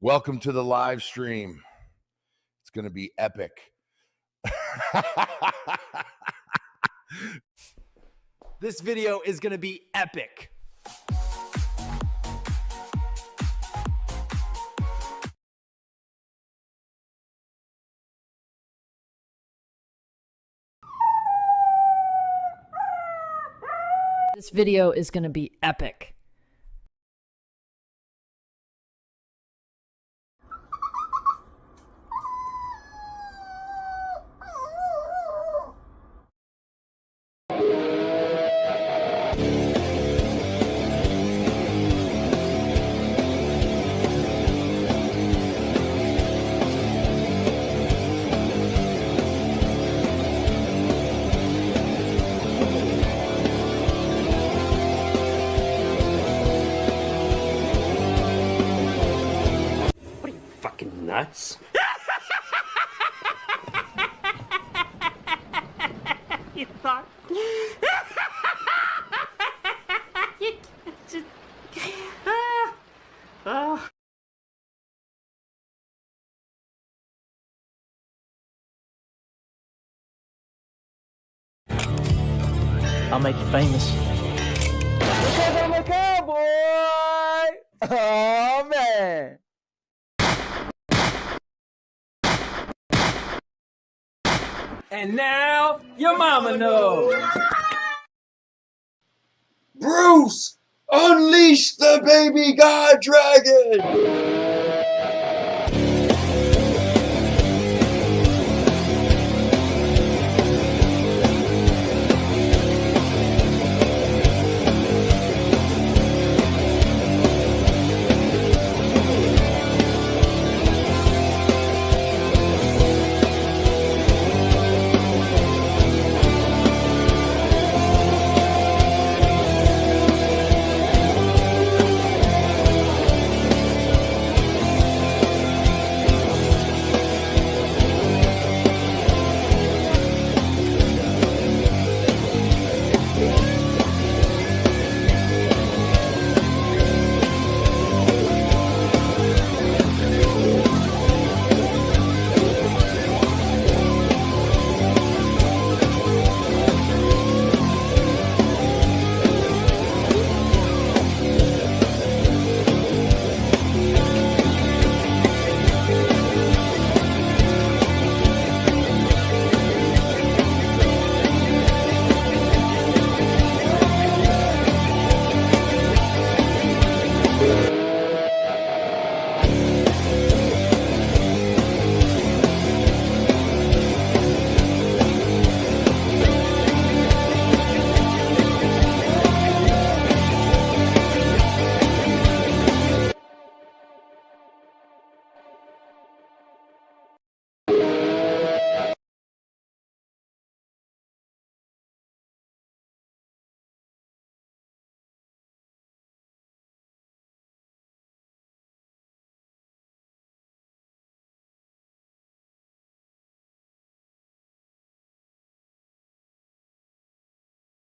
Welcome to the live stream. It's going to be epic. This video is going to be epic. This video is going to be epic. Nuts? You thought? You just... Oh. I'll make you famous. Because I'm a cowboy! Oh, man! And now, your mama knows. Bruce, unleash the baby god dragon!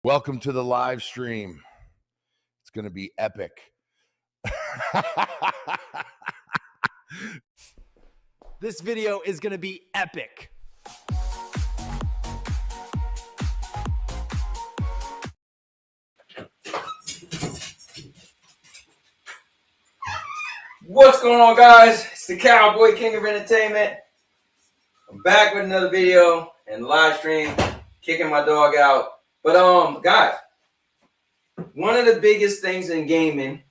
Welcome to the live stream. It's going to be epic. This video is going to be epic. What's going on, guys? It's the Cowboy King of Entertainment. I'm back with another video and live stream, kicking my dog out. But guys, one of the biggest things in gaming,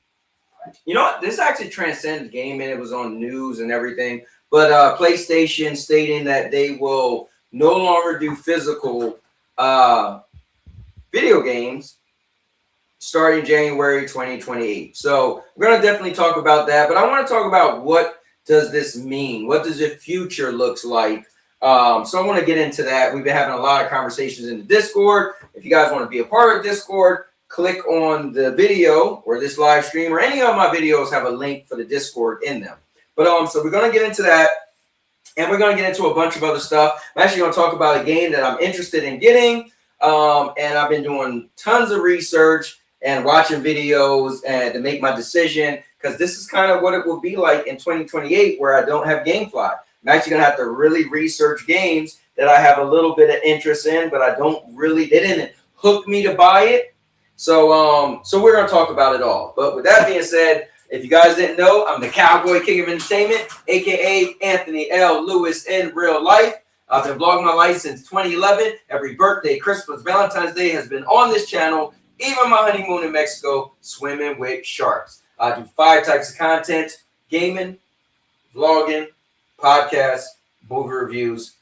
you know what? This actually transcends gaming. It was on news and everything. But PlayStation stating that they will no longer do physical video games starting January 2028. So we're going to definitely talk about that. But I want to talk about what does this mean? What does the future looks like? So I want to get into that. We've been having a lot of conversations in the Discord. If you guys want to be a part of Discord, click on the video or this live stream, or any of my videos have a link for the Discord in them. But so we're going to get into that, and we're going to get into a bunch of other stuff. I'm actually going to talk about a game that I'm interested in getting, and I've been doing tons of research and watching videos and to make my decision, because this is kind of what it will be like in 2028 where I don't have GameFly. I'm actually going to have to really research games that I have a little bit of interest in, but I don't really, they didn't hook me to buy it. So we're going to talk about it all. But with that being said, if you guys didn't know, I'm the Cowboy King of Entertainment, aka Anthony L. Lewis in real life. I've been vlogging my life since 2011. Every birthday, Christmas, Valentine's Day has been on this channel. Even my honeymoon in Mexico, swimming with sharks. I do 5 types of content: gaming, vlogging, podcasts, movie reviews,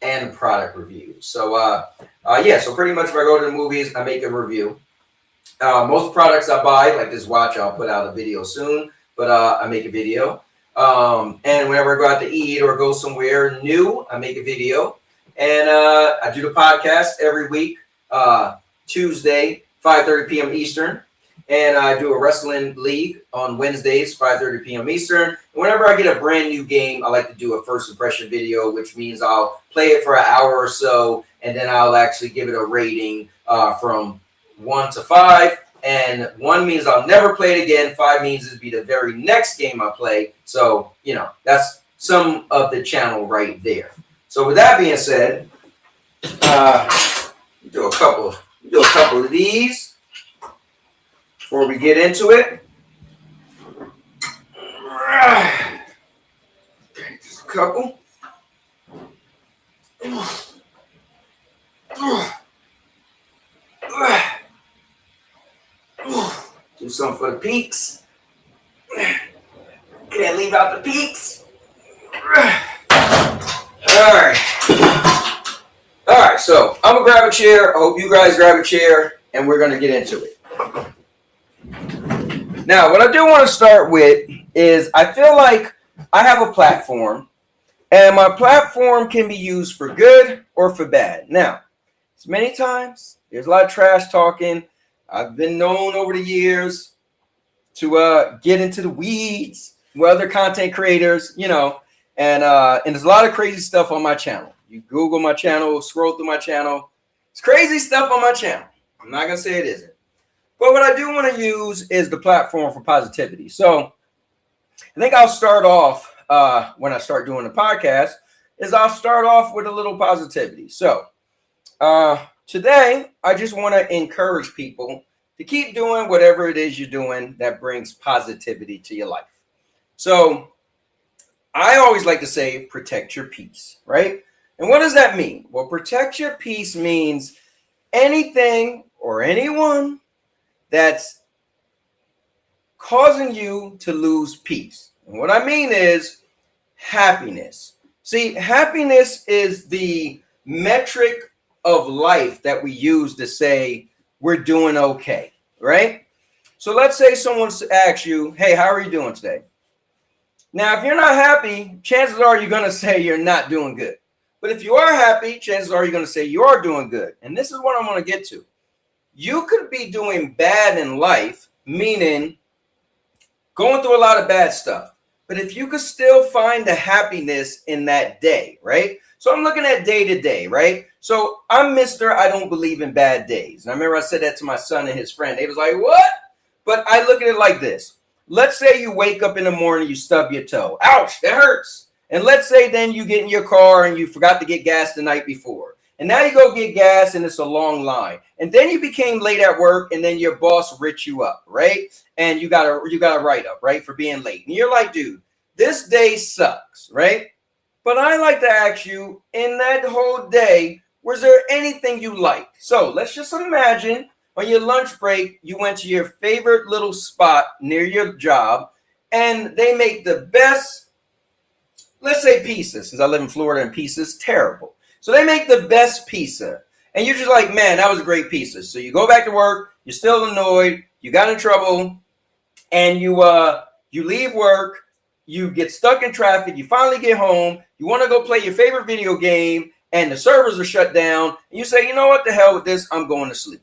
and product reviews. So yeah, so pretty much if I go to the movies, I make a review. Most products I buy, like this watch, I'll put out a video soon, but I make a video. And whenever I go out to eat or go somewhere new, I make a video. And I do the podcast every week, Tuesday, 5:30 p.m. Eastern. And I do a wrestling league on Wednesdays, 5:30 p.m. Eastern. And whenever I get a brand new game, I like to do a first impression video, which means I'll play it for an hour or so, and then I'll actually give it a rating from 1 to 5. And 1 means I'll never play it again. 5 means it'll be the very next game I play. So, you know, that's some of the channel right there. So with that being said, do a couple of these before we get into it. Just a couple. Do something for the peaks. Can't leave out the peaks. All right, so I'm gonna grab a chair. I hope you guys grab a chair, and we're gonna get into it. Now, what I do want to start with is I feel like I have a platform, and my platform can be used for good or for bad. Now, many times there's a lot of trash talking. I've been known over the years to get into the weeds with other content creators, you know, and there's a lot of crazy stuff on my channel. You Google my channel, scroll through my channel. It's crazy stuff on my channel. I'm not going to say it isn't. But what I do want to use is the platform for positivity. So I think I'll start off when I start doing the podcast is I'll start off with a little positivity. So today, I just want to encourage people to keep doing whatever it is you're doing that brings positivity to your life. So I always like to say, protect your peace, right? And what does that mean? Well, protect your peace means anything or anyone that's causing you to lose peace. And what I mean is happiness. See, happiness is the metric of life that we use to say we're doing okay, right? So let's say someone asks you, hey, how are you doing today? Now, if you're not happy, chances are you're going to say you're not doing good. But if you are happy, chances are you're going to say you are doing good. And this is what I'm going to get to. You could be doing bad in life, meaning going through a lot of bad stuff. But if you could still find the happiness in that day, right? So I'm looking at day to day, right? So I'm Mr. I don't believe in bad days. And I remember I said that to my son and his friend. They was like, what? But I look at it like this. Let's say you wake up in the morning, you stub your toe. Ouch, that hurts. And let's say then you get in your car and you forgot to get gas the night before. And now you go get gas and it's a long line. And then you became late at work and then your boss writ you up, right? And you got a write-up, right, for being late. And you're like, dude, this day sucks, right? But I like to ask you, in that whole day, was there anything you liked? So let's just imagine on your lunch break, you went to your favorite little spot near your job and they make the best, let's say pizza, since I live in Florida and pizza's terrible. So they make the best pizza. And you're just like, man, that was a great pizza. So you go back to work, you're still annoyed, you got in trouble, and you leave work, you get stuck in traffic, you finally get home, you want to go play your favorite video game, and the servers are shut down, and you say, you know what, the hell with this, I'm going to sleep.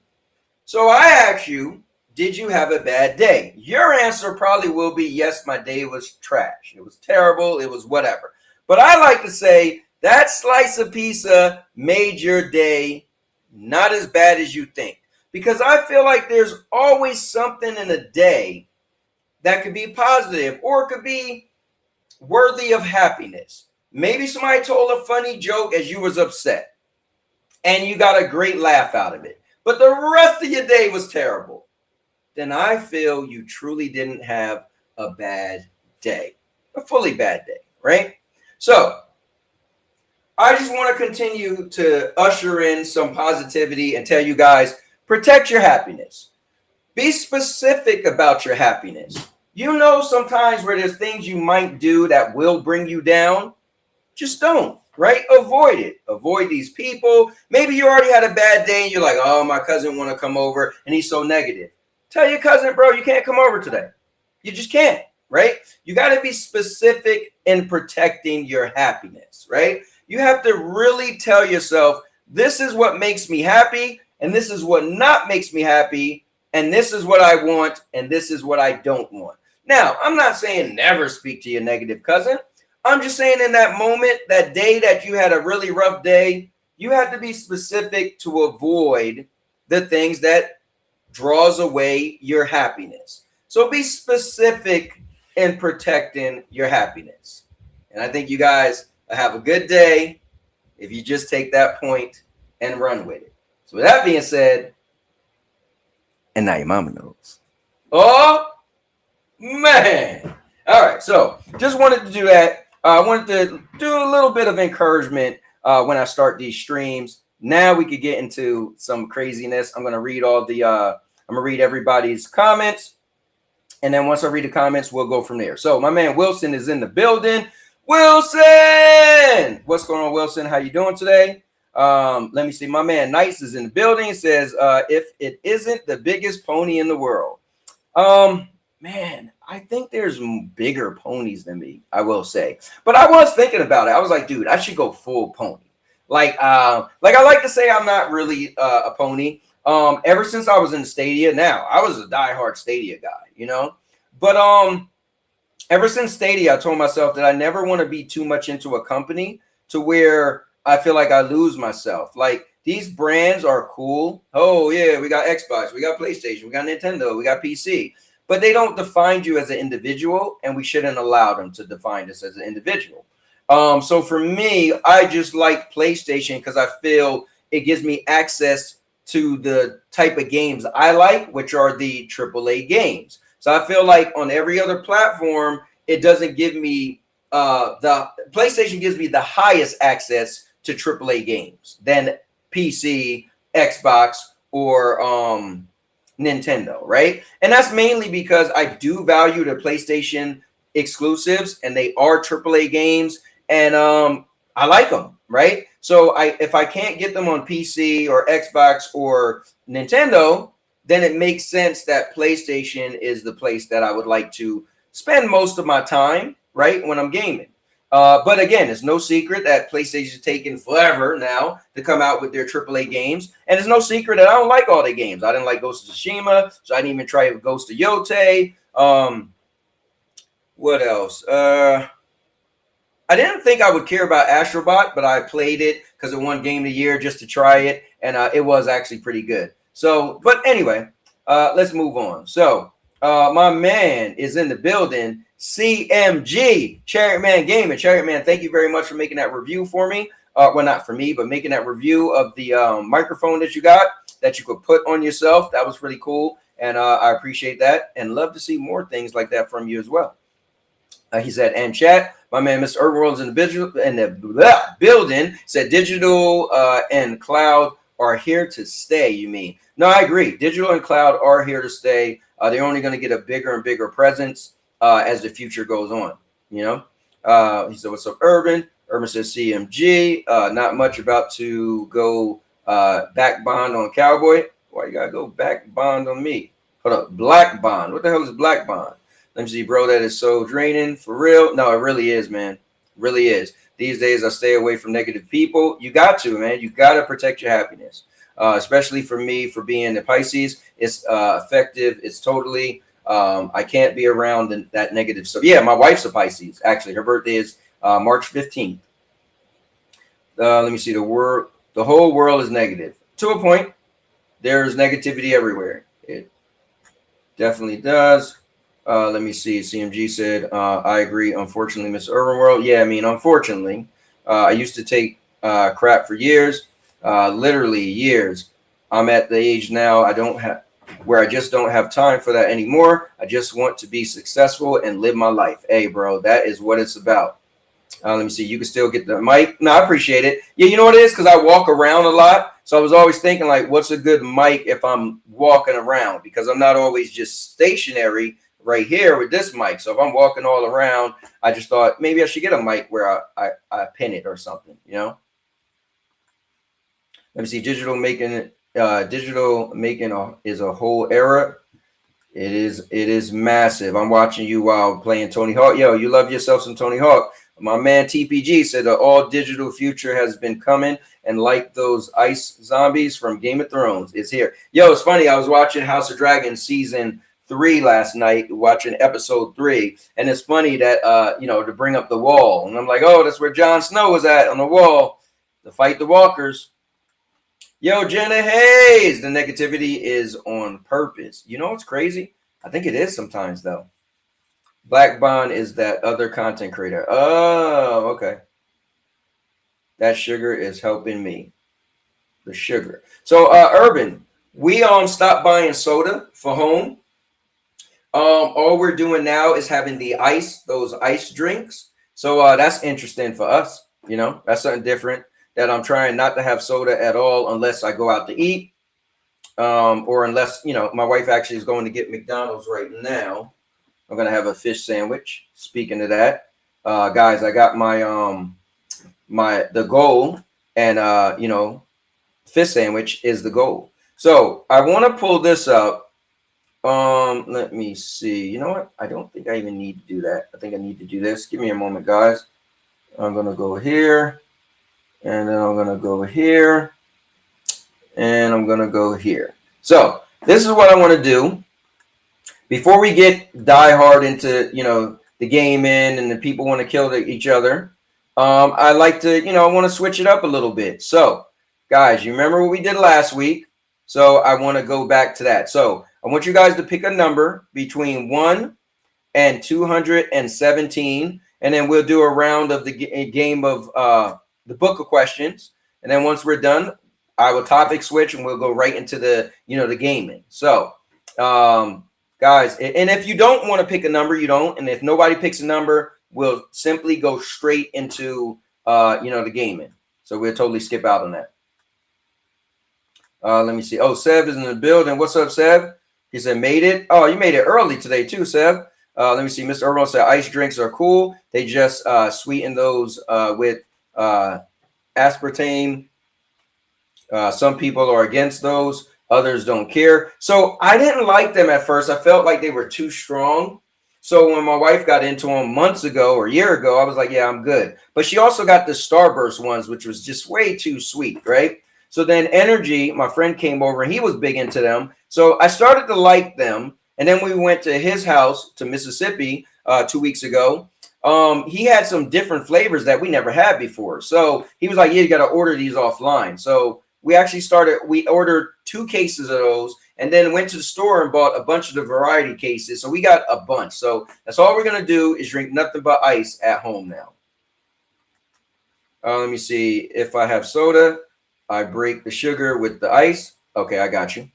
So I ask you, did you have a bad day? Your answer probably will be, yes, my day was trash. It was terrible, it was whatever. But I like to say, that slice of pizza made your day not as bad as you think. Because I feel like there's always something in a day that could be positive, or it could be worthy of happiness. Maybe somebody told a funny joke as you was upset and you got a great laugh out of it, but the rest of your day was terrible. Then I feel you truly didn't have a bad day, a fully bad day, right? So I just want to continue to usher in some positivity and tell you guys, protect your happiness. Be specific about your happiness. You know, sometimes where there's things you might do that will bring you down, just don't, right? Avoid it. Avoid these people. Maybe you already had a bad day and you're like, oh, my cousin want to come over and he's so negative. Tell your cousin, bro, you can't come over today. You just can't, right? You got to be specific in protecting your happiness, right? You have to really tell yourself, this is what makes me happy, and this is what not makes me happy, and this is what I want, and this is what I don't want. Now, I'm not saying never speak to your negative cousin. I'm just saying in that moment, that day that you had a really rough day, you have to be specific to avoid the things that draws away your happiness. So be specific in protecting your happiness. And I think you guys have a good day if you just take that point and run with it. So with that being said, and now your mama knows. Oh, man. All right. So just wanted to do that. I wanted to do a little bit of encouragement when I start these streams. Now we could get into some craziness. I'm going to read everybody's comments. And then once I read the comments, we'll go from there. So my man Wilson is in the building. Wilson! What's going on, Wilson? How you doing today? Let me see. My man Nice is in the building. It says, if it isn't the biggest pony in the world. Man, I think there's bigger ponies than me, I will say. But I was thinking about it. I was like, dude, I should go full pony. Like I like to say I'm not really a pony. Ever since I was in Stadia, now I was a diehard Stadia guy, you know. But ever since Stadia, I told myself that I never want to be too much into a company to where I feel like I lose myself. Like, these brands are cool. Oh yeah, we got Xbox, we got PlayStation, we got Nintendo, we got PC. But they don't define you as an individual, and we shouldn't allow them to define us as an individual. So for me, I just like PlayStation because I feel it gives me access to the type of games I like, which are the AAA games. So I feel like on every other platform, it doesn't give me the PlayStation gives me the highest access to AAA games than PC, Xbox, or Nintendo, right? And that's mainly because I do value the PlayStation exclusives, and they are AAA games, and I like them, right? So if I can't get them on PC or Xbox or Nintendo, then it makes sense that PlayStation is the place that I would like to spend most of my time, right, when I'm gaming. But again, it's no secret that PlayStation is taking forever now to come out with their AAA games. And it's no secret that I don't like all their games. I didn't like Ghost of Tsushima, so I didn't even try Ghost of Yotei. What else? I didn't think I would care about Astrobot, but I played it because it won Game of the Year just to try it. And it was actually pretty good. So, but anyway, let's move on. So, my man is in the building. CMG, Chariot Man Gaming. Chariot Man, thank you very much for making that review for me. Well, not for me, but making that review of the microphone that you got that you could put on yourself. That was really cool, and I appreciate that, and love to see more things like that from you as well. He said, and chat, my man, Mr. Urbanworld's in the building, said digital and cloud are here to stay, you mean? No, I agree. Digital and cloud are here to stay. They're only going to get a bigger and bigger presence as the future goes on, you know. He said, what's up, Urban? Urban says CMG. Not much about to go back bond on Cowboy. Why you got to go back bond on me? Hold up. Black bond. What the hell is black bond? Let me see, bro. That is so draining. For real. No, it really is, man. Really is. These days, I stay away from negative people. You got to, man. You got to protect your happiness. Especially for me, for being a Pisces. It's effective. It's totally... I can't be around that negative. So yeah, my wife's a Pisces. Actually, her birthday is March 15th. Let me see. The whole world is negative to a point. There's negativity everywhere. It definitely does. Let me see. CMG said, I agree. Unfortunately, Miss Urban World. Yeah, I mean, unfortunately, I used to take crap for years, literally years. I'm at the age now where I just don't have time for that anymore. I just want to be successful and live my life. Hey, bro, that is what it's about. Let me see. You can still get the mic. No, I appreciate it. Yeah, you know what it is? Because I walk around a lot. So I was always thinking, like, what's a good mic if I'm walking around? Because I'm not always just stationary right here with this mic. So if I'm walking all around, I just thought maybe I should get a mic where I pin it or something, you know? Let me see. Digital making is a whole era. It is massive. I'm watching you while playing Tony Hawk. Yo, you love yourself some Tony Hawk. My man TPG said the all digital future has been coming, and like those ice zombies from Game of Thrones is here. Yo, it's funny. I was watching House of Dragons season 3 last night, watching episode 3, and it's funny that to bring up the wall, and I'm like, oh, that's where Jon Snow was at, on the wall to fight the walkers. Yo, Jenna Hayes, the negativity is on purpose. You know what's crazy? I think it is sometimes, though. Black Bond is that other content creator. Oh, okay. That sugar is helping me. The sugar. So, Urban, we stopped buying soda for home. All we're doing now is having those ice drinks. So that's interesting for us. You know, that's something different. That I'm trying not to have soda at all unless I go out to eat, or unless, my wife actually is going to get McDonald's right now. I'm going to have a fish sandwich. Speaking of that, guys, I got the goal, and, fish sandwich is the goal. So I want to pull this up. Let me see. You know what? I don't think I even need to do that. I think I need to do this. Give me a moment, guys. I'm going to go here. And then I'm going to go here, and I'm going to go here. So this is what I want to do. Before we get die hard into, the gaming and the people want to kill each other, I like to, I want to switch it up a little bit. So, guys, you remember what we did last week? So I want to go back to that. So I want you guys to pick a number between 1 and 217, and then we'll do a round of the game of the book of questions, and then once we're done, I will topic switch and we'll go right into the the gaming. So guys, and if you don't want to pick a number, you don't, and if nobody picks a number, we'll simply go straight into the gaming. So we'll totally skip out on that. Let me see. Oh, Sev is in the building. What's up, Sev? He said made it. Oh, you made it early today too, Sev. Let me see. Mr. Urban said ice drinks are cool. They just sweeten those with aspartame. Some people are against those, others don't care. So I didn't like them at first. I felt like they were too strong. So when my wife got into them months ago or a year ago, I was like, yeah, I'm good. But she also got the Starburst ones, which was just way too sweet, right? So then Energy, my friend, came over and he was big into them. So I started to like them. And then we went to his house to Mississippi 2 weeks ago. He had some different flavors that we never had before. So he was like, yeah, you got to order these offline. So we ordered 2 cases of those and then went to the store and bought a bunch of the variety cases. So we got a bunch. So that's all we're going to do is drink nothing but ice at home now. Let me see. If I have soda, I break the sugar with the ice. Okay, I got you.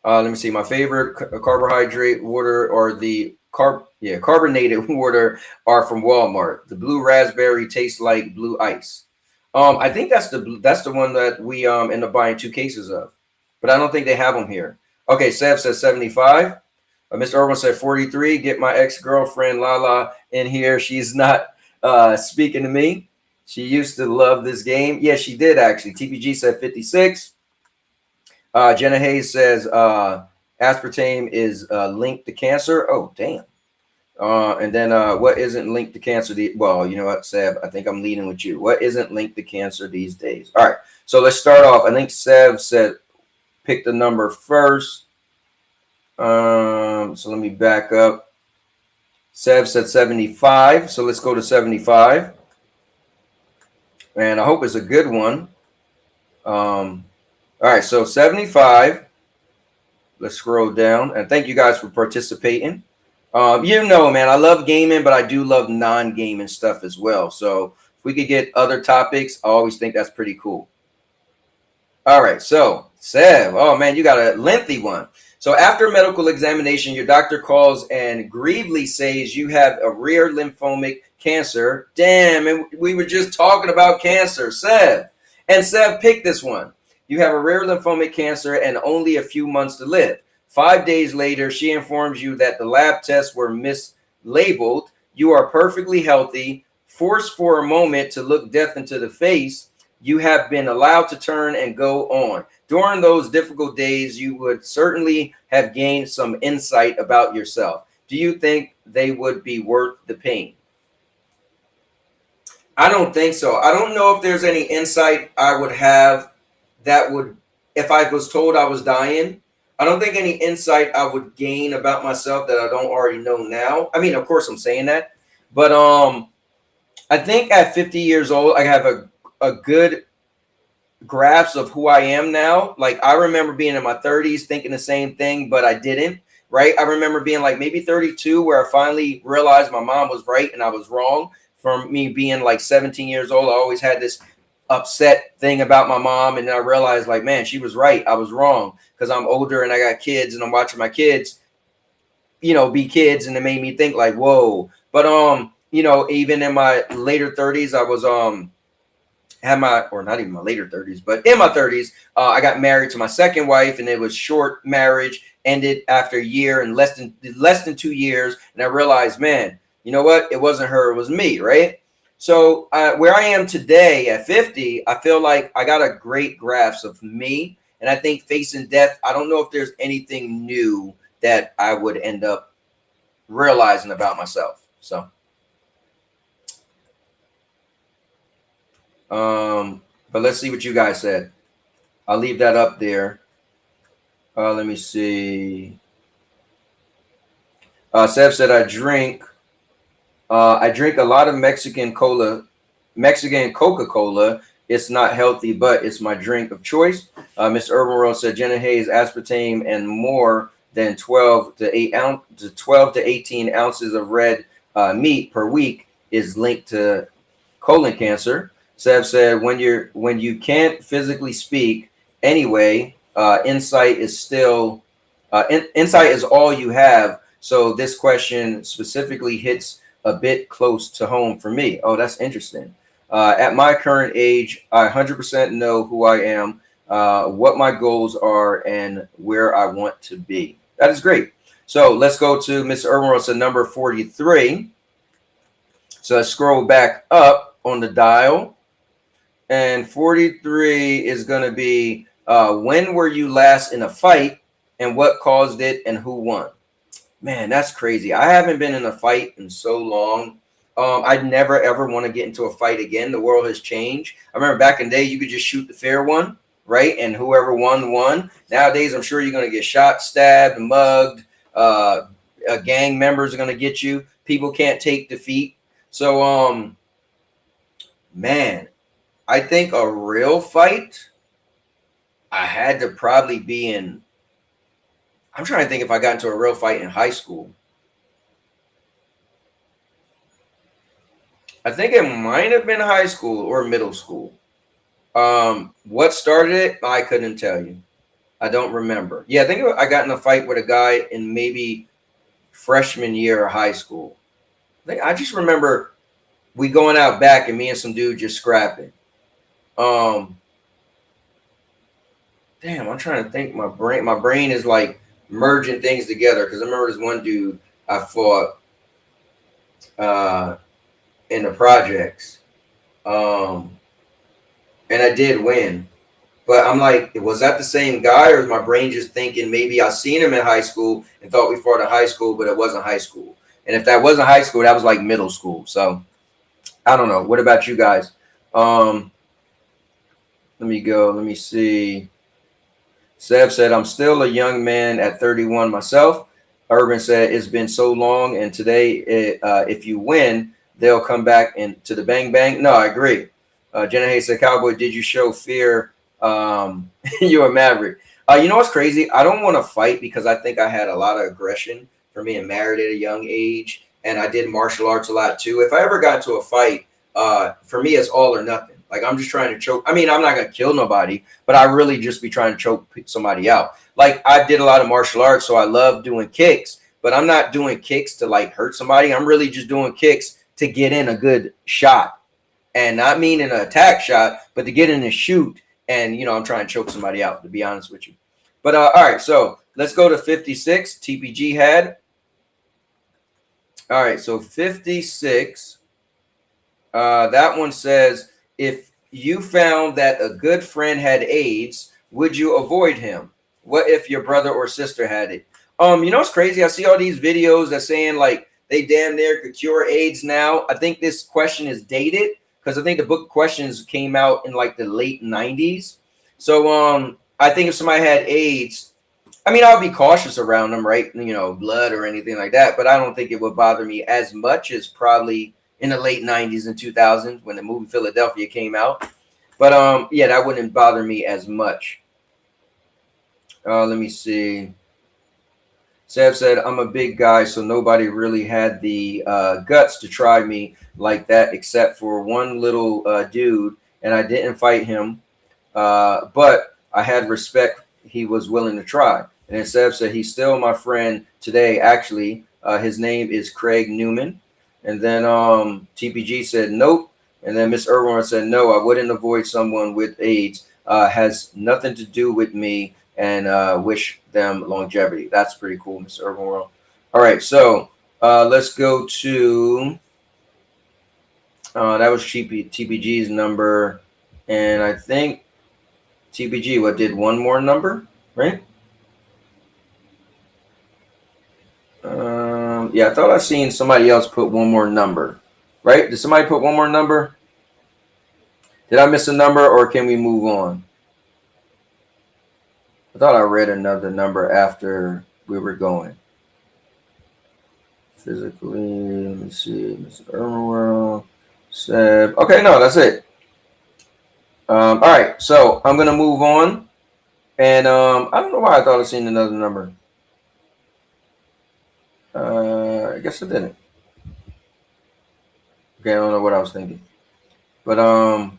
Let me see. My favorite carbohydrate water or the carbonated water are from Walmart. The blue raspberry tastes like blue ice. I think that's the one that we end up buying 2 cases of, but I don't think they have them here. Okay, Sev says 75. Mr. Urban said 43. Get my ex-girlfriend Lala in here. She's not speaking to me. She used to love this game. Yeah, she did actually. TPG said 56. Jenna Hayes says aspartame is linked to cancer. Oh, damn. And then what isn't linked to cancer? Well, you know what, Sev? I think I'm leading with you. What isn't linked to cancer these days? All right. So let's start off. I think Sev said pick the number first. So let me back up. Sev said 75. So let's go to 75. And I hope it's a good one. All right. So 75. Let's scroll down. And thank you guys for participating. You know, man, I love gaming, but I do love non-gaming stuff as well. So if we could get other topics, I always think that's pretty cool. All right, so Sev, oh man, you got a lengthy one. So after medical examination, your doctor calls and gravely says you have a rare lymphomic cancer. Damn, and we were just talking about cancer, Sev. And Sev picked this one. You have a rare lymphomic cancer and only a few months to live. 5 days later, she informs you that the lab tests were mislabeled. You are perfectly healthy. Forced for a moment to look death into the face, you have been allowed to turn and go on. During those difficult days, you would certainly have gained some insight about yourself. Do you think they would be worth the pain? I don't think so. I don't know if there's any insight I would have that would, if I was told I was dying, I don't think any insight I would gain about myself that I don't already know now. I mean, of course I'm saying that, but I think at 50 years old, I have a good grasp of who I am now. Like I remember being in my 30s thinking the same thing, but I didn't, right? I remember being like maybe 32 where I finally realized my mom was right and I was wrong. From me being like 17 years old, I always had this upset thing about my mom, and then I realized like, man, she was right. I was wrong because I'm older and I got kids and I'm watching my kids, you know, be kids, and it made me think like, whoa. But you know, even in my later 30s, I was had my, or not even my later 30s, but in my 30s, I got married to my second wife, and it was short marriage, ended after a year and less than 2 years, and I realized, man, you know what? It wasn't her, it was me, right? So where I am today at 50, I feel like I got a great grasp of me. And I think facing death, I don't know if there's anything new that I would end up realizing about myself. So, but let's see what you guys said. I'll leave that up there. Let me see. Sev said, I drink a lot of Mexican Coca-Cola. It's not healthy, but it's my drink of choice. Miss Urban World said Jenna Hayes, aspartame, and more than 12 to 18 ounces of red meat per week is linked to colon cancer. Sev said when you can't physically speak anyway, insight is all you have. So this question specifically hits a bit close to home for me. Oh, that's interesting. At my current age, I 100% know who I am, what my goals are, and where I want to be. That is great. So let's go to Miss Urban World, number 43. So let's scroll back up on the dial. And 43 is going to be, when were you last in a fight, and what caused it, and who won? Man, that's crazy. I haven't been in a fight in so long. I'd never, ever want to get into a fight again. The world has changed. I remember back in the day, you could just shoot the fair one, right? And whoever won. Nowadays, I'm sure you're going to get shot, stabbed, mugged. Gang members are going to get you. People can't take defeat. So, man, I think a real fight, I had to probably be in, I'm trying to think if I got into a real fight in high school. I think it might have been high school or middle school. What started it, I couldn't tell you. I don't remember. Yeah, I think I got in a fight with a guy in maybe freshman year of high school. I just remember we going out back and me and some dude just scrapping. Damn, I'm trying to think. My brain is like merging things together, because I remember this one dude I fought in the projects, and I did win, but I'm like, was that the same guy, or is my brain just thinking maybe I seen him in high school and thought we fought in high school, but it wasn't high school? And if that wasn't high school, that was like middle school. So I don't know. What about you guys? Let me go. Let me see. Sev said, I'm still a young man at 31 myself. Urban said, it's been so long, and today, if you win, they'll come back to the bang bang. No, I agree. Jenna Hayes said, Cowboy, did you show fear? You're a maverick. You know what's crazy? I don't want to fight because I think I had a lot of aggression for being married at a young age. And I did martial arts a lot too. If I ever got into a fight, for me, it's all or nothing. Like, I'm just trying to choke. I mean, I'm not going to kill nobody, but I really just be trying to choke somebody out. Like, I did a lot of martial arts, so I love doing kicks, but I'm not doing kicks to like hurt somebody. I'm really just doing kicks to get in a good shot, and not meaning an attack shot, but to get in and shoot. And, you know, I'm trying to choke somebody out, to be honest with you. But all right, so let's go to 56. TPG had. All right, so 56. That one says, if you found that a good friend had AIDS, would you avoid him? What if your brother or sister had it? You know, it's crazy. I see all these videos that saying like they damn near could cure AIDS now. I think this question is dated because I think the book questions came out in like the late 90s. So I think if somebody had AIDS, I mean, I'll be cautious around them, right? You know, blood or anything like that. But I don't think it would bother me as much as probably in the late 90s and 2000s when the movie Philadelphia came out. But yeah, that wouldn't bother me as much. Let me see. Sev said, I'm a big guy, so nobody really had the guts to try me like that except for one little dude, and I didn't fight him. But I had respect. He was willing to try. And then Sev said, he's still my friend today, actually. His name is Craig Newman. And then TPG said, nope. And then Miss Irwin said, no, I wouldn't avoid someone with AIDS. Has nothing to do with me, and wish them longevity. That's pretty cool, Miss Irwin. All right, so let's go to, that was TPG's number. And I think TPG, did one more number, right? Yeah, I thought I seen somebody else put one more number, right? Did somebody put one more number? Did I miss a number, or can we move on? I thought I read another number after we were going. Physically, let me see. Mr. Irwin, Seb. Okay, no, that's it. All right, so I'm gonna move on, and I don't know why I thought I seen another number. I guess I didn't. Okay, I don't know what I was thinking, but let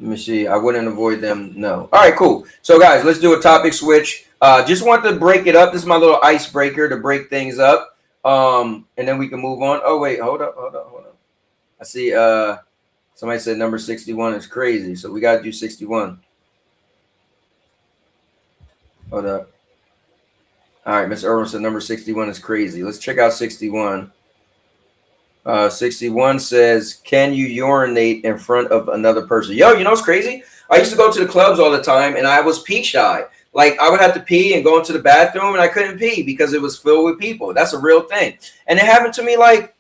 me see. I wouldn't avoid them. No. All right, cool. So guys, let's do a topic switch. Just want to break it up. This is my little icebreaker to break things up, and then we can move on. Oh wait, hold up. I see. Somebody said number 61 is crazy, so we got to do 61. Hold up. All right, Miss Irwin said number 61 is crazy. Let's check out 61. 61 says, can you urinate in front of another person? Yo, you know what's crazy? I used to go to the clubs all the time, and I was pee shy. Like, I would have to pee and go into the bathroom, and I couldn't pee because it was filled with people. That's a real thing. And it happened to me, like,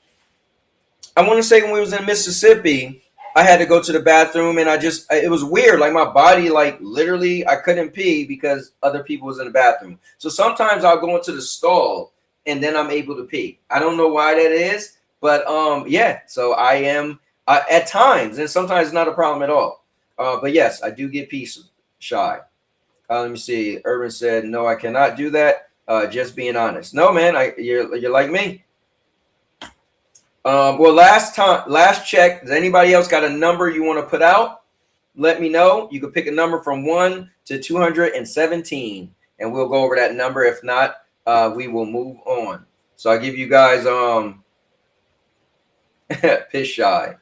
I want to say when we was in Mississippi, I had to go to the bathroom, and it was weird. Like, my body, like, literally, I couldn't pee because other people was in the bathroom. So sometimes I'll go into the stall, and then I'm able to pee. I don't know why that is, but yeah. So I am at times, and sometimes it's not a problem at all. But yes, I do get pee shy. Let me see. Urban said, no, I cannot do that. Just being honest. No, man, you're like me. Well, last check, does anybody else got a number you want to put out? Let me know. You can pick a number from 1 to 217, and we'll go over that number. If not, we will move on. So I'll give you guys piss shy.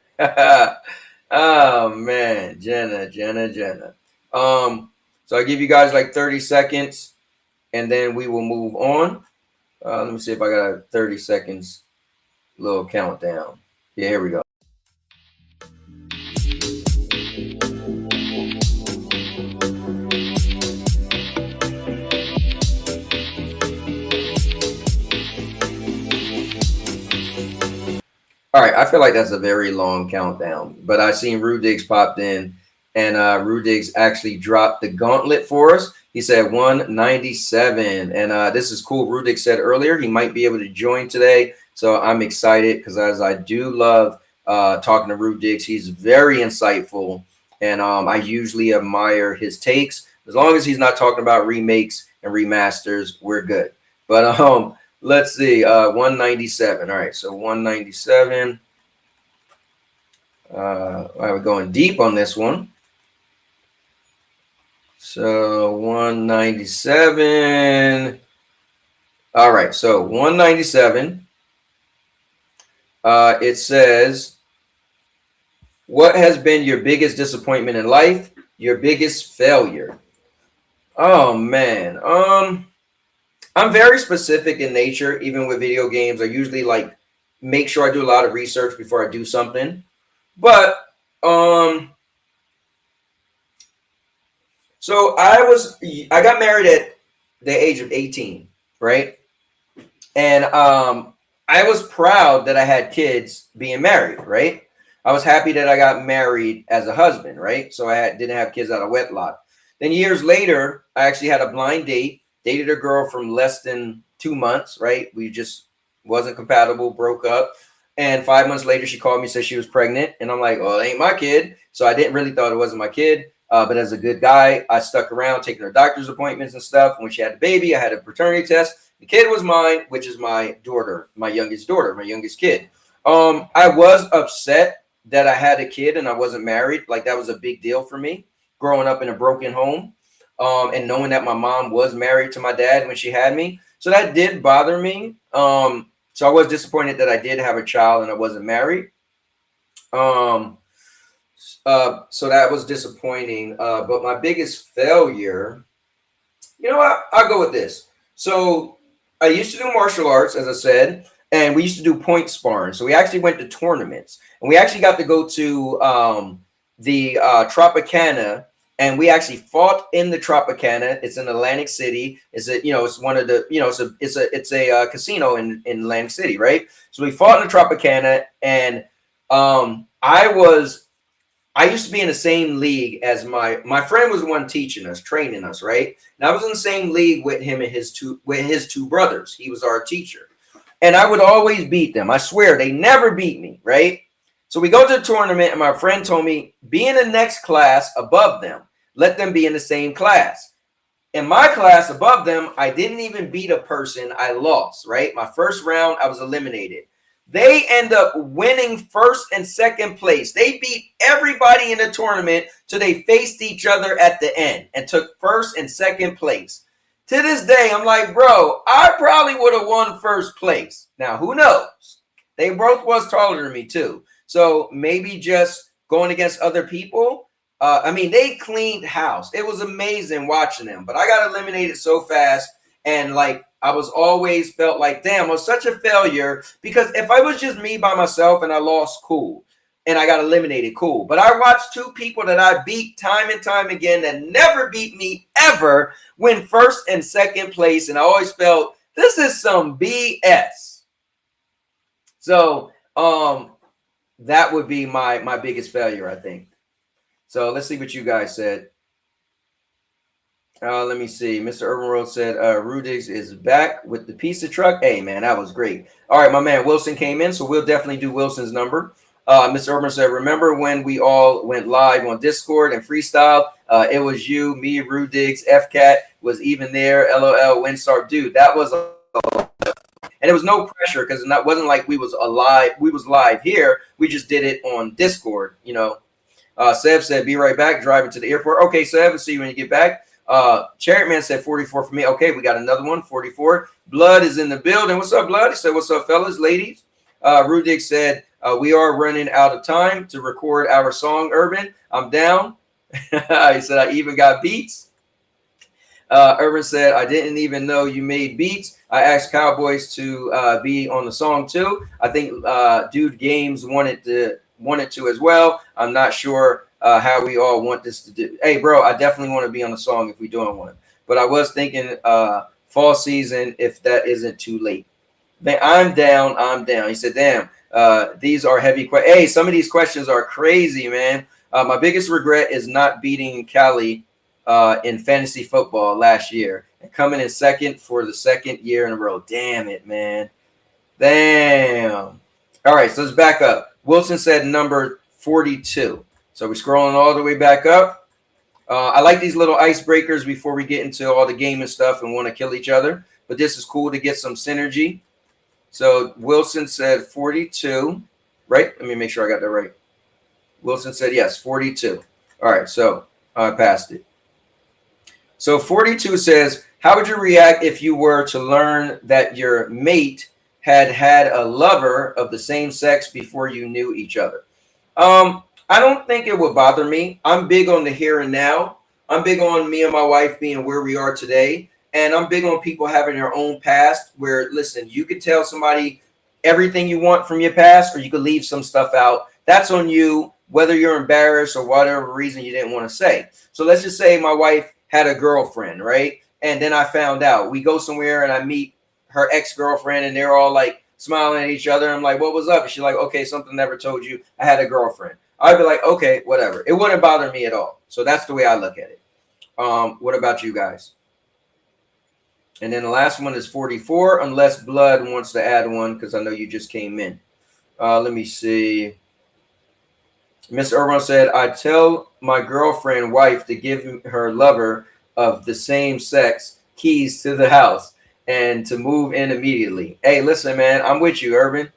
Oh man, Jenna. So I'll give you guys like 30 seconds, and then we will move on. Let me see if I got a 30 seconds little countdown. Yeah, here we go. All right, I feel like that's a very long countdown, but I seen Rudigs popped in, and Rudigs actually dropped the gauntlet for us. He said 197, and this is cool. Rudigs said earlier he might be able to join today, so I'm excited because as I do love talking to Rudigs, he's very insightful, and I usually admire his takes. As long as he's not talking about remakes and remasters, we're good. But Let's see. 197. All right. So 197. We're going deep on this one. So 197. All right. So 197. It says, what has been your biggest disappointment in life? Your biggest failure? Oh man. I'm very specific in nature, even with video games. I usually like make sure I do a lot of research before I do something. But so I got married at the age of 18, right? And I was proud that I had kids being married, right? I was happy that I got married as a husband, right? So didn't have kids out of wedlock. Then years later, I actually had a blind date, dated a girl from less than 2 months, right? We just wasn't compatible, broke up. And 5 months later, she called me, said she was pregnant. And I'm like, well, it ain't my kid. So I didn't really thought it wasn't my kid. But as a good guy, I stuck around taking her doctor's appointments and stuff. When she had the baby, I had a paternity test. The kid was mine, which is my daughter, my youngest kid. I was upset that I had a kid and I wasn't married. Like that was a big deal for me growing up in a broken home. And knowing that my mom was married to my dad when she had me. So that did bother me. So I was disappointed that I did have a child and I wasn't married. So that was disappointing. But my biggest failure, you know what? I'll go with this. So I used to do martial arts, as I said, and we used to do point sparring. So we actually went to tournaments and we actually got to go to the Tropicana. And we actually fought in the Tropicana. It's in Atlantic City. It's one of the, it's a casino in Atlantic City, right? So we fought in the Tropicana, and I used to be in the same league as my friend was the one teaching us, training us, right? And I was in the same league with him and his two brothers. He was our teacher, and I would always beat them. I swear, they never beat me, right? So we go to the tournament, and my friend told me, be in the next class above them. Let them be in the same class. In my class above them, I didn't even beat a person. I lost, right? My first round, I was eliminated. They end up winning first and second place. They beat everybody in the tournament till they faced each other at the end and took first and second place. To this day, I'm like, bro, I probably would have won first place. Now, who knows? They both was taller than me, too. So maybe just going against other people. They cleaned house. It was amazing watching them, but I got eliminated so fast. And like, I was always felt like, damn, I was such a failure, because if I was just me by myself and I lost, cool. And I got eliminated, cool. But I watched two people that I beat time and time again that never beat me ever win first and second place. And I always felt this is some BS. So, that would be my biggest failure, I think. So let's see what you guys said. Let me see. Mr. Urban Road said, Rudigs is back with the pizza truck. Hey, man, that was great. All right, my man Wilson came in, so we'll definitely do Wilson's number. Mr. Urban said, remember when we all went live on Discord and freestyle? It was you, me, Rudigs, FCAT was even there. LOL, Windstar. Dude, that was and it was no pressure, because it wasn't like we was live here. We just did it on Discord, Sev said, be right back, driving to the airport. Okay, Sev, and see you when you get back. Chariot Man said 44 for me. Okay, we got another one, 44. Blood is in the building. What's up, Blood? He said, what's up, fellas, ladies? Rudik said, we are running out of time to record our song, Urban. I'm down. He said, I even got beats. Urban said, I didn't even know you made beats. I asked Cowboys to be on the song too. I think Dude Games wanted to as well. I'm not sure how we all want this to do. Hey, bro, I definitely want to be on the song if we're doing one. But I was thinking fall season if that isn't too late. Man, I'm down. He said, damn, these are heavy questions. Hey, some of these questions are crazy, man. My biggest regret is not beating Cali in fantasy football last year and coming in second for the second year in a row. Damn it, man. Damn. All right, so let's back up. Wilson said number 42. So we're scrolling all the way back up. I like these little icebreakers before we get into all the gaming stuff and want to kill each other. but this is cool to get some synergy. So Wilson said 42, right? Let me make sure I got that right. Wilson said yes, 42. All right, so I passed it. So 42 says, how would you react if you were to learn that your mate had a lover of the same sex before you knew each other? I don't think it would bother me. I'm big on the here and now. I'm big on me and my wife being where we are today. And I'm big on people having their own past where, listen, you could tell somebody everything you want from your past, or you could leave some stuff out. That's on you, whether you're embarrassed or whatever reason you didn't want to say. So let's just say my wife had a girlfriend, right? And then I found out. We go somewhere and I meet her ex-girlfriend and they're all like smiling at each other. I'm like, what was up? And she's like, okay, something never told you. I had a girlfriend. I'd be like, okay, whatever. It wouldn't bother me at all. So that's the way I look at it. What about you guys? And then the last one is 44, unless Blood wants to add one, because I know you just came in. Let me see. Miss Irwin said, I tell my girlfriend wife to give her lover of the same sex keys to the house and to move in immediately. Hey, listen, man, I'm with you, Urban.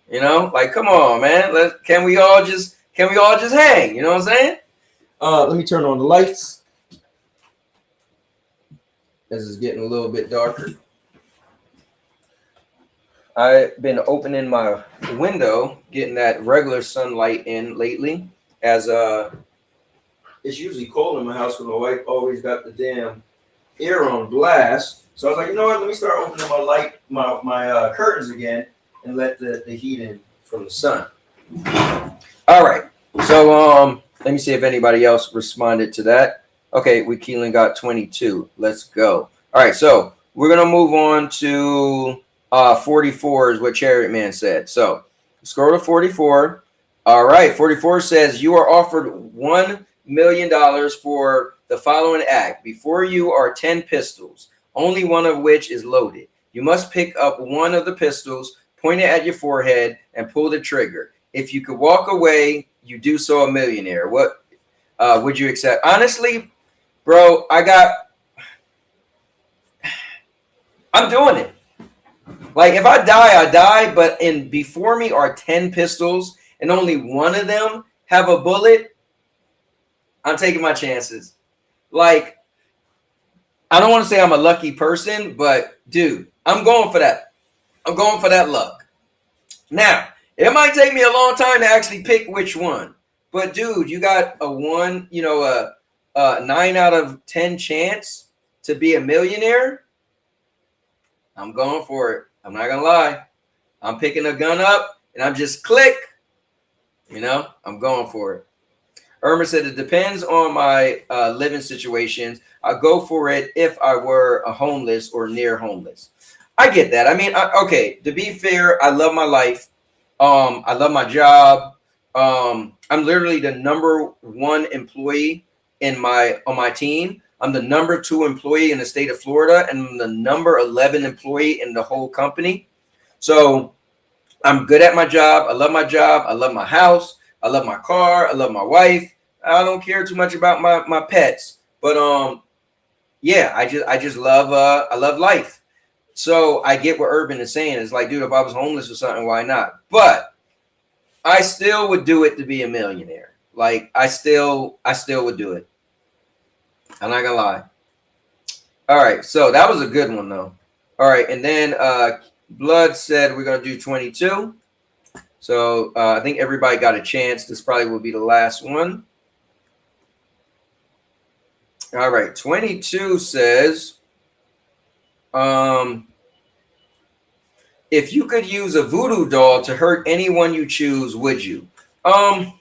You know, like, come on, man. Can we all just hang? You know what I'm saying? Let me turn on the lights. This is getting a little bit darker. I've been opening my window, getting that regular sunlight in lately, as it's usually cold in my house because my wife always got the damn air on blast. So I was like, you know what? Let me start opening my curtains again and let the heat in from the sun. All right. So let me see if anybody else responded to that. Okay, we Keelan got 22. Let's go. All right, so we're gonna move on to 44 is what Chariot Man said. So scroll to 44. All right, 44 says you are offered $1 million for the following act. Before you are 10 pistols, only one of which is loaded. You must pick up one of the pistols, point it at your forehead, and pull the trigger. If you could walk away, you do so a millionaire. What would you accept? Honestly, bro, I'm doing it. Like, if I die, I die. But before me are 10 pistols and only one of them have a bullet. I'm taking my chances. Like, I don't want to say I'm a lucky person, but dude, I'm going for that. I'm going for that luck. Now, it might take me a long time to actually pick which one. But dude, you got a 9 out of 10 chance to be a millionaire. I'm going for it. I'm not gonna lie. I'm picking a gun up and I'm just click. You know, I'm going for it. Irma said it depends on my living situations. I go for it if I were a homeless or near homeless. I get that. I mean, okay. To be fair, I love my life. I love my job. I'm literally the #1 employee on my team. I'm the #2 employee in the state of Florida, and I'm the #11 employee in the whole company. So I'm good at my job. I love my job. I love my house. I love my car. I love my wife. I don't care too much about my pets, but yeah, I just love I love life. So I get what Urban is saying. It's like, dude, if I was homeless or something, why not? But I still would do it to be a millionaire. Like, I still would do it. I'm not gonna lie. All right, so that was a good one though. All right, and then Blood said we're gonna do 22. So I think everybody got a chance. This probably will be the last one. All right, 22 says, if you could use a voodoo doll to hurt anyone you choose, would you? I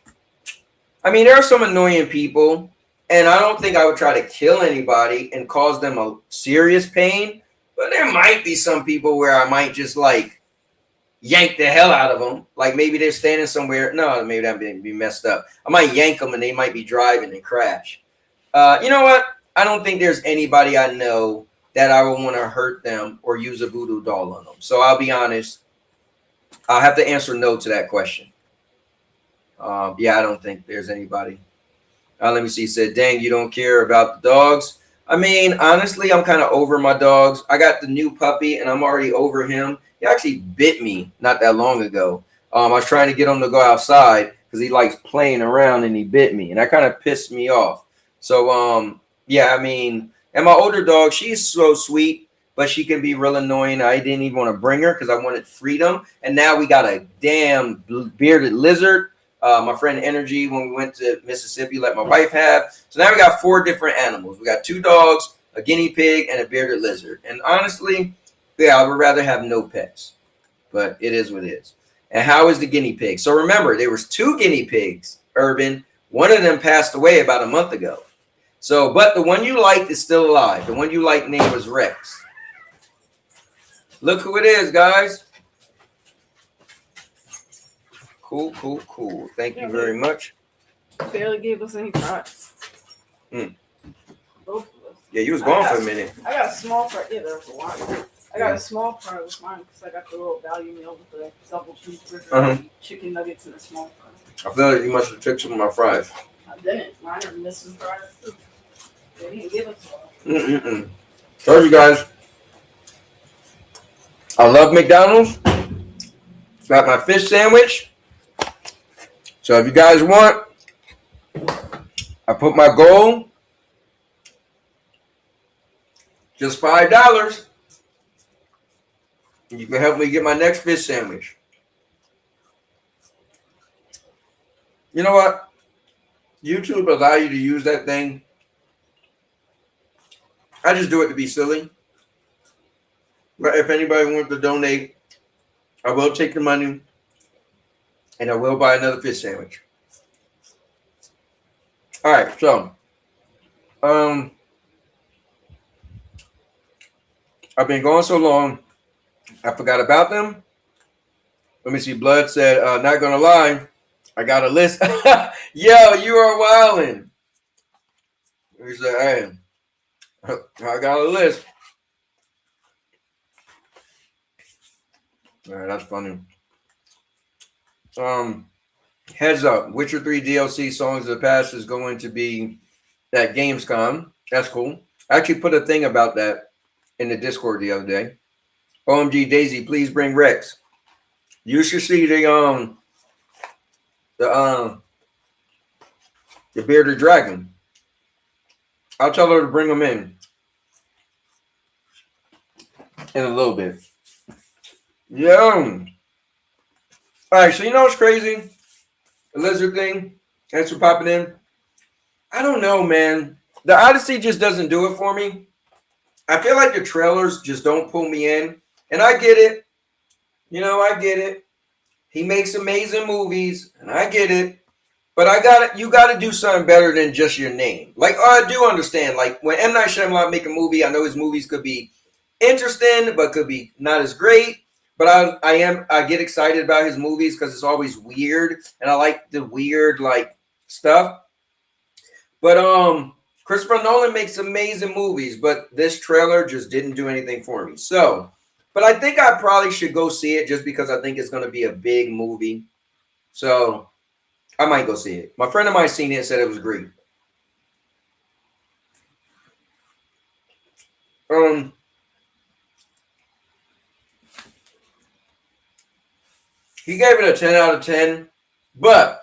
mean, there are some annoying people, and I don't think I would try to kill anybody and cause them a serious pain, but there might be some people where I might just like yank the hell out of them. Like, maybe they're standing somewhere. No, maybe that would be messed up. I might yank them and they might be driving and crash. You know what? I don't think there's anybody I know that I would want to hurt them or use a voodoo doll on them. So I'll be honest. I'll have to answer no to that question. Yeah, I don't think there's anybody. Let me see. He said, dang, you don't care about the dogs. I mean, honestly, I'm kind of over my dogs. I got the new puppy, and I'm already over him. He actually bit me not that long ago. I was trying to get him to go outside because he likes playing around, and he bit me, and that kind of pissed me off. So, yeah, I mean, and my older dog, she's so sweet, but she can be real annoying. I didn't even want to bring her because I wanted freedom, and now we got a damn bearded lizard. My friend Energy, when we went to Mississippi, let my wife have. So now we got 4 different animals. We got 2 dogs, a guinea pig, and a bearded lizard. And honestly, yeah, I would rather have no pets, but it is what it is. And how is the guinea pig? So remember, there was 2 guinea pigs, Urban. One of them passed away about a month ago. So, but the one you liked is still alive. The one you liked name was Rex. Look who it is, guys. Cool, cool, cool. Thank you very much. Barely gave us any fries. Mm. Both of us. Yeah, you was gone for a minute. I got a small fry. Yeah, there was a lot. I got a small fry with mine because I got the little value meal with the double cheeseburger, chicken nuggets, and a small fry. I feel like you must have took some of my fries. I didn't. Mine are missing fries too. They didn't give us all. Told you guys. I love McDonald's. Got my fish sandwich. So if you guys want, I put my goal, just $5. You can help me get my next fish sandwich. You know what? YouTube allow you to use that thing. I just do it to be silly. But if anybody wants to donate, I will take the money and I will buy another fish sandwich. All right, so I've been going so long, I forgot about them. Let me see. Blood said, not gonna lie, I got a list. Yo, you are wildin'. He said, hey, I got a list. All right, that's funny. Heads up, Witcher 3 DLC Songs of the Past is going to be at Gamescom. That's cool. I actually put a thing about that in the Discord the other day. OMG Daisy, please bring Rex. You should see the bearded dragon. I'll tell her to bring him in a little bit. Yeah. All right, so you know what's crazy? The lizard thing. Thanks for popping in. I don't know, man. The Odyssey just doesn't do it for me. I feel like the trailers just don't pull me in. And I get it. You know, I get it. He makes amazing movies, and I get it. But you gotta do something better than just your name. Like, I do understand. Like, when M. Night Shyamalan make a movie, I know his movies could be interesting, but could be not as great. But I get excited about his movies because it's always weird, and I like the weird like stuff. But Christopher Nolan makes amazing movies, but this trailer just didn't do anything for me. So, but I think I probably should go see it just because I think it's going to be a big movie. So I might go see it. My friend of mine seen it and said it was great. He gave it a 10 out of 10, but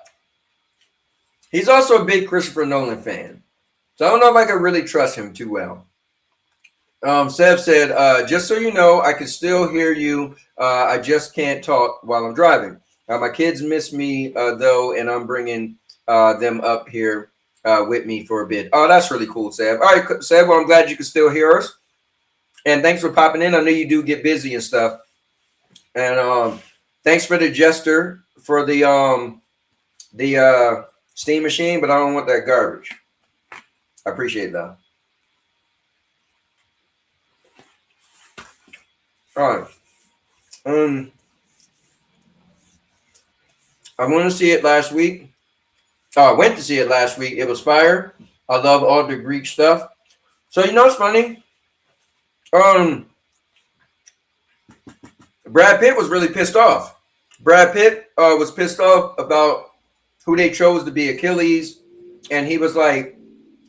he's also a big Christopher Nolan fan. So I don't know if I can really trust him too well. Sev said, just so you know, I can still hear you. I just can't talk while I'm driving. My kids miss me, though, and I'm bringing them up here with me for a bit. Oh, that's really cool, Sev. All right, Sev, well, I'm glad you can still hear us. And thanks for popping in. I know you do get busy and stuff. And thanks for the jester for the steam machine, but I don't want that garbage. I appreciate that. All right. I want to see it last week. Oh, I went to see it last week. It was fire. I love all the Greek stuff. So you know what's funny? Brad Pitt was really pissed off. Brad Pitt was pissed off about who they chose to be Achilles, and he was like,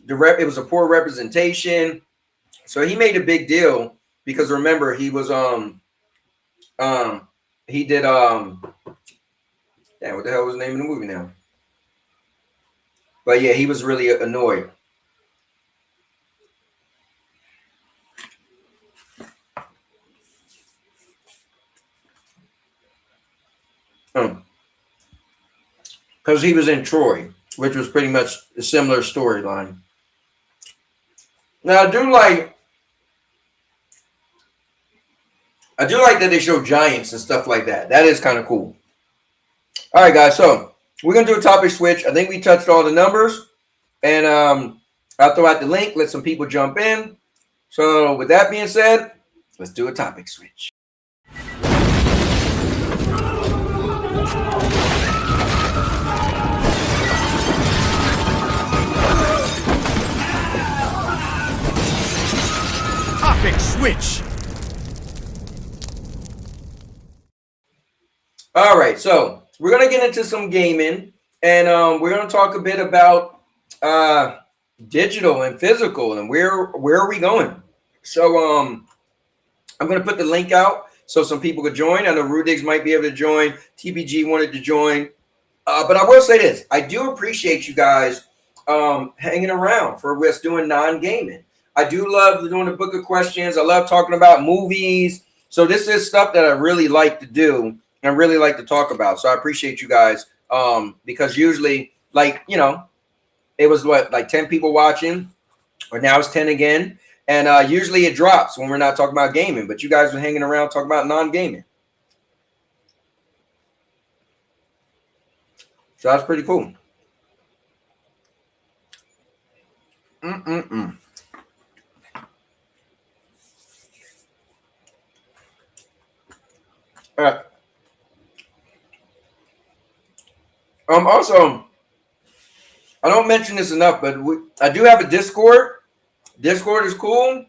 it was a poor representation. So he made a big deal because remember he was he did damn, what the hell was the name of the movie now? But yeah, he was really annoyed. Because he was in Troy, which was pretty much a similar storyline. Now I do like that they show giants and stuff like that. That is kind of cool. All right, guys. So we're gonna do a topic switch. I think we touched all the numbers, and I'll throw out the link. Let some people jump in. So with that being said, let's do a topic switch. Topic switch. All right, so we're gonna get into some gaming, and we're gonna talk a bit about digital and physical, and where are we going? So I'm gonna put the link out so some people could join. I know Rudigs might be able to join. TPG wanted to join, but I will say this: I do appreciate you guys hanging around for us doing non-gaming. I do love doing the book of questions. I love talking about movies. So this is stuff that I really like to do and really like to talk about. So I appreciate you guys because usually, like, you know, it was what, like 10 people watching, or now it's 10 again. And usually it drops when we're not talking about gaming, but you guys are hanging around talking about non-gaming. So that's pretty cool. All right. Also, I don't mention this enough, but I do have a Discord. Discord is cool,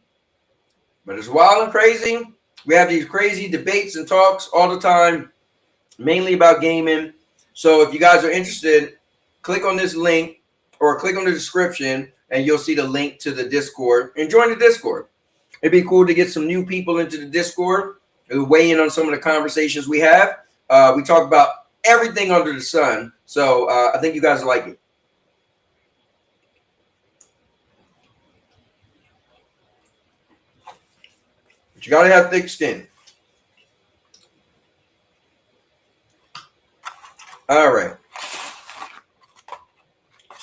but it's wild and crazy. We have these crazy debates and talks all the time, mainly about gaming. So if you guys are interested, click on this link or click on the description, and you'll see the link to the Discord. And join the Discord. It'd be cool to get some new people into the Discord and weigh in on some of the conversations we have. We talk about everything under the sun. So I think you guys will like it. But you gotta have thick skin. All right.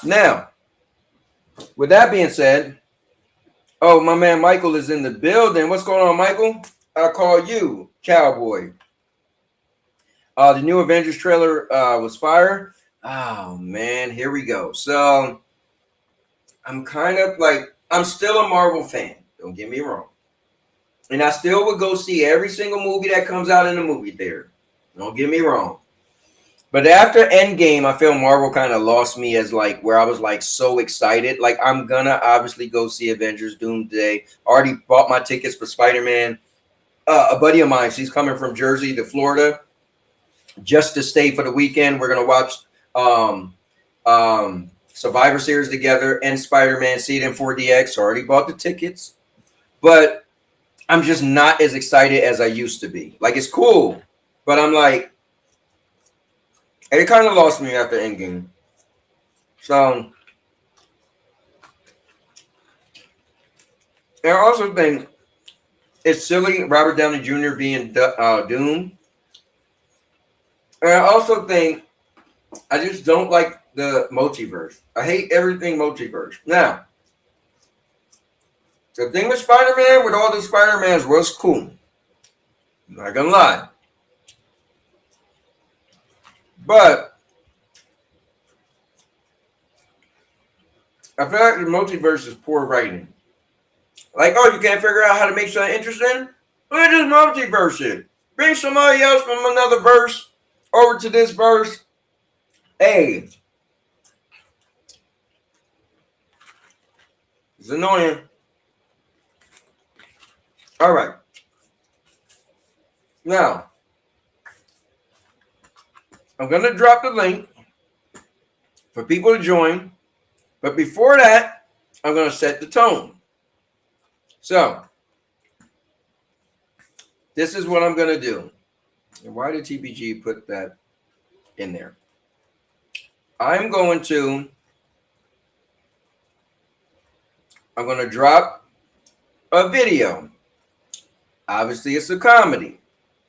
Now, with that being said, oh, my man Michael is in the building. What's going on, Michael? I call you Cowboy. The new Avengers trailer was fire. Oh man, here we go. So I'm kind of like, I'm still a Marvel fan. Don't get me wrong. And I still would go see every single movie that comes out in the movie theater. Don't get me wrong. But after Endgame, I feel Marvel kind of lost me as like where I was like so excited. Like I'm gonna obviously go see Avengers Doomsday. Already bought my tickets for Spider-Man. A buddy of mine, she's coming from Jersey to Florida just to stay for the weekend. We're gonna watch Survivor Series together and Spider-Man. See it in 4DX. Already bought the tickets, but I'm just not as excited as I used to be. Like it's cool, but I'm like, it kind of lost me after Endgame. So, and I also think it's silly Robert Downey Jr. being Doom. And I also think I just don't like the multiverse. I hate everything multiverse. Now, the thing with Spider-Man, with all the Spider-Mans, was cool. I'm not gonna lie. But I feel like the multiverse is poor writing. Like, oh, you can't figure out how to make something interesting? Well, just multiverse it. Bring somebody else from another verse over to this verse. Hey. It's annoying. All right. Now, I'm going to drop the link for people to join. But before that, I'm going to set the tone. So this is what I'm going to do. And why did TPG put that in there? I'm going to drop a video. Obviously, it's a comedy.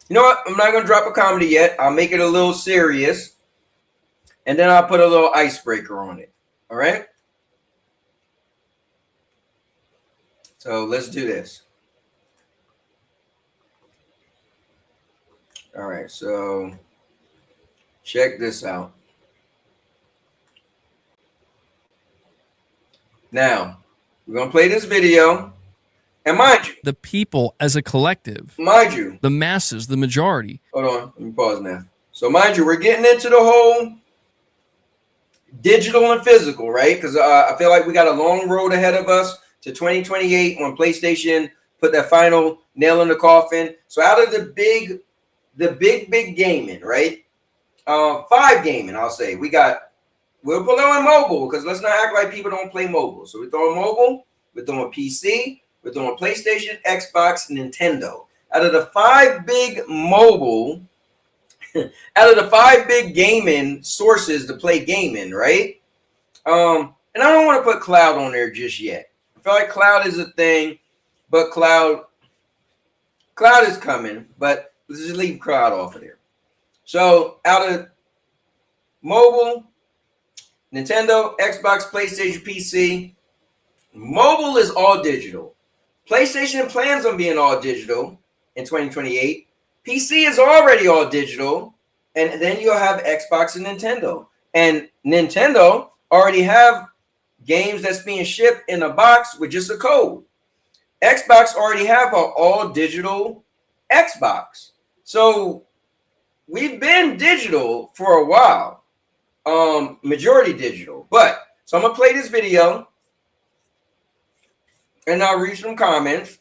You know what? I'm not going to drop a comedy yet. I'll make it a little serious. And then I'll put a little icebreaker on it. All right? So let's do this. All right. So check this out. Now, we're going to play this video. And mind you, the people as a collective, mind you, the masses, the majority. Hold on, let me pause now. So mind you, we're getting into the whole digital and physical, right? Because I feel like we got a long road ahead of us to 2028 when PlayStation put that final nail in the coffin. So out of the big gaming, right? 5 gaming, I'll say. We'll put on mobile because let's not act like people don't play mobile. So we're throwing mobile, we're throwing PC, we're throwing PlayStation, Xbox, Nintendo. Out of the 5 big mobile, out of the 5 big gaming sources to play gaming, right? And I don't want to put cloud on there just yet. I feel like cloud is a thing, but cloud is coming, but let's just leave cloud off of there. So out of mobile, Nintendo, Xbox, PlayStation, PC, mobile is all digital. PlayStation plans on being all digital in 2028. PC is already all digital. And then you'll have Xbox and Nintendo. And Nintendo already have games that's being shipped in a box with just a code. Xbox already have an all digital Xbox. So we've been digital for a while. Majority digital. But so I'm going to play this video. And I'll read some comments.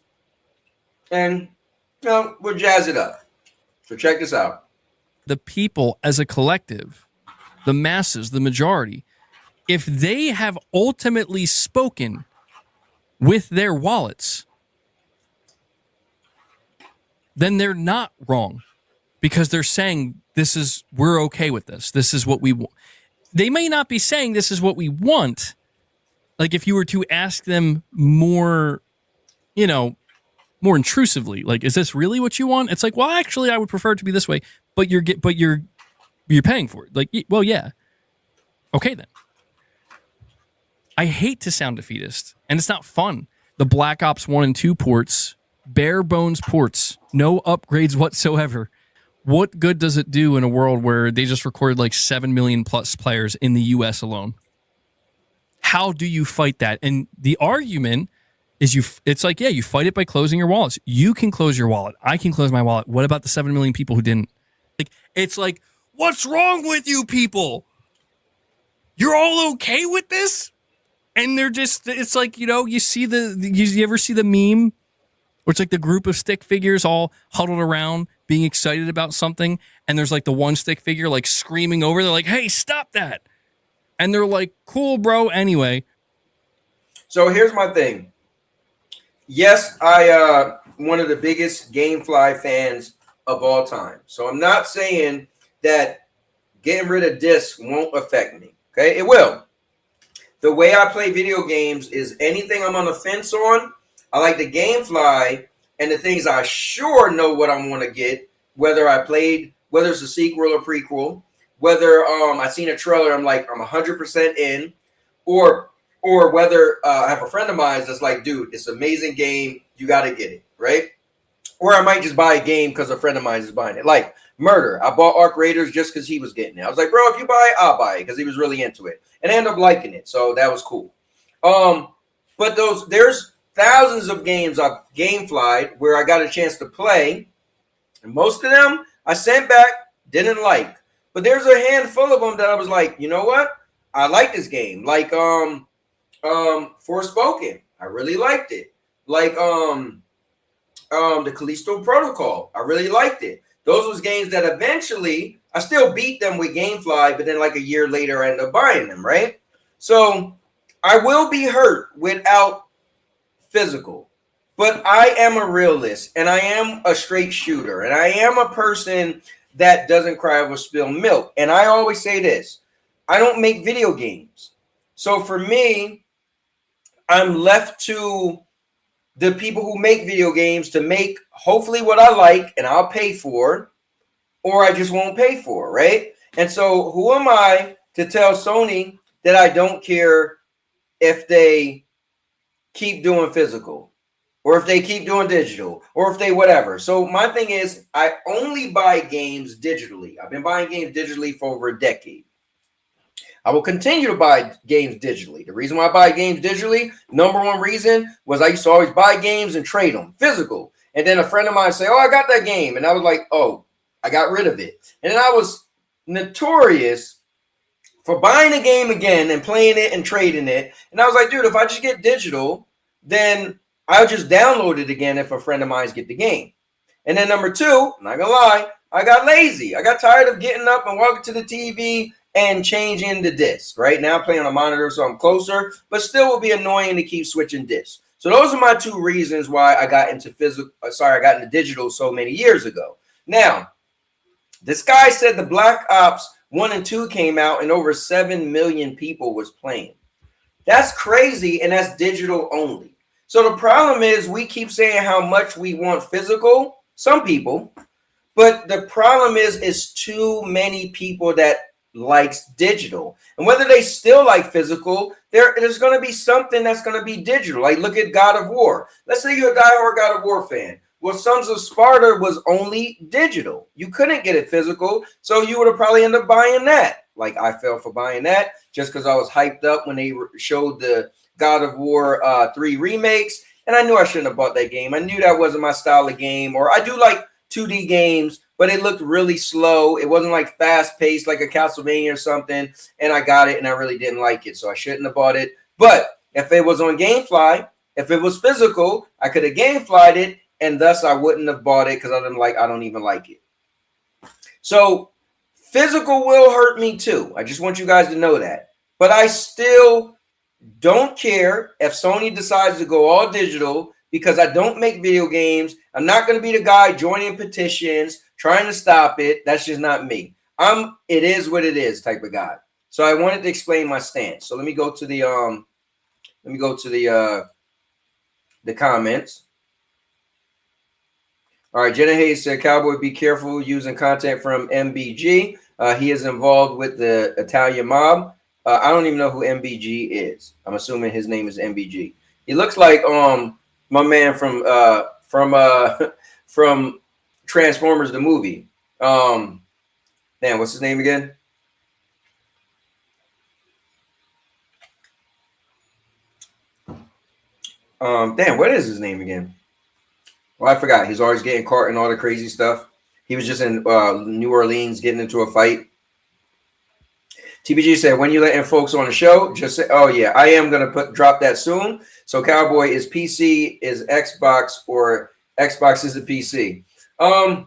And we'll jazz it up. So check this out. The people as a collective, the masses, the majority, if they have ultimately spoken with their wallets, then they're not wrong because they're saying we're okay with this. This is what we want. They may not be saying this is what we want. Like if you were to ask them more, more intrusively, like, is this really what you want? It's like, well, actually, I would prefer it to be this way, but you're paying for it. Like, well, yeah. Okay, then. I hate to sound defeatist, and it's not fun. The Black Ops 1 and 2 ports, bare bones ports, no upgrades whatsoever. What good does it do in a world where they just recorded like 7 million plus players in the US alone? How do you fight that? And the argument is it's like, yeah, you fight it by closing your wallets. You can close your wallet. I can close my wallet. What about the 7 million people who didn't? It's like, what's wrong with you people? You're all okay with this? And they're just, it's like, you ever see the meme where it's like the group of stick figures all huddled around being excited about something. And there's like the one stick figure like screaming over. They're like, hey, stop that. And they're like, cool, bro. Anyway. So here's my thing. Yes, I one of the biggest GameFly fans of all time. So I'm not saying that getting rid of discs won't affect me. Okay, it will. The way I play video games is anything I'm on the fence on, I like the GameFly and the things I sure know what I want to get, whether it's a sequel or prequel, whether I seen a trailer, I'm 100% in, or whether I have a friend of mine that's like, dude, it's an amazing game, you got to get it, right? Or I might just buy a game because a friend of mine is buying it. Like Murder, I bought Arc Raiders just because he was getting it. I was like, bro, if you buy it, I'll buy it because he was really into it, and I ended up liking it, so that was cool. But there's thousands of games I've GameFlyed where I got a chance to play, and most of them I sent back, didn't like. But there's a handful of them that I was like, you know what? I like this game. Like Forspoken, I really liked it. Like the Callisto Protocol, I really liked it. Those was games that eventually I still beat them with GameFly, but then like a year later I ended up buying them, right? So I will be hurt without physical. But I am a realist, and I am a straight shooter, and I am a person that doesn't cry over spilled milk. And I always say this: I don't make video games. So for me, I'm left to the people who make video games to make hopefully what I like and I'll pay for, or I just won't pay for, right? And so who am I to tell Sony that I don't care if they keep doing physical, or if they keep doing digital, or if they whatever? So my thing is, I only buy games digitally. I've been buying games digitally for over a decade. I will continue to buy games digitally. The reason why I buy games digitally, number one reason, was I used to always buy games and trade them physical. And then a friend of mine say, "Oh, I got that game." And I was like, "Oh, I got rid of it." And then I was notorious for buying a game again and playing it and trading it. And I was like, dude, if I just get digital, then I'll just download it again if a friend of mine's get the game. And then number two, I'm not gonna lie, I got lazy. I got tired of getting up and walking to the TV and changing the disc. Right now, I'm playing on a monitor, so I'm closer, but still will be annoying to keep switching discs. So those are my two reasons why I got into I got into digital so many years ago. Now, this guy said the Black Ops 1 and 2 came out and over 7 million people was playing. That's crazy, and that's digital only. So the problem is we keep saying how much we want physical, some people, but the problem is it's too many people that likes digital. And whether they still like physical, there's going to be something that's going to be digital. Like look at God of War. Let's say you're a diehard God of War fan. Well, Sons of Sparta was only digital. You couldn't get it physical, so you would have probably ended up buying that. Like I fell for buying that just because I was hyped up when they showed the God of War 3 remakes, and I knew I shouldn't have bought that game. I knew that wasn't my style of game, or I do like 2D games, but it looked really slow. It wasn't like fast paced like a Castlevania or something, and I got it and I really didn't like it, so I shouldn't have bought it. But if it was on GameFly, if it was physical, I could have GameFly'd it, and thus I wouldn't have bought it because I don't even like it. So physical will hurt me too. I just want you guys to know that. But I still don't care if Sony decides to go all digital because I don't make video games. I'm not going to be the guy joining petitions, trying to stop it. That's just not me. It is what it is type of guy. So I wanted to explain my stance. So let me go to the comments. All right, Jenna Hayes said, Cowboy, be careful using content from MBG. He is involved with the Italian mob. I don't even know who MBG is. I'm assuming his name is MBG. He looks like my man from Transformers the movie. Damn, what's his name again? Damn, what is his name again? Well, I forgot. He's always getting caught in all the crazy stuff. He was just in New Orleans getting into a fight. TBG said, when you letting folks on the show, just say, oh yeah, I am gonna drop that soon. So Cowboy is PC, is Xbox, or Xbox is a PC. Right,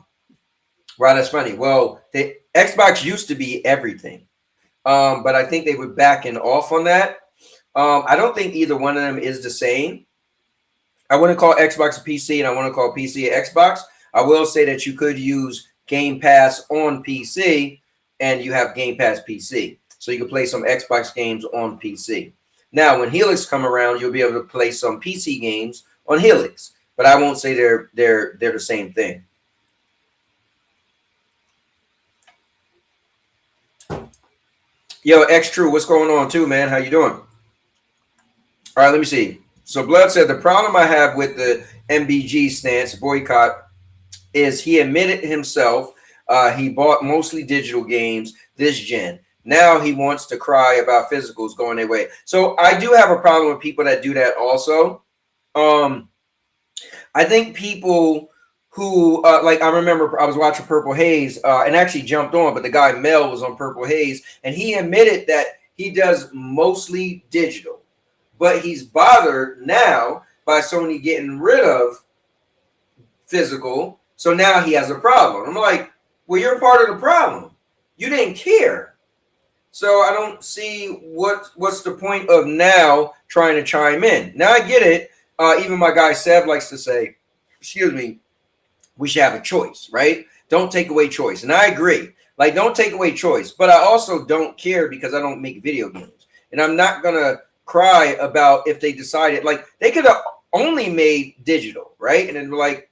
that's funny. Well, the Xbox used to be everything. But I think they were backing off on that. I don't think either one of them is the same. I wouldn't call Xbox a PC, and I want to call PC an Xbox. I will say that you could use Game Pass on PC, and you have Game Pass PC. So you can play some Xbox games on PC. Now, when Helix come around, you'll be able to play some PC games on Helix. But I won't say they're the same thing. Yo, X True, what's going on too, man? How you doing? All right, let me see. So Blood said the problem I have with the MBG stance boycott is he admitted himself he bought mostly digital games this gen. Now he wants to cry about physicals going their way. So I do have a problem with people that do that also. I think people who like I remember I was watching Purple Haze and actually jumped on, but the guy Mel was on Purple Haze and he admitted that he does mostly digital. But he's bothered now by Sony getting rid of physical. So now he has a problem. I'm like, well, you're part of the problem. You didn't care. So I don't see what's the point of now trying to chime in. Now I get it. even my guy Sev likes to say, excuse me, we should have a choice, right? Don't take away choice. And I agree. Like, don't take away choice. But I also don't care because I don't make video games. And I'm not going to cry about if they decided, like, they could have only made digital, right? And then, like,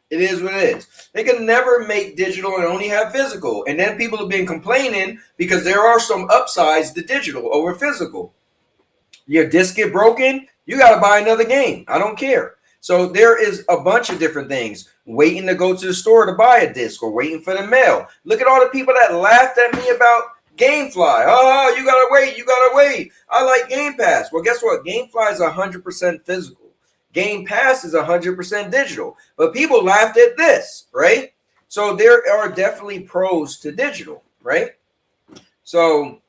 it is what it is. They can never make digital and only have physical. And then people have been complaining because there are some upsides to digital over physical. Your disc get broken, you got to buy another game. I don't care. So there is a bunch of different things. Waiting to go to the store to buy a disc or waiting for the mail. Look at all the people that laughed at me about GameFly. Oh, you got to wait. You got to wait. I like Game Pass. Well, guess what? GameFly is 100% physical. Game Pass is 100% digital. But people laughed at this, right? So there are definitely pros to digital, right? So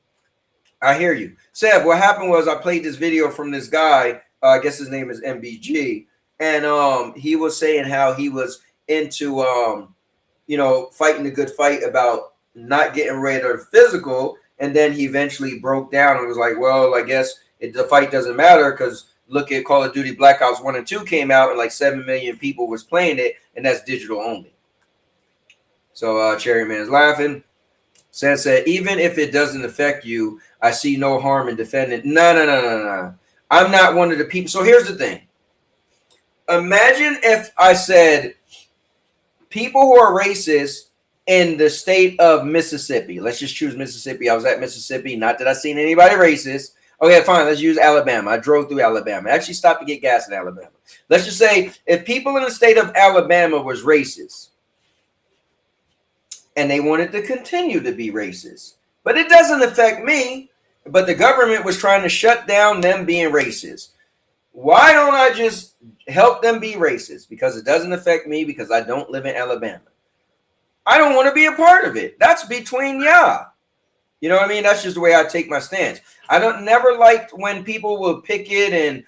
I hear you. Sev, what happened was I played this video from this guy. I guess his name is MBG. And he was saying how he was into, you know, fighting the good fight about not getting rid of physical. And then he eventually broke down and was like, well, I guess the fight doesn't matter because look at Call of Duty Black Ops 1 and 2 came out and like 7 million people was playing it. And that's digital only. So Cherry Man's laughing. Said, even if it doesn't affect you, I see no harm in defending. No. I'm not one of the people. So here's the thing. Imagine if I said people who are racist in the state of Mississippi. Let's just choose Mississippi. I was at Mississippi. Not that I've seen anybody racist. Okay, fine. Let's use Alabama. I drove through Alabama. I actually stopped to get gas in Alabama. Let's just say if people in the state of Alabama was racist and they wanted to continue to be racist, but it doesn't affect me, but the government was trying to shut down them being racist. Why don't I just help them be racist? Because it doesn't affect me because I don't live in Alabama. I don't want to be a part of it. That's between y'all. You know what I mean? That's just the way I take my stance. I don't never liked when people will picket and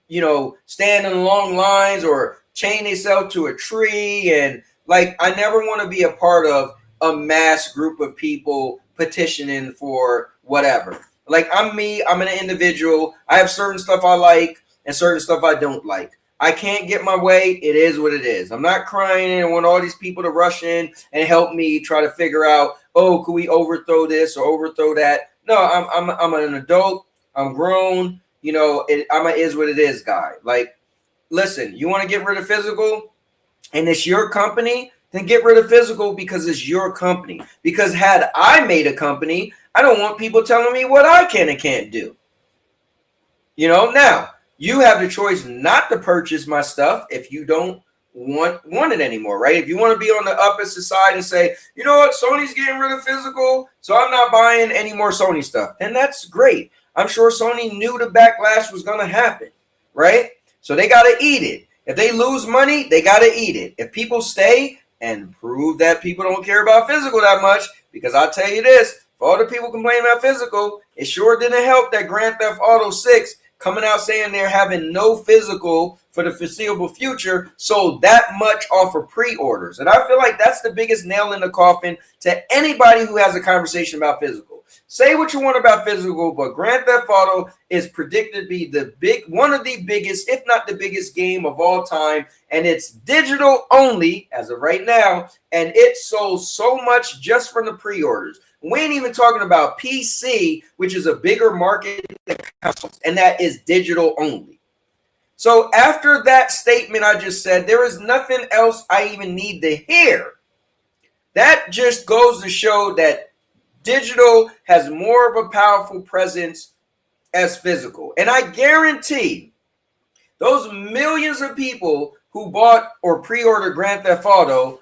you know, stand in long lines or chain themselves to a tree, and like I never want to be a part of a mass group of people petitioning for whatever. Like I'm me, I'm an individual. I have certain stuff I like and certain stuff I don't like. I can't get my way. It is what it is. I'm not crying and want all these people to rush in and help me try to figure out, oh, can we overthrow this or overthrow that? No, I'm an adult. I'm grown. You know, I'm a is what it is guy. Like, listen, you want to get rid of physical and it's your company, then get rid of physical because it's your company. Because had I made a company, I don't want people telling me what I can and can't do. You know, now you have the choice not to purchase my stuff if you don't want it anymore, right? If you want to be on the opposite side and say, you know what, Sony's getting rid of physical, so I'm not buying any more Sony stuff, then that's great. I'm sure Sony knew the backlash was going to happen, right? So they got to eat it. If they lose money, they got to eat it. If people stay and prove that people don't care about physical that much, because I'll tell you this, for all the people complaining about physical, it sure didn't help that Grand Theft Auto 6 coming out saying they're having no physical for the foreseeable future sold that much off of pre-orders. And I feel like that's the biggest nail in the coffin to anybody who has a conversation about physical. Say what you want about physical, but Grand Theft Auto is predicted to be one of the biggest, if not the biggest game of all time. And it's digital only as of right now. And it sold so much just from the pre-orders. We ain't even talking about PC, which is a bigger market than consoles, and that is digital only. So after that statement I just said, there is nothing else I even need to hear. That just goes to show that digital has more of a powerful presence as physical. And I guarantee those millions of people who bought or pre-ordered Grand Theft Auto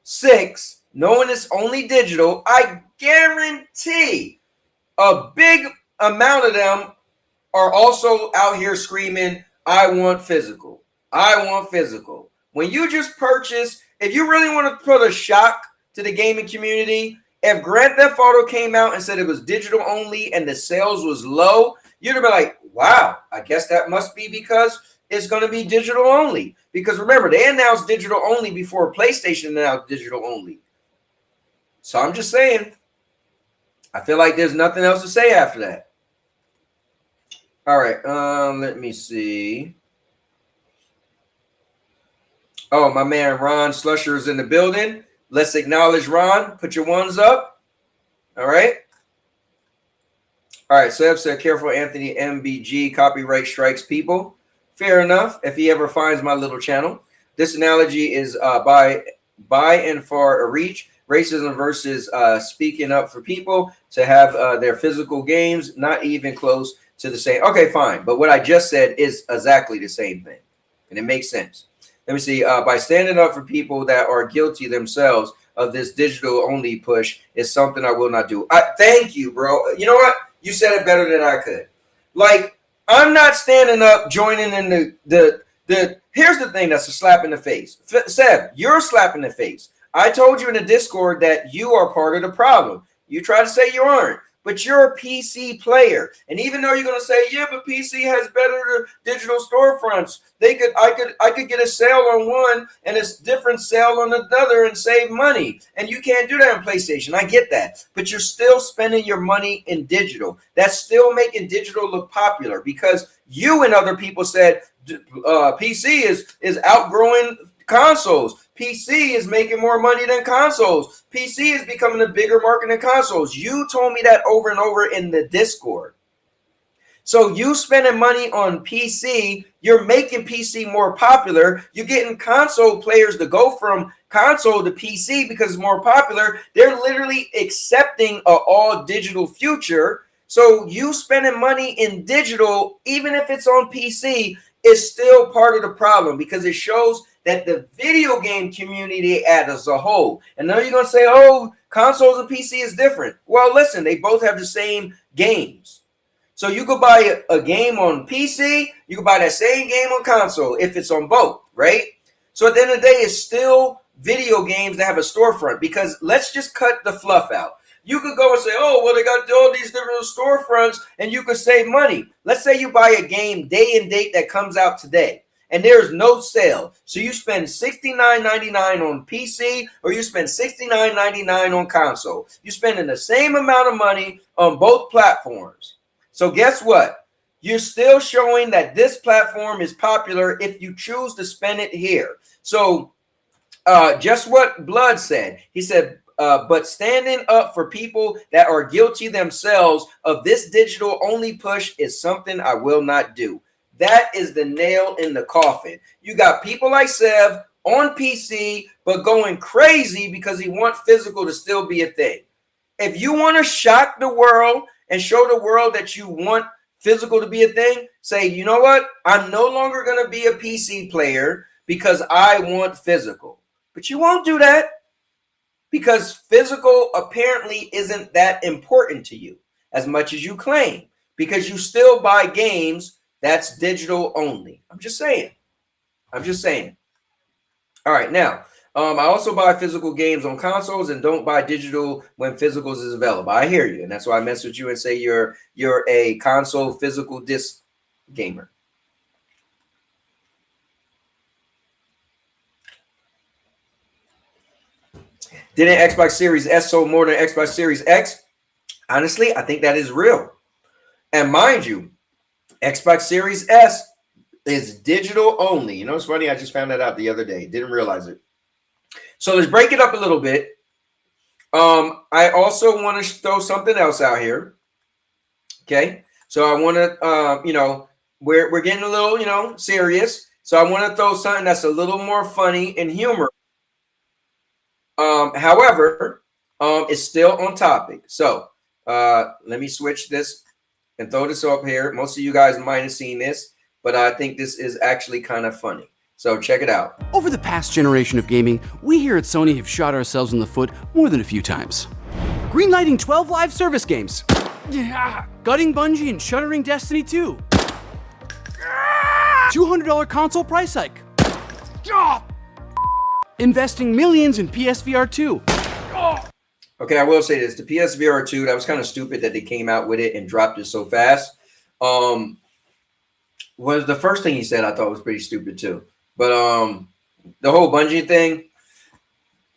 6, knowing it's only digital, I guarantee a big amount of them are also out here screaming, I want physical. I want physical. When you just purchase, if you really want to put a shock to the gaming community, if Grand Theft Auto came out and said it was digital only and the sales was low, you'd be like, wow, I guess that must be because it's going to be digital only. Because remember, they announced digital only before PlayStation announced digital only. So I'm just saying, I feel like there's nothing else to say after that. All right, let me see. Oh, my man Ron Slusher is in the building. Let's acknowledge Ron. Put your ones up. All right. All right. Seb said, careful, Anthony MBG. Copyright strikes people. Fair enough. If he ever finds my little channel. This analogy is by and far a reach. Racism versus speaking up for people to have their physical games, not even close to the same. Okay, fine. But what I just said is exactly the same thing. And it makes sense. Let me see. By standing up for people that are guilty themselves of this digital only push is something I will not do. Thank you, bro. You know what? You said it better than I could. Like, I'm not standing up, joining in the here's the thing that's a slap in the face. Seb, you're a slap in the face. I told you in the Discord that you are part of the problem. You try to say you aren't, but you're a PC player. And even though you're gonna say, yeah, but PC has better digital storefronts, I could get a sale on one and a different sale on another and save money. And you can't do that on PlayStation. I get that, but you're still spending your money in digital. That's still making digital look popular because you and other people said PC is outgrowing consoles. PC is making more money than consoles. PC is becoming a bigger market than consoles. You told me that over and over in the Discord. So you spending money on PC, you're making PC more popular. You're getting console players to go from console to PC because it's more popular. They're literally accepting an all digital future. So you spending money in digital, even if it's on PC, is still part of the problem because it shows that the video game community as a whole. And now you're going to say, oh, consoles and PC is different. Well, listen, they both have the same games. So you could buy a game on PC, you can buy that same game on console if it's on both, right? So at the end of the day, it's still video games that have a storefront because let's just cut the fluff out. You could go and say, oh, well, they got all these different storefronts and you could save money. Let's say you buy a game day and date that comes out today. And there's no sale. So you spend $69.99 on PC or you spend $69.99 on console. You're spending the same amount of money on both platforms. So guess what? You're still showing that this platform is popular if you choose to spend it here. So just what Blood said. He said, but standing up for people that are guilty themselves of this digital only push is something I will not do. That is the nail in the coffin. You got people like Sev on PC, but going crazy because he wants physical to still be a thing. If you want to shock the world and show the world that you want physical to be a thing, say, you know what? I'm no longer going to be a PC player because I want physical. But you won't do that because physical apparently isn't that important to you as much as you claim because you still buy games that's digital only. I'm just saying. All right, now, I also buy physical games on consoles and don't buy digital when physicals is available. I hear you, and that's why I mess with you and say you're a console physical disc gamer. Didn't Xbox Series S sold more than Xbox Series X? Honestly, I think that is real. And mind you, Xbox Series S is digital only. You know, it's funny. I just found that out the other day. Didn't realize it. So let's break it up a little bit. I also want to throw something else out here. Okay. So I want to, we're getting a little, serious. So I want to throw something that's a little more funny and humorous. However, it's still on topic. So let me switch this and throw this up here. Most of you guys might have seen this, but I think this is actually kind of funny. So check it out. Over the past generation of gaming, we here at Sony have shot ourselves in the foot more than a few times. Greenlighting 12 live service games. Gutting Bungie and shuttering Destiny 2. $200 console price hike. Investing millions in PSVR 2. Okay, I will say this. The PSVR 2, that was kind of stupid that they came out with it and dropped it so fast. Was the first thing he said I thought was pretty stupid too. But the whole Bungie thing,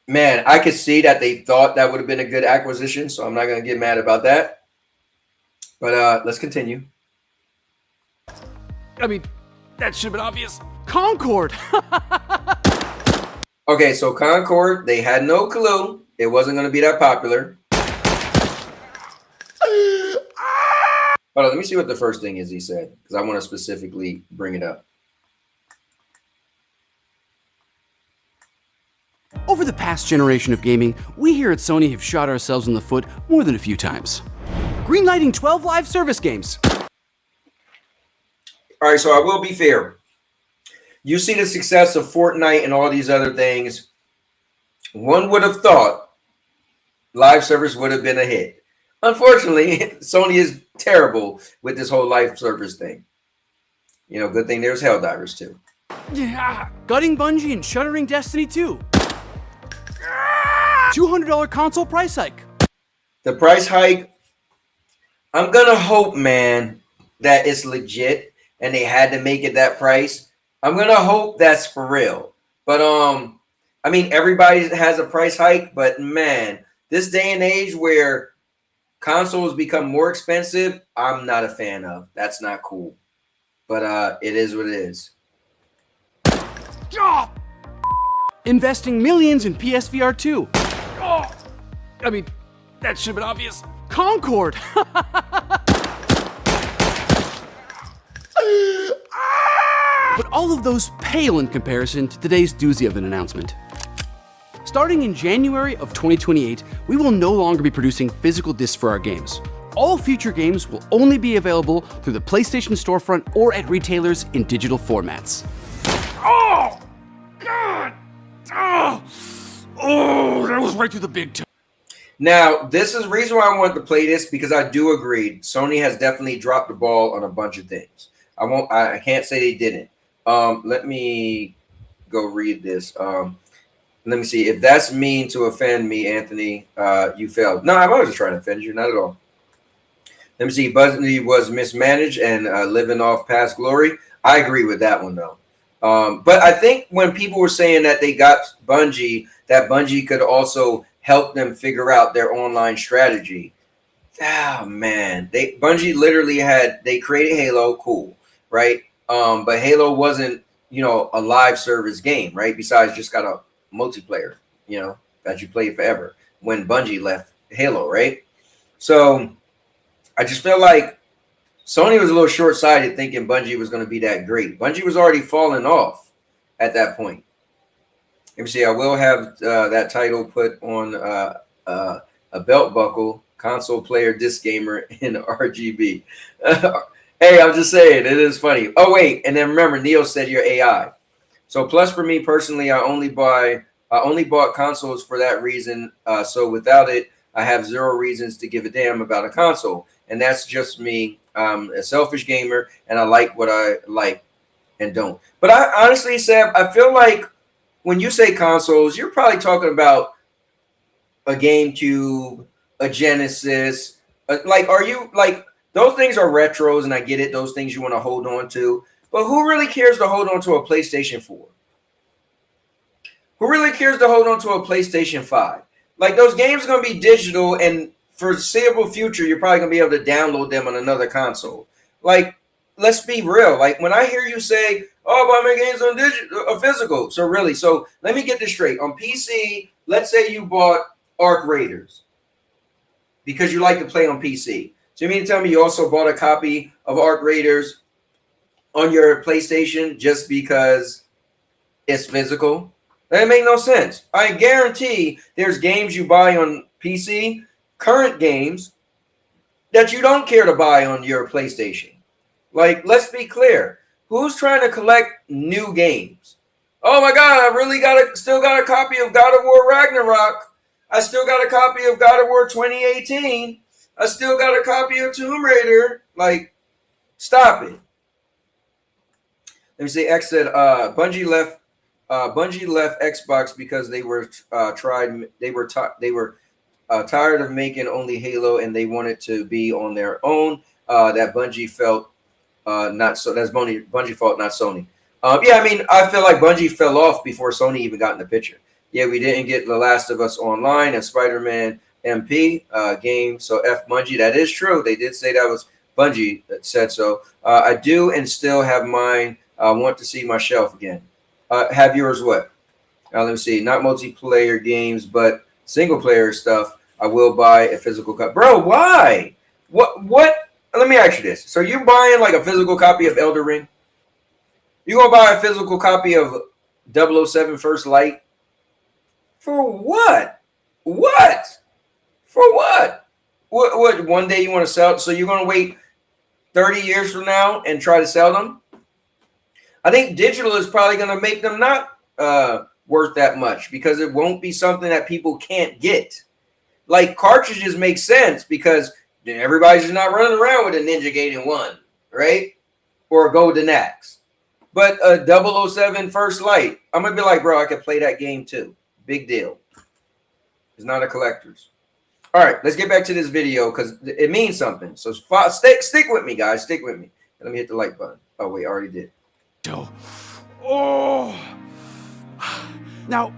man, I could see that they thought that would have been a good acquisition, so I'm not going to get mad about that. But let's continue. I mean, that should have been obvious. Concord! Okay, so Concord, they had no clue it wasn't going to be that popular. Hold on, let me see what the first thing is he said, because I want to specifically bring it up. Over the past generation of gaming, we here at Sony have shot ourselves in the foot more than a few times. Greenlighting 12 live service games. All right, so I will be fair. You see the success of Fortnite and all these other things. One would have thought live service would have been a hit. Unfortunately, Sony is terrible with this whole live service thing. You know, good thing there's Helldivers too. Yeah, gutting Bungie and shuttering Destiny 2. $200 console price hike. The price hike, I'm gonna hope, man, that it's legit and they had to make it that price. I'm gonna hope that's for real. But I mean, everybody has a price hike, but man, this day and age where consoles become more expensive, I'm not a fan of. That's not cool. But it is what it is. Investing millions in PSVR 2. I mean, that should have been obvious. Concord. But all of those pale in comparison to today's doozy of an announcement. Starting in January of 2028, we will no longer be producing physical discs for our games. All future games will only be available through the PlayStation storefront or at retailers in digital formats. Oh! God! Oh, that was right through the big toe. Now, this is the reason why I wanted to play this, because I do agree Sony has definitely dropped the ball on a bunch of things. I can't say they didn't. Let me go read this. Let me see. If that's mean to offend me, Anthony, you failed. No, I wasn't trying to offend you, not at all. Let me see. Bungie was mismanaged and living off past glory. I agree with that one, though. But I think when people were saying that they got Bungie, that Bungie could also help them figure out their online strategy. Oh, man. Bungie literally they created Halo, cool, right? But Halo wasn't, you know, a live service game, right? Besides just got a multiplayer, you know, that you play forever when Bungie left Halo, right? So I just feel like Sony was a little short-sighted thinking Bungie was going to be that great. Bungie was already falling off at that point. Let me see. I will have that title put on a belt buckle, console player, disc gamer in RGB. Hey, I'm just saying, it is funny. Oh, wait. And then remember, Neo said you're AI. So plus for me personally, I only bought consoles for that reason. So without it, I have zero reasons to give a damn about a console. And that's just me. I'm a selfish gamer, and I like what I like and don't. But I honestly, Sam, I feel like when you say consoles, you're probably talking about a GameCube, a Genesis. Are you like those things are retros, and I get it. Those things you want to hold on to. But who really cares to hold on to a PlayStation 4? Who really cares to hold on to a PlayStation 5? Like, those games are going to be digital, and for the foreseeable future, you're probably going to be able to download them on another console. Like, let's be real. Like, when I hear you say, oh, but I make games on digital or physical. So really, so let me get this straight. On PC, let's say you bought Arc Raiders because you like to play on PC. So you mean to tell me you also bought a copy of Arc Raiders on your PlayStation just because it's physical? That make no sense. I guarantee there's games you buy on PC, current games, that you don't care to buy on your PlayStation. Like, let's be clear. Who's trying to collect new games? Oh my God, I really still got a copy of God of War Ragnarok. I still got a copy of God of War 2018. I still got a copy of Tomb Raider. Like, stop it. Let me see. X said Bungie left Xbox because they were tired of making only Halo, and they wanted to be on their own. That Bungie felt not so. That's Bungie fault, not Sony. Yeah, I mean, I feel like Bungie fell off before Sony even got in the picture. Yeah, we didn't get The Last of Us Online and Spider-Man MP game. So F Bungie. That is true. They did say that was Bungie that said so. I do and still have mine. I want to see my shelf again. Have yours what? Now let me see, not multiplayer games, but single player stuff. I will buy a physical copy. Bro, why? What? Let me ask you this. So you're buying like a physical copy of Elder Ring? You gonna buy a physical copy of 007 First Light? For what? What? For what? What? One day you want to sell? So you're gonna wait 30 years from now and try to sell them? I think digital is probably gonna make them not worth that much because it won't be something that people can't get. Like cartridges make sense because everybody's just not running around with a Ninja Gaiden 1, right? Or a Golden Axe. But a 007 First Light, I'm going to be like, bro, I could play that game too. Big deal. It's not a collector's. All right, let's get back to this video because it means something. So stick with me, guys. Stick with me. Let me hit the like button. Oh, wait, I already did. Oh. Now,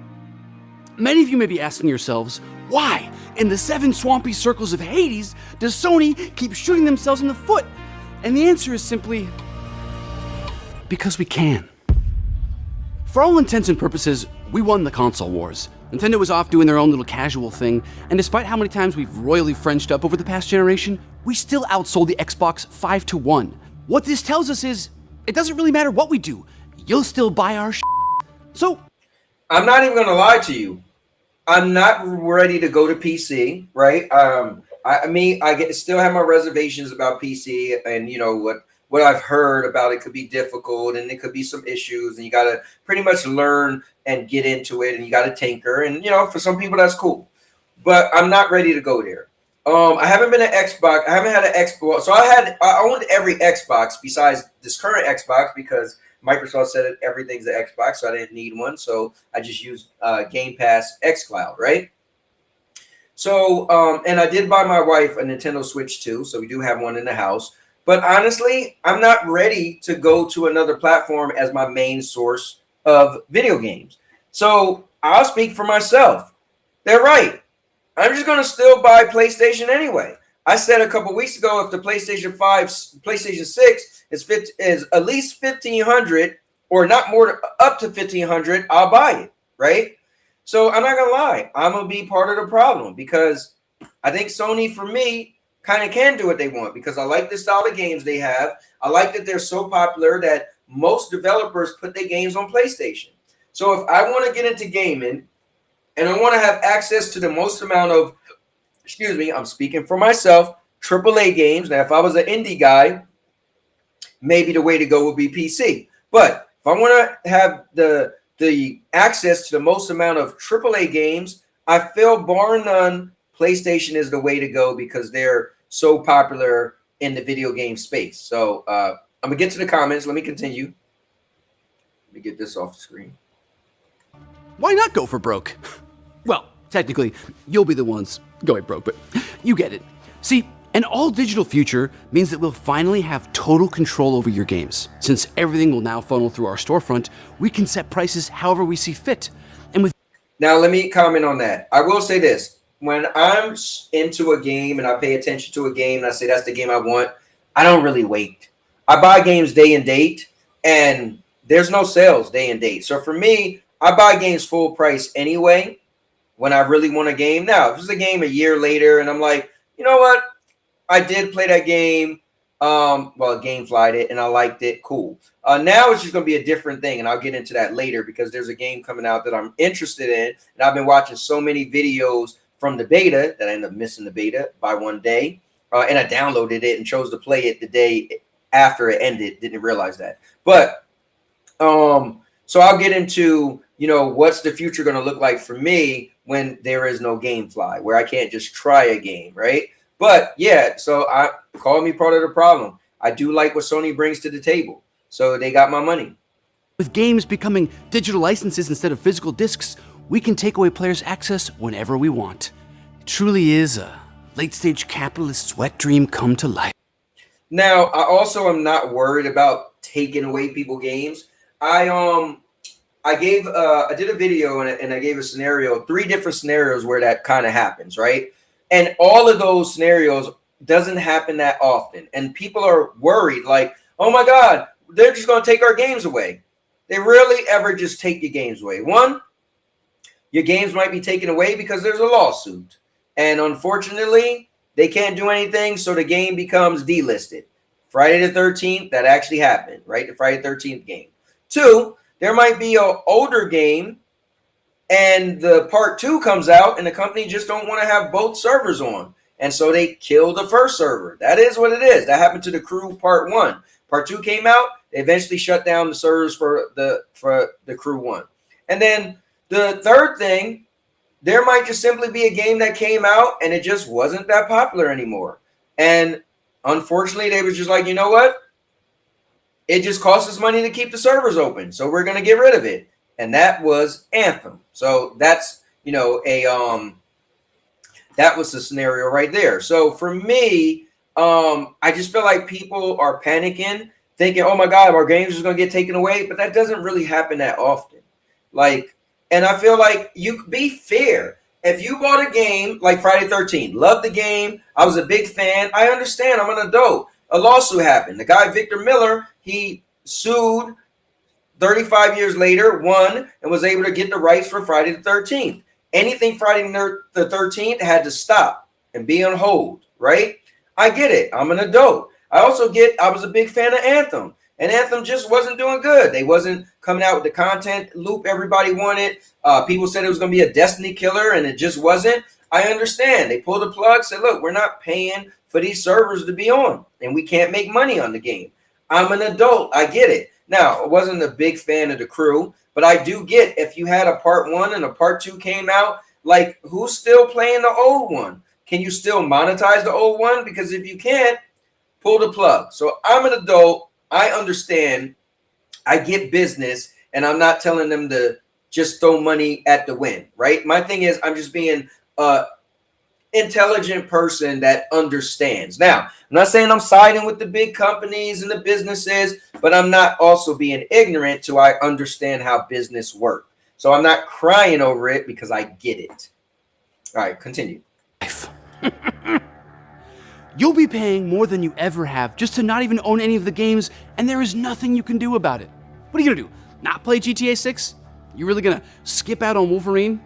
many of you may be asking yourselves, why in the 7 swampy circles of Hades does Sony keep shooting themselves in the foot? And the answer is simply, because we can. For all intents and purposes, we won the console wars. Nintendo was off doing their own little casual thing, and despite how many times we've royally Frenched up over the past generation, we still outsold the Xbox 5-1. What this tells us is, it doesn't really matter what we do, you'll still buy our shit. So, I'm not even gonna lie to you. I'm not ready to go to PC, right? I still have my reservations about PC, and you know what I've heard about it could be difficult, and it could be some issues, and you got to pretty much learn and get into it, and you got to tinker, and you know, for some people that's cool, but I'm not ready to go there. I haven't been an Xbox. I haven't had an Xbox, so I owned every Xbox besides this current Xbox because Microsoft said everything's an Xbox, so I didn't need one. So I just used Game Pass xCloud, right? So, and I did buy my wife a Nintendo Switch too, so we do have one in the house. But honestly, I'm not ready to go to another platform as my main source of video games. So I'll speak for myself. They're right. I'm just going to still buy PlayStation anyway. I said a couple weeks ago, if the PlayStation 5, PlayStation 6 is at least $1,500 or not more, up to $1,500, I'll buy it, right? So I'm not gonna lie, I'm gonna be part of the problem because I think Sony, for me, kind of can do what they want because I like the style of games they have. I like that they're so popular that most developers put their games on PlayStation. So if I want to get into gaming and I want to have access to the most amount of, excuse me, I'm speaking for myself, AAA games. Now, if I was an indie guy, maybe the way to go would be PC. But if I want to have the access to the most amount of AAA games, I feel bar none, PlayStation is the way to go because they're so popular in the video game space. So I'm going to get to the comments. Let me continue. Let me get this off the screen. Why not go for broke? Well, technically, you'll be the ones going broke, but you get it. See, an all-digital future means that we'll finally have total control over your games. Since everything will now funnel through our storefront, we can set prices however we see fit. And with now, let me comment on that. I will say this. When I'm into a game and I pay attention to a game and I say that's the game I want, I don't really wait. I buy games day and date, and there's no sales day and date. So for me, I buy games full price anyway when I really want a game. Now, if it's a game a year later and I'm like, you know what? I did play that game. Well, GameFly'd it and I liked it. Cool. Now it's just going to be a different thing, and I'll get into that later because there's a game coming out that I'm interested in, and I've been watching so many videos from the beta that I ended up missing the beta by one day, and I downloaded it and chose to play it the day after it ended. Didn't realize that, but so I'll get into, you know, what's the future going to look like for me when there is no GameFly, where I can't just try a game, right? But yeah, so I call me part of the problem. I do like what Sony brings to the table, so they got my money. With games becoming digital licenses instead of physical discs, we can take away players' access whenever we want. It truly is a late-stage capitalist wet dream come to life. Now, I also am not worried about taking away people games. I did a video and I gave a scenario, 3 different scenarios where that kind of happens, right? And all of those scenarios doesn't happen that often. And people are worried like, oh my God, they're just going to take our games away. They rarely ever just take your games away. One, your games might be taken away because there's a lawsuit. And unfortunately, they can't do anything, so the game becomes delisted. Friday the 13th, that actually happened, right? The Friday the 13th game. 2, there might be an older game and the part 2 comes out and the company just don't want to have both servers on. And so they kill the first server. That is what it is. That happened to the Crew part 1. Part 2 came out. They eventually shut down the servers for the Crew 1. And then the third thing, there might just simply be a game that came out and it just wasn't that popular anymore. And unfortunately, they was just like, you know what? It just costs us money to keep the servers open, so we're going to get rid of it. And that was Anthem. So that's, you know, that was the scenario right there. So for me, I just feel like people are panicking, thinking, oh my God, our games are going to get taken away. But that doesn't really happen that often. Like, and I feel like you be fair. If you bought a game like Friday 13, loved the game, I was a big fan, I understand, I'm an adult. A lawsuit happened. The guy, Victor Miller, he sued 35 years later, won, and was able to get the rights for Friday the 13th. Anything Friday the 13th had to stop and be on hold, right? I get it. I'm an adult. I was a big fan of Anthem. And Anthem just wasn't doing good. They wasn't coming out with the content loop everybody wanted. People said it was going to be a Destiny killer, and it just wasn't. I understand. They pulled the plug, said, look, we're not paying for these servers to be on, and we can't make money on the game. I'm an adult. I get it. Now, I wasn't a big fan of the Crew, but I do get if you had a part 1 and a part 2 came out, like, who's still playing the old one? Can you still monetize the old one? Because if you can't, pull the plug. So I'm an adult. I understand. I get business, and I'm not telling them to just throw money at the wind, right? My thing is I'm just being an intelligent person that understands. Now, I'm not saying I'm siding with the big companies and the businesses, but I'm not also being ignorant to I understand how business works. So I'm not crying over it because I get it. All right, continue. You'll be paying more than you ever have just to not even own any of the games, and there is nothing you can do about it. What are you gonna do? Not play GTA 6? You really gonna skip out on Wolverine?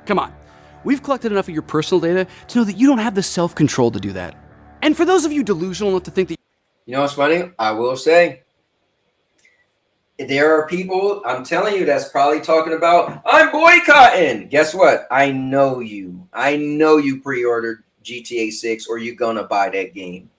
Come on. We've collected enough of your personal data to know that you don't have the self-control to do that. And for those of you delusional enough to think that... You know what's funny? I will say, there are people, I'm telling you, that's probably talking about, I'm boycotting. Guess what? I know you. I know you pre-ordered GTA 6 or you're gonna buy that game.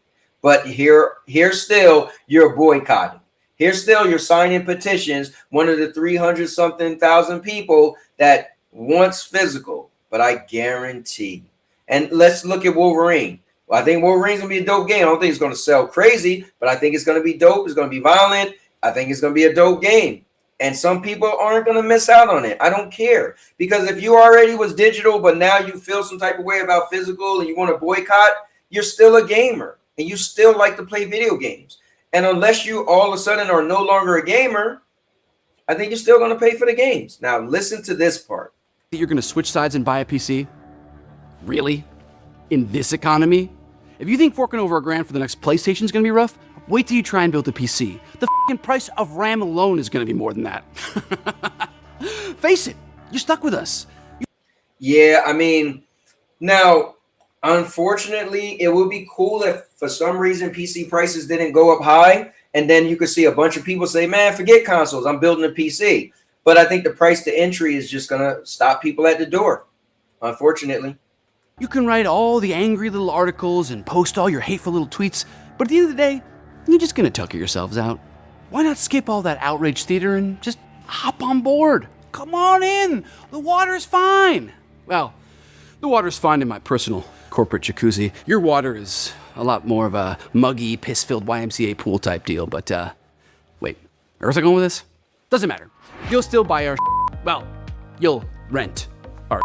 But here still you're boycotting. Here still you're signing petitions, one of the 300-something thousand people that wants physical. But I guarantee. And let's look at Wolverine. Well, I think Wolverine's gonna be a dope game. I don't think it's gonna sell crazy, but I think it's gonna be dope. It's gonna be violent. I think it's gonna be a dope game. And some people aren't going to miss out on it. I don't care. Because if you already was digital, but now you feel some type of way about physical and you want to boycott, you're still a gamer. And you still like to play video games. And unless you all of a sudden are no longer a gamer, I think you're still going to pay for the games. Now, listen to this part. You're going to switch sides and buy a PC? Really? In this economy? If you think forking over $1,000 for the next PlayStation is going to be rough, wait till you try and build a PC. The price of RAM alone is going to be more than that. Face it, you're stuck with us. Yeah, I mean, now, unfortunately, it would be cool if for some reason PC prices didn't go up high, and then you could see a bunch of people say, man, forget consoles, I'm building a PC. But I think the price to entry is just going to stop people at the door, unfortunately. You can write all the angry little articles and post all your hateful little tweets, but at the end of the day, you're just gonna tucker yourselves out. Why not skip all that outrage theater and just hop on board? Come on in, the water's fine. Well, the water's fine in my personal corporate jacuzzi. Your water is a lot more of a muggy, piss-filled YMCA pool type deal, but wait, where's I going with this? Doesn't matter. You'll still buy our well, you'll rent our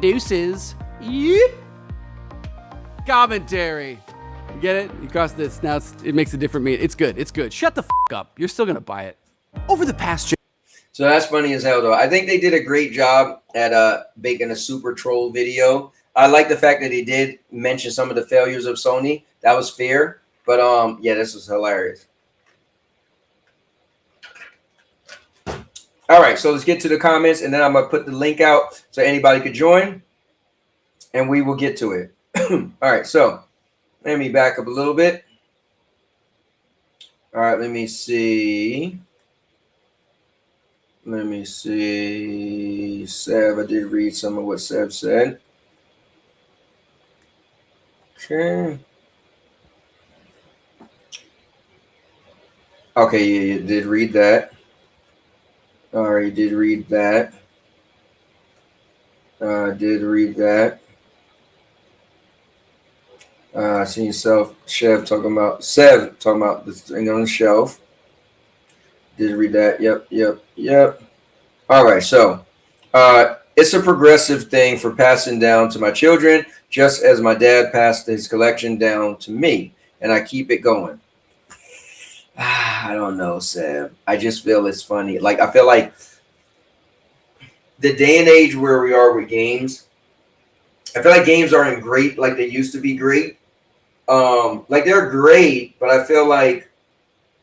deuces. Yep. Commentary. You get it? You cross this. Now it makes a different meaning. It's good. It's good. Shut the up. You're still going to buy it. Over the past... So that's funny as hell, though. I think they did a great job at making a super troll video. I like the fact that they did mention some of the failures of Sony. That was fair. But, yeah, this was hilarious. All All right, so let's get to the comments, and then I'm gonna put the link out so anybody could join, and we will get to it. All right, so let me back up a little bit. All right, let me see. Let me see. Sev, I did read some of what Sev said. Okay. Okay, yeah, you did read that. All right, you did read that. Did read that. I seen yourself, Sev talking about this thing on the shelf. Did read that. Yep. All right, so it's a progressive thing for passing down to my children, just as my dad passed his collection down to me, and I keep it going. I don't know, Sev. I just feel it's funny. Like, I feel like the day and age where we are with games, I feel like games aren't great like they used to be great. Like, they're great, but I feel like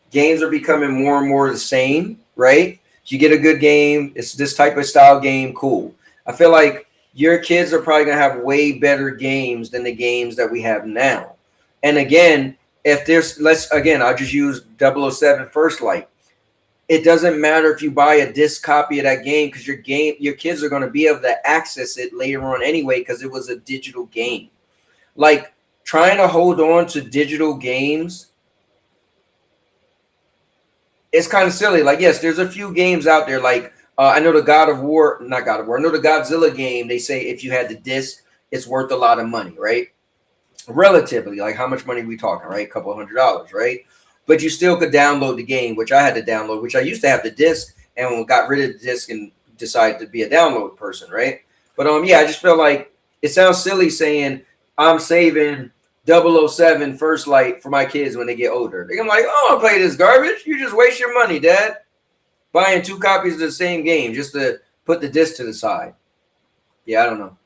games are becoming more and more the same, right? You get a good game, it's this type of style game, cool. I feel like your kids are probably going to have way better games than the games that we have now. And again, if there's, I'll just use 007 First Light. It doesn't matter if you buy a disc copy of that game, because your kids are going to be able to access it later on anyway, because it was a digital game. Like, trying to hold on to digital games, it's kind of silly. Like, yes, there's a few games out there. Like, I know the I know the Godzilla game, they say if you had the disc, it's worth a lot of money, right? Relatively, like, how much money we talking, right? A couple $100, right? But you still could download the game, which I had to download, which I used to have the disc and got rid of the disc and decided to be a download person, right? But yeah, I just feel like it sounds silly saying I'm saving 007 First Light for my kids when they get older. They're gonna be like, oh, I'll play this garbage. You just waste your money, Dad, buying 2 copies of the same game just to put the disc to the side. Yeah, I don't know.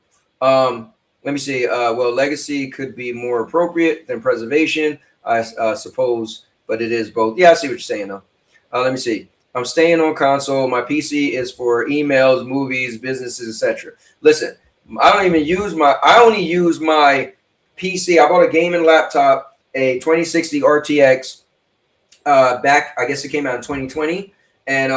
Let me see. Well, legacy could be more appropriate than preservation, I suppose, but it is both. Yeah, I see what you're saying, though. Let me see. I'm staying on console. My PC is for emails, movies, businesses, etc. Listen, I only use my PC. I bought a gaming laptop, a 2060 RTX, back, I guess it came out in 2020, and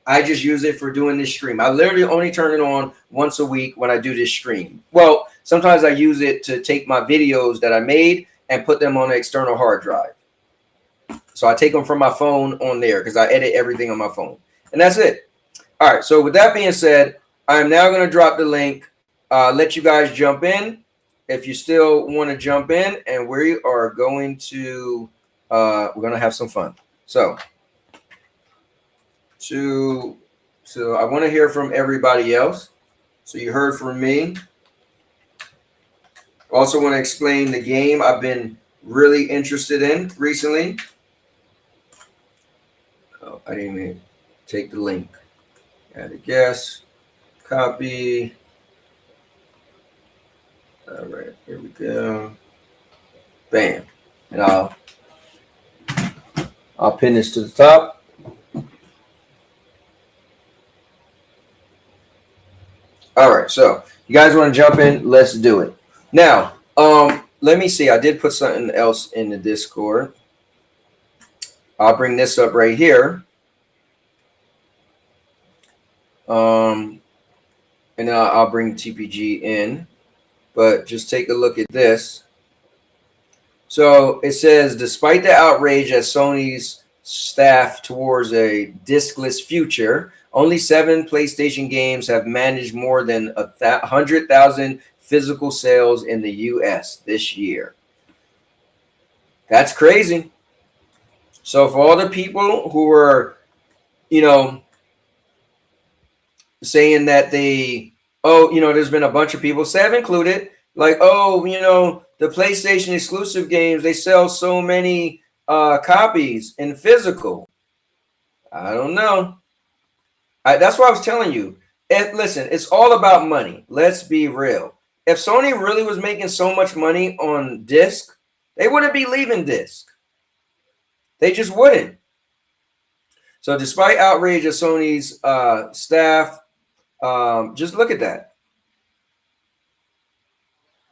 I just use it for doing this stream. I literally only turn it on once a week when I do this stream. Well, sometimes I use it to take my videos that I made and put them on an external hard drive. So I take them from my phone on there because I edit everything on my phone. And that's it. All right. So with that being said, I'm now going to drop the link, let you guys jump in if you still want to jump in, and we are going to we're going to have some fun. So I want to hear from everybody else. So you heard from me. Also want to explain the game I've been really interested in recently. Oh, I didn't even take the link. Add a guess. Copy. All right, here we go. Bam. And I'll pin this to the top. All right, so you guys want to jump in? Let's do it. Now, let me see. I did put something else in the Discord. I'll bring this up right here. And then I'll bring TPG in. But just take a look at this. So it says, despite the outrage at Sony's staff towards a discless future, only 7 PlayStation games have managed more than 100,000 physical sales in the U.S. this year. That's crazy. So for all the people who are, saying that there's been a bunch of people, Sev included, like, the PlayStation exclusive games, they sell so many copies in physical. I don't know. That's what I was telling you. Listen, it's all about money. Let's be real. If Sony really was making so much money on disc, they wouldn't be leaving disc. They just wouldn't. So despite outrage of Sony's staff, just look at that.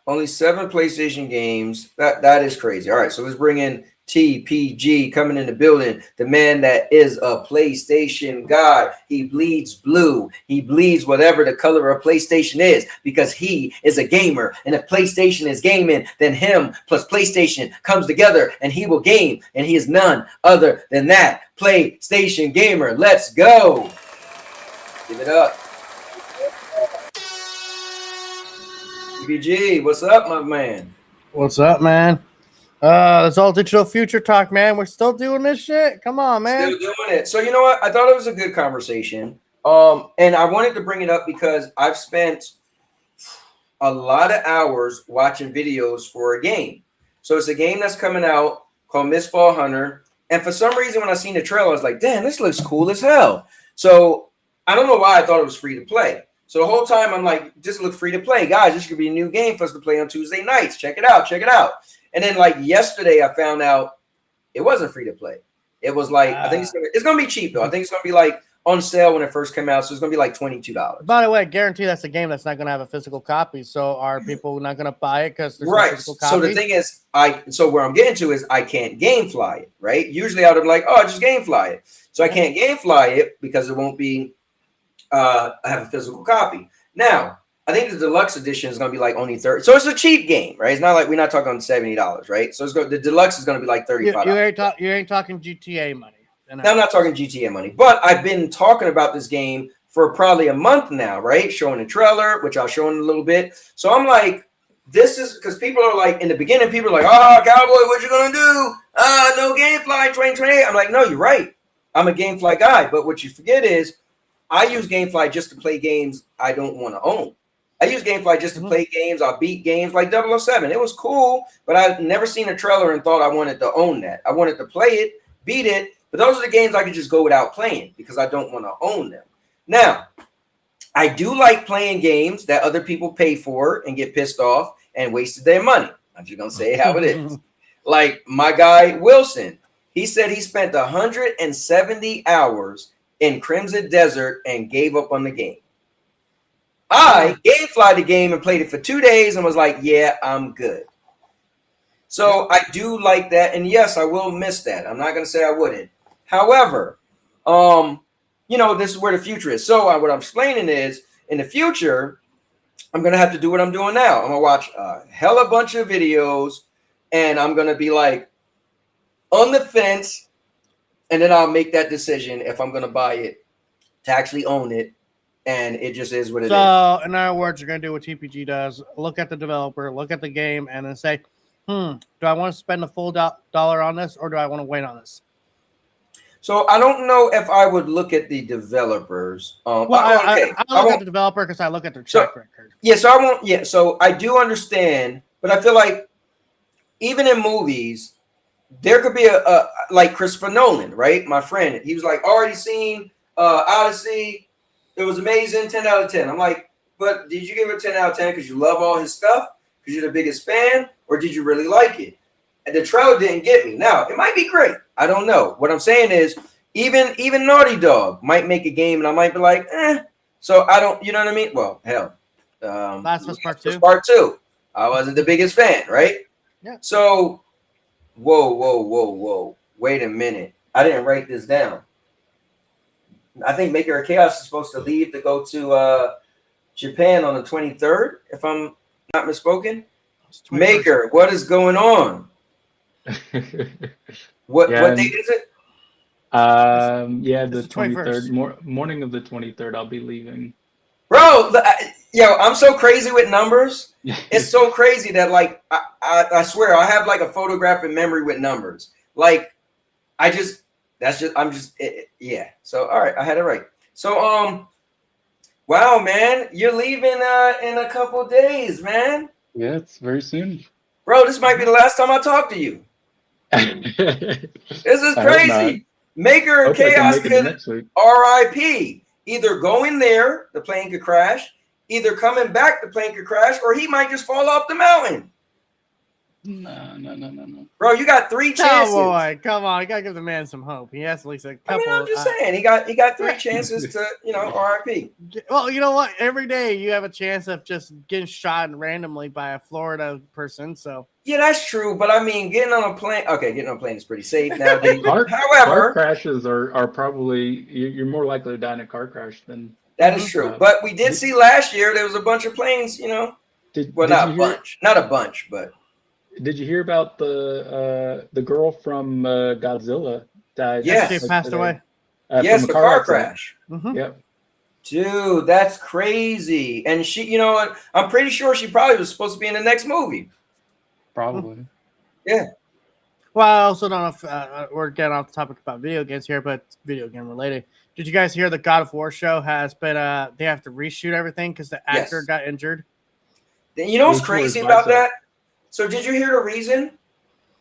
Only 7 PlayStation games. That is crazy. All right, so let's bring in TPG coming in the building. The man that is a PlayStation god. He bleeds blue. He bleeds whatever the color of PlayStation is because he is a gamer. And if PlayStation is gaming, then him plus PlayStation comes together and he will game. And he is none other than that PlayStation gamer. Let's go. Give it up. TPG, what's up, my man? What's up, man? It's all digital future talk, man. We're still doing this shit. Come on, man. Still doing it. So you know what? I thought it was a good conversation. And I wanted to bring it up because I've spent a lot of hours watching videos for a game. So it's a game that's coming out called Mistfall Hunter. And for some reason, when I seen the trailer, I was like, damn, this looks cool as hell. So I don't know why I thought it was free to play. So the whole time I'm like, this looks free to play. Guys, this could be a new game for us to play on Tuesday nights. Check it out. Check it out. And then like yesterday, I found out it wasn't free to play. It was like, I think it's gonna be cheap though. I think it's gonna be like on sale when it first came out. So it's gonna be like $22. By the way, I guarantee that's a game that's not gonna have a physical copy. So are people not gonna buy it because there's no physical copy? So the thing is, so where I'm getting to is I can't game fly it, right? Usually I would be like, oh, just game fly it. So I can't game fly it because it won't be I have a physical copy. Now, I think the deluxe edition is going to be like only 30. So it's a cheap game, right? It's not like we're not talking $70, right? So the deluxe is going to be like $35. You ain't talking GTA money. No, I'm not talking GTA money, but I've been talking about this game for probably a month now, right? Showing the trailer, which I'll show in a little bit. So I'm like, this is because people are like, in the beginning, people are like, oh, Cowboy, what you going to do? No Gamefly 2028. I'm like, no, you're right. I'm a Gamefly guy. But what you forget is I use Gamefly just to play games I don't want to own. I use Gamefly just to play games. I'll beat games like 007. It was cool, but I've never seen a trailer and thought I wanted to own that. I wanted to play it, beat it, but those are the games I could just go without playing because I don't want to own them. Now, I do like playing games that other people pay for and get pissed off and wasted their money. I'm just going to say how it is. Like my guy, Wilson, he said he spent 170 hours in Crimson Desert and gave up on the game. I Gamefly the game and played it for 2 days and was like, yeah, I'm good. So I do like that. And yes, I will miss that. I'm not going to say I wouldn't. However, you know, this is where the future is. So what I'm explaining is in the future, I'm going to have to do what I'm doing now. I'm going to watch a hella bunch of videos and I'm going to be like on the fence. And then I'll make that decision if I'm going to buy it to actually own it. And it just is what it is. So, in other words, you're going to do what TPG does. Look at the developer, look at the game, and then say, do I want to spend a full dollar on this or do I want to wait on this? So, I don't know if I would look at the developers. I look at the developer because I look at their track record. Yeah, so I won't. Yeah, so I do understand, but I feel like even in movies, there could be a like Christopher Nolan, right? My friend, he was like, already seen Odyssey. It was amazing, 10 out of 10. I'm like, but did you give it 10 out of 10 because you love all his stuff, because you're the biggest fan, or did you really like it? And the trailer didn't get me. Now, it might be great. I don't know. What I'm saying is, even Naughty Dog might make a game, and I might be like, eh. So I don't, you know what I mean? Well, hell. Last of Us Part 2. Part 2. I wasn't the biggest fan, right? Yeah. So, whoa. Wait a minute. I didn't write this down. I think Maker of Chaos is supposed to leave to go to Japan on the 23rd, if I'm not misspoken. Maker, what is going on? What date is it? Yeah, the 23rd. Morning of the 23rd, I'll be leaving. Bro, I'm so crazy with numbers. It's so crazy that, like, I swear, I have, like, a photographic memory with numbers. Like, yeah. So, all right, I had it right. So, wow, man, you're leaving in a couple days, man. Yeah, it's very soon. Bro, this might be the last time I talk to you. This is crazy. Maker of Chaos could RIP. Either going there, the plane could crash, either coming back, the plane could crash, or he might just fall off the mountain. No. Bro, you got 3 chances. Cowboy, come on, you gotta give the man some hope. He has at least a couple. I mean, I'm just saying, he got 3 chances to, RIP. Well, you know what? Every day you have a chance of just getting shot randomly by a Florida person. So yeah, that's true. But I mean, getting on a plane is pretty safe nowadays. Car However, crashes are probably you're more likely to die in a car crash than that is true. But we did see last year there was a bunch of planes. Not a bunch, but. Did you hear about the girl from Godzilla died? Yes, she passed away. Yes, from a car crash. Yep. Dude, that's crazy. And she, you know what? I'm pretty sure she probably was supposed to be in the next movie. Probably. Yeah. Well, I also don't know if we're getting off the topic about video games here, but it's video game related. Did you guys hear the God of War show has been they have to reshoot everything because the actor got injured? You know what's crazy about that? So did you hear the reason?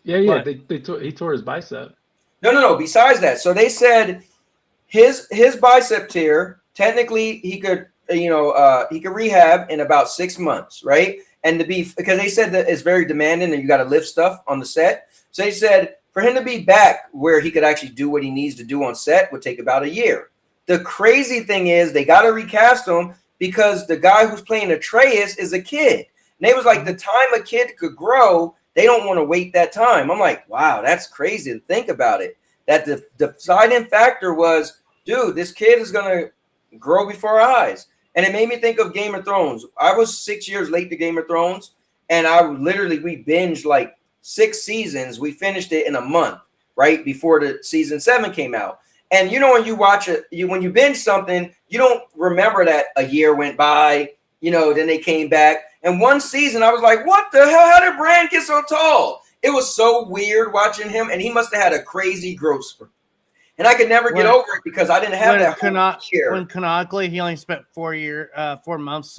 Yeah. He tore his bicep. No. Besides that, so they said his bicep tear. Technically, he could rehab in about 6 months, right? And because they said that it's very demanding and you got to lift stuff on the set. So they said for him to be back where he could actually do what he needs to do on set would take about a year. The crazy thing is they got to recast him because the guy who's playing Atreus is a kid. And they was like, the time a kid could grow, they don't want to wait that time. I'm like, wow, that's crazy to think about it. That the deciding factor was, dude, this kid is going to grow before our eyes. And it made me think of Game of Thrones. I was 6 years late to Game of Thrones, and we binged like 6 seasons. We finished it in a month, right before the season 7 came out. And when you watch it, when you binge something, you don't remember that a year went by, then they came back. And one season, I was like, what the hell? How did Bran get so tall? It was so weird watching him, and he must have had a crazy growth spurt. And I could never get over it because I didn't have that whole year. When canonically, he only spent 4 months,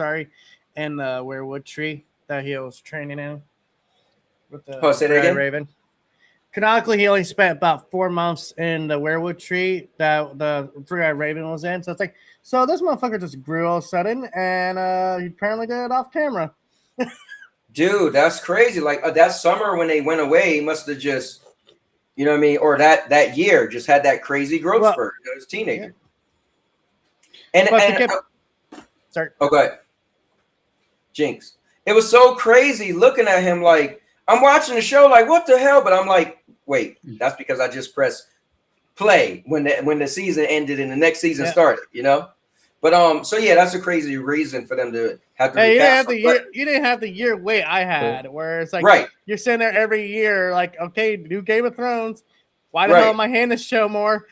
in the werewood tree that he was training in. With the say that again? Raven. Canonically, he only spent about 4 months in the werewood tree that the three-eyed raven was in. So it's like, so this motherfucker just grew all of a sudden, and he apparently did it off camera. Dude, that's crazy. Like that summer when they went away, he must have just, you know what I mean? Or that year just had that crazy growth spurt as a teenager. Yeah. Sorry. Oh, go ahead. Jinx. It was so crazy looking at him like, I'm watching the show like, what the hell? But I'm like, wait, that's because I just pressed play when the season ended and the next season started, But so yeah, that's a crazy reason for them to have to. You didn't have the year wait I had, where it's like you're sitting there every year, like, okay, new Game of Thrones. Why the hell am I hearing this show more?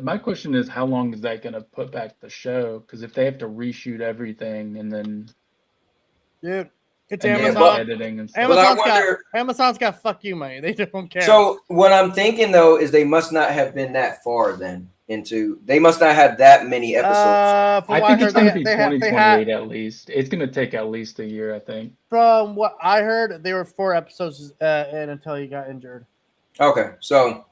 My question is, how long is that going to put back the show? Because if they have to reshoot everything and then, it's Amazon editing and stuff. Amazon's got fuck you money. They don't care. So what I'm thinking though is they must not have been that far then. They must not have that many episodes. I think it's going to be 2028 at least. It's going to take at least a year, I think. From what I heard, there were 4 episodes in until he got injured. Okay, so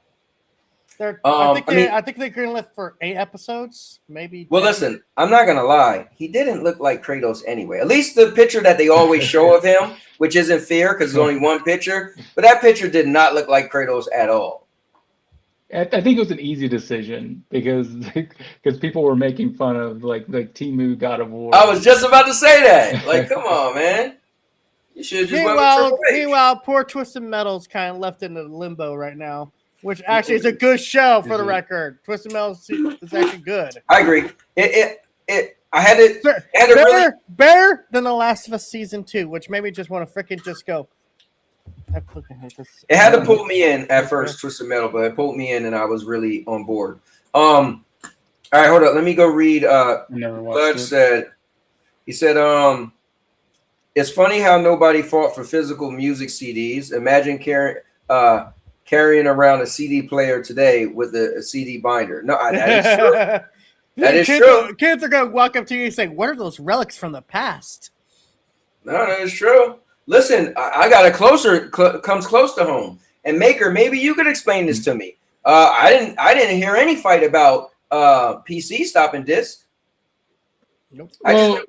I think they're going to live for 8 episodes, maybe. Well, 10. Listen, I'm not going to lie. He didn't look like Kratos anyway. At least the picture that they always show of him, which isn't fair because there's only one picture, but that picture did not look like Kratos at all. I think it was an easy decision because people were making fun of like Temu God of War. I was just about to say that. Like, come on, man. You should just meanwhile, poor Twisted Metal's kind of left in the limbo right now, which actually is a good show for the record. Twisted Metal is actually good. I agree. I had it better than The Last of Us season 2, which made me just want to freaking just go. It had to pull me in at first, Twisted Metal, but it pulled me in and I was really on board. All right, hold up. Let me go read. Blood said, he said, it's funny how nobody fought for physical music CDs. Imagine carrying around a CD player today with a CD binder. No, that is true. That is true. Kids are going to walk up to you and say, what are those relics from the past? No, that is true. Listen, I got a comes close to home. And Maker, maybe you could explain this to me. I didn't hear any fight about PC stopping discs. Nope. I just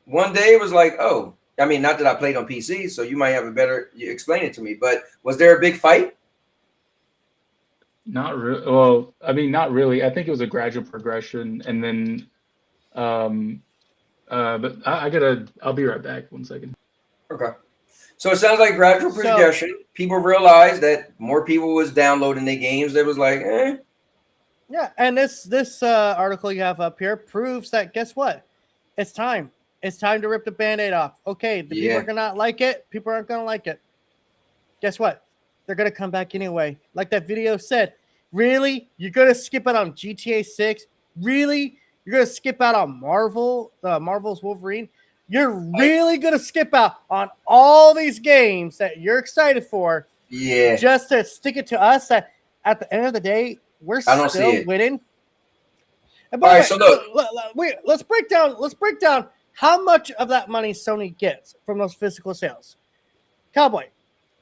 one day it was like, oh, I mean, not that I played on PC, so you might have a better. You explain it to me. But was there a big fight? Not really. Well, I mean, not really. I think it was a gradual progression, and then, but I'll be right back. 1 second. Okay. So it sounds like gradual progression. People realized that more people was downloading their games. They was like, eh. Yeah, and this article you have up here proves that. Guess what? It's time. It's time to rip the Band-Aid off. Okay, the people are gonna like it. People aren't gonna like it. Guess what? They're gonna come back anyway. Like that video said. Really? You're gonna skip out on GTA 6? Really? You're gonna skip out on Marvel's Wolverine? You're really gonna skip out on all these games that you're excited for? Yeah. Just to stick it to us that at the end of the day, we're still winning. And by the way, let's break down how much of that money Sony gets from those physical sales. Cowboy,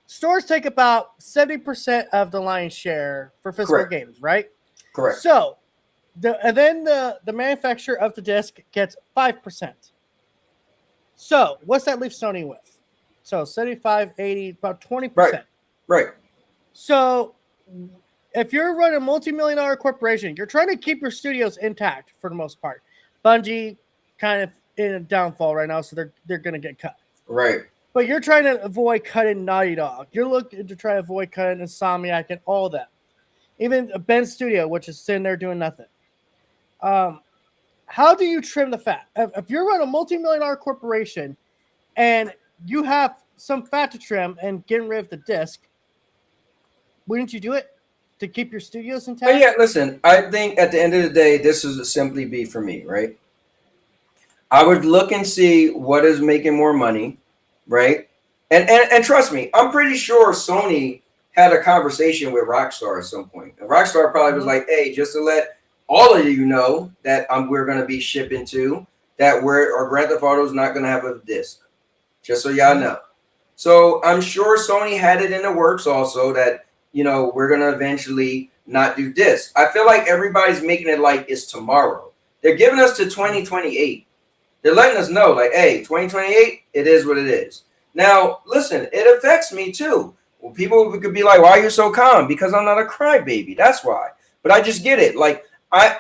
stores take about 70% of the lion's share for physical games, right? Correct. So, then the manufacturer of the disc gets 5%. So, what's that leave Sony with? So, 75, 80, about 20%. Right. So, if you're running a multi-million-dollar corporation, you're trying to keep your studios intact for the most part. Bungie kind of in a downfall right now, so they're going to get cut. Right. But you're trying to avoid cutting Naughty Dog. You're looking to try to avoid cutting Insomniac and all that. Even Ben Studio, which is sitting there doing nothing. How do you trim the fat? If you're running a multi-million-dollar corporation and you have some fat to trim and getting rid of the disc, wouldn't you do it to keep your studios intact? But yeah, listen, I think at the end of the day, this is simply be for me, right? I would look and see what is making more money, right? And trust me, I'm pretty sure Sony had a conversation with Rockstar at some point. And Rockstar probably was like, hey, just to let all of you know that we're going to be shipping to, that our Grand Theft Auto is not going to have a disc. Just so y'all know. So I'm sure Sony had it in the works also that, we're going to eventually not do discs. I feel like everybody's making it like it's tomorrow. They're giving us to 2028. They're letting us know, like, hey, 2028, it is what it is. Now, listen, it affects me too. Well, people could be like, why are you so calm? Because I'm not a crybaby. That's why. But I just get it. Like,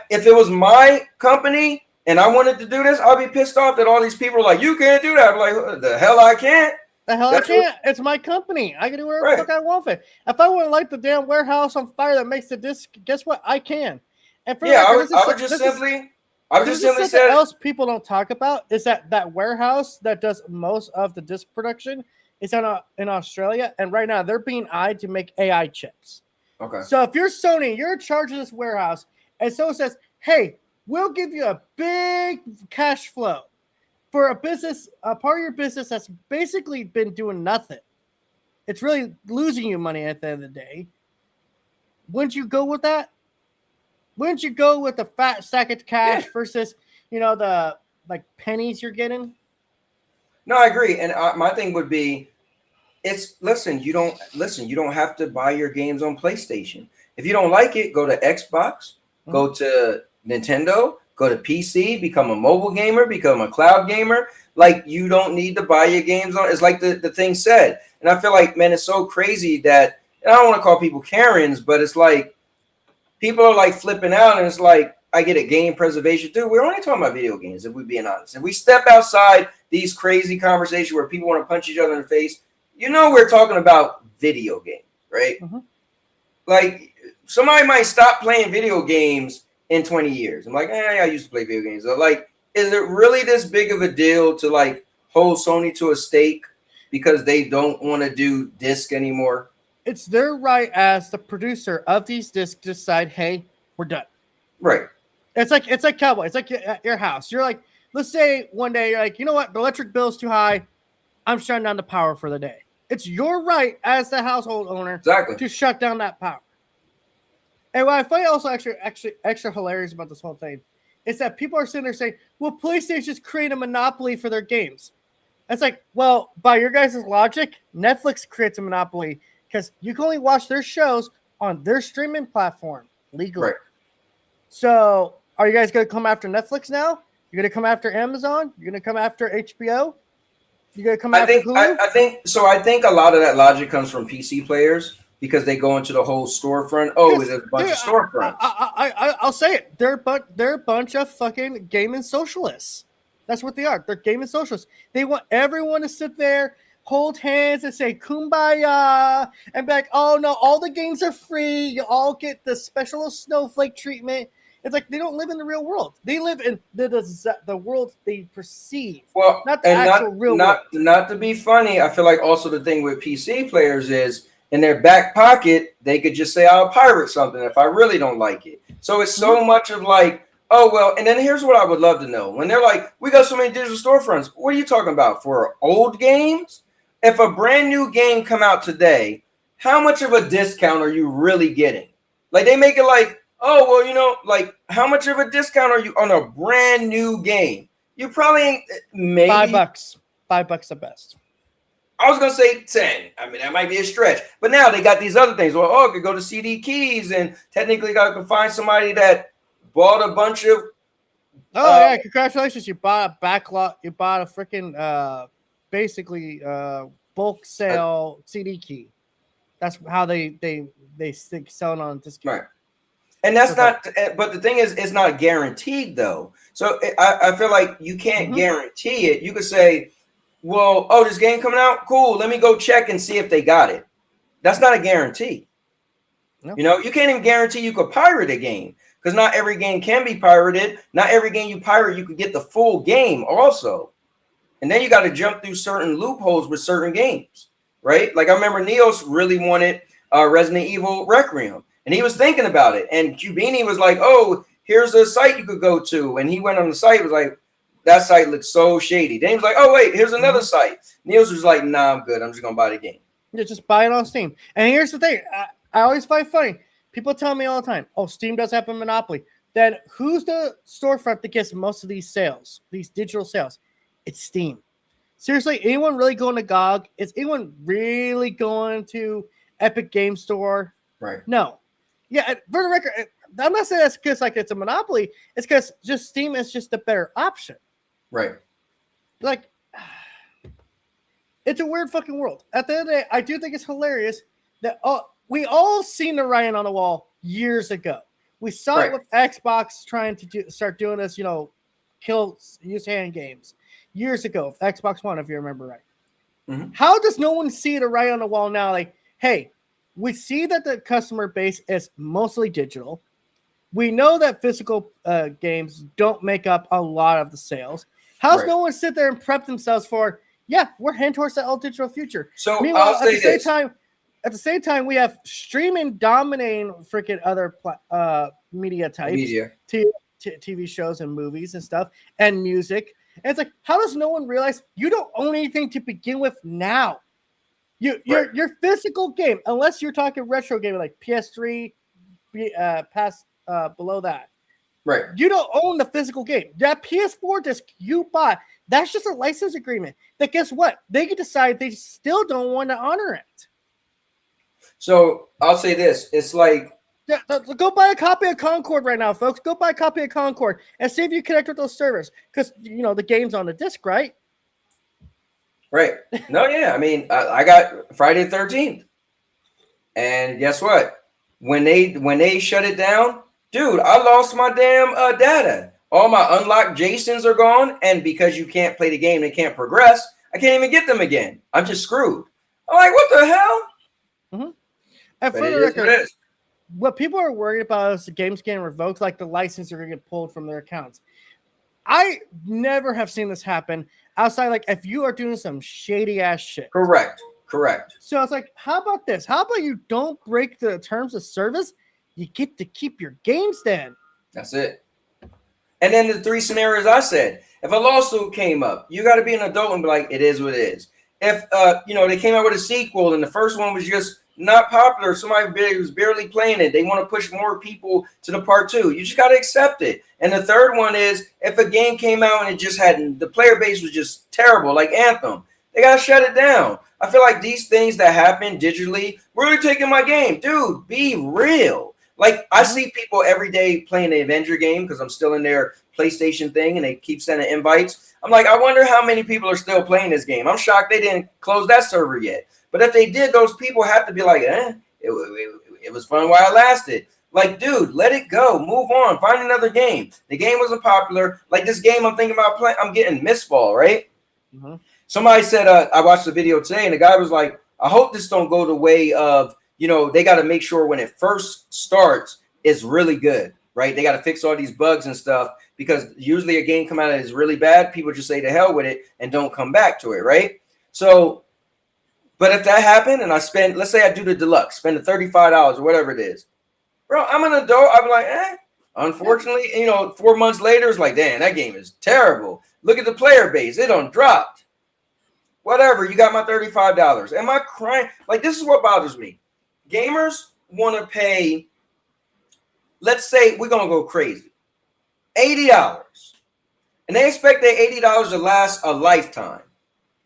if it was my company and I wanted to do this, I'd be pissed off that all these people are like, you can't do that. I'm like, what the hell I can't? The hell I can't. It's my company. I can do whatever the fuck I want with it. If I want to light the damn warehouse on fire that makes the disc, guess what? I can. And for I would just simply say else people don't talk about is that warehouse that does most of the disc production is in Australia, and right now they're being eyed to make AI chips. Okay. So if you're Sony, you're in charge of this warehouse, and someone says, "Hey, we'll give you a big cash flow for a business, a part of your business that's basically been doing nothing. It's really losing you money at the end of the day." Wouldn't you go with that? Wouldn't you go with the fat stack of cash versus, the pennies you're getting? No, I agree. And my thing would be, you don't have to buy your games on PlayStation. If you don't like it, go to Xbox, go to Nintendo, go to PC, become a mobile gamer, become a cloud gamer. Like, you don't need to buy your games on. It's like the thing said. And I feel like, man, it's so crazy that, and I don't want to call people Karens, but it's like, people are like flipping out, and it's like, I get it, game preservation. Dude, we're only talking about video games, if we're being honest. If we step outside these crazy conversations where people want to punch each other in the face, we're talking about video games, right? Like, somebody might stop playing video games in 20 years. I'm like, I used to play video games. So, like, is it really this big of a deal to, like, hold Sony to a stake because they don't want to do disc anymore? It's their right as the producer of these discs to decide, hey, we're done. Right. It's like Cowboy. It's like your house. You're like, let's say one day you're like, you know what? The electric bill is too high. I'm shutting down the power for the day. It's your right as the household owner to shut down that power. And what I find also actually extra hilarious about this whole thing is that people are sitting there saying, well, PlayStation's create a monopoly for their games. It's like, well, by your guys' logic, Netflix creates a monopoly because you can only watch their shows on their streaming platform legally. Right. So are you guys going to come after Netflix now? You're going to come after Amazon? You're going to come after HBO? You gonna come I after think Hulu? I think so. I think a lot of that logic comes from PC players because they go into the whole storefront. Oh, Yes, there's a bunch dude, of storefronts. I'll say it. They're a bunch of fucking gaming socialists. That's what they are. They're gaming socialists. They want everyone to sit there, hold hands, and say "Kumbaya," and be like, "Oh no, all the games are free. You all get the special snowflake treatment." It's like they don't live in the real world. They live in the world they perceive. Well, not the actual real world. Not to be funny, I feel like also the thing with PC players is in their back pocket, they could just say, I'll pirate something if I really don't like it. So it's so much of like, oh, well, and then here's what I would love to know. When they're like, we got so many digital storefronts, what are you talking about? For old games? If a brand new game come out today, how much of a discount are you really getting? Like they make it like, oh, well, you know, like how much of a discount are you on a brand new game? You probably ain't maybe $5. $5 at best. I was gonna say 10. I mean, that might be a stretch. But now they got these other things. Well, oh, I could go to CD Keys and technically I could find somebody that bought a bunch of yeah, congratulations. You bought a backlot, you bought a freaking basically bulk sale CD key. That's how they sell it on discount. Right. And that's not, but the thing is, it's not guaranteed though. So I feel like you can't guarantee it. You could say, well, oh, this game coming out, cool. Let me go check and see if they got it. That's not a guarantee. No. You know, you can't even guarantee you could pirate a game because not every game can be pirated. Not every game you pirate, you could get the full game also. And then you got to jump through certain loopholes with certain games, right? Like I remember Neos really wanted Resident Evil Requiem. And he was thinking about it. And Cubini was like, oh, here's a site you could go to. And he went on the site, was like, that site looks so shady. Then he was like, oh, wait, here's another site. Niels was like, nah, I'm good. I'm just going to buy the game. Yeah, just buy it on Steam. And here's the thing. I always find funny. People tell me all the time, oh, Steam does have a monopoly. Then who's the storefront that gets most of these sales, these digital sales? It's Steam. Seriously, anyone really going to GOG? Is anyone really going to Epic Game Store? Right. No. Yeah, for the record, I'm not saying that's because like it's a monopoly. It's because just Steam is just a better option. Right. Like, it's a weird fucking world. At the end of the day, I do think it's hilarious that we all seen the writing on the wall years ago. We saw it with Xbox trying to start doing this, you know, use hand games years ago. Xbox One, if you remember right. Mm-hmm. How does no one see the writing on the wall now? Like, hey, we see that the customer base is mostly digital. We know that physical games don't make up a lot of the sales. How's no one sit there and prep themselves for, yeah, we're heading towards the all digital future. So meanwhile, I'll say at the same time, we have streaming dominating freaking other media types, TV shows and movies and stuff, and music. And it's like, how does no one realize you don't own anything to begin with now? Your physical game, unless you're talking retro game like PS3, past below that, right? You don't own the physical game. That PS4 disc you bought, that's just a license agreement. That guess what? They can decide they still don't want to honor it. So I'll say this: it's like go buy a copy of Concord right now, folks. Go buy a copy of Concord and see if you connect with those servers because you know the game's on the disc, right? Right. No, yeah. I mean, I got Friday the 13th. And guess what? When they shut it down, dude, I lost my damn data. All my unlocked Jasons are gone. And because you can't play the game, they can't progress, I can't even get them again. I'm just screwed. I'm like, what the hell? Mm-hmm. And for the record, what people are worried about is the games getting revoked, like the license are going to get pulled from their accounts. I never have seen this happen outside, like if you are doing some shady ass shit. Correct. So it's like, how about this? How about you don't break the terms of service? You get to keep your games then. That's it. And then the three scenarios I said, if a lawsuit came up, you got to be an adult and be like, it is what it is. If, they came out with a sequel and the first one was just not popular, somebody was barely playing it, they want to push more people to the part 2. You just got to accept it. And the third one is if a game came out and it just hadn't, the player base was just terrible, like Anthem, they got to shut it down. I feel like these things that happen digitally, where are you taking my game? Dude, be real. Like I see people every day playing the Avenger game because I'm still in their PlayStation thing and they keep sending invites. I'm like, I wonder how many people are still playing this game. I'm shocked they didn't close that server yet. But if they did, those people have to be like, it was fun while it lasted. Like, dude, let it go. Move on. Find another game. The game wasn't popular. Like this game I'm thinking about playing, I'm getting Mistfall, right? Mm-hmm. Somebody said, I watched the video today, and the guy was like, I hope this don't go the way of, they got to make sure when it first starts, it's really good, right? They got to fix all these bugs and stuff because usually a game come out that is really bad. People just say to hell with it and don't come back to it, right? So, but if that happened and I spend, let's say I do the deluxe, spend the $35 or whatever it is, bro, I'm an adult. I'm like, unfortunately, 4 months later, it's like, damn, that game is terrible. Look at the player base. It done dropped. Whatever, you got my $35. Am I crying? Like, this is what bothers me. Gamers want to pay, let's say we're going to go crazy, $80. And they expect that $80 to last a lifetime.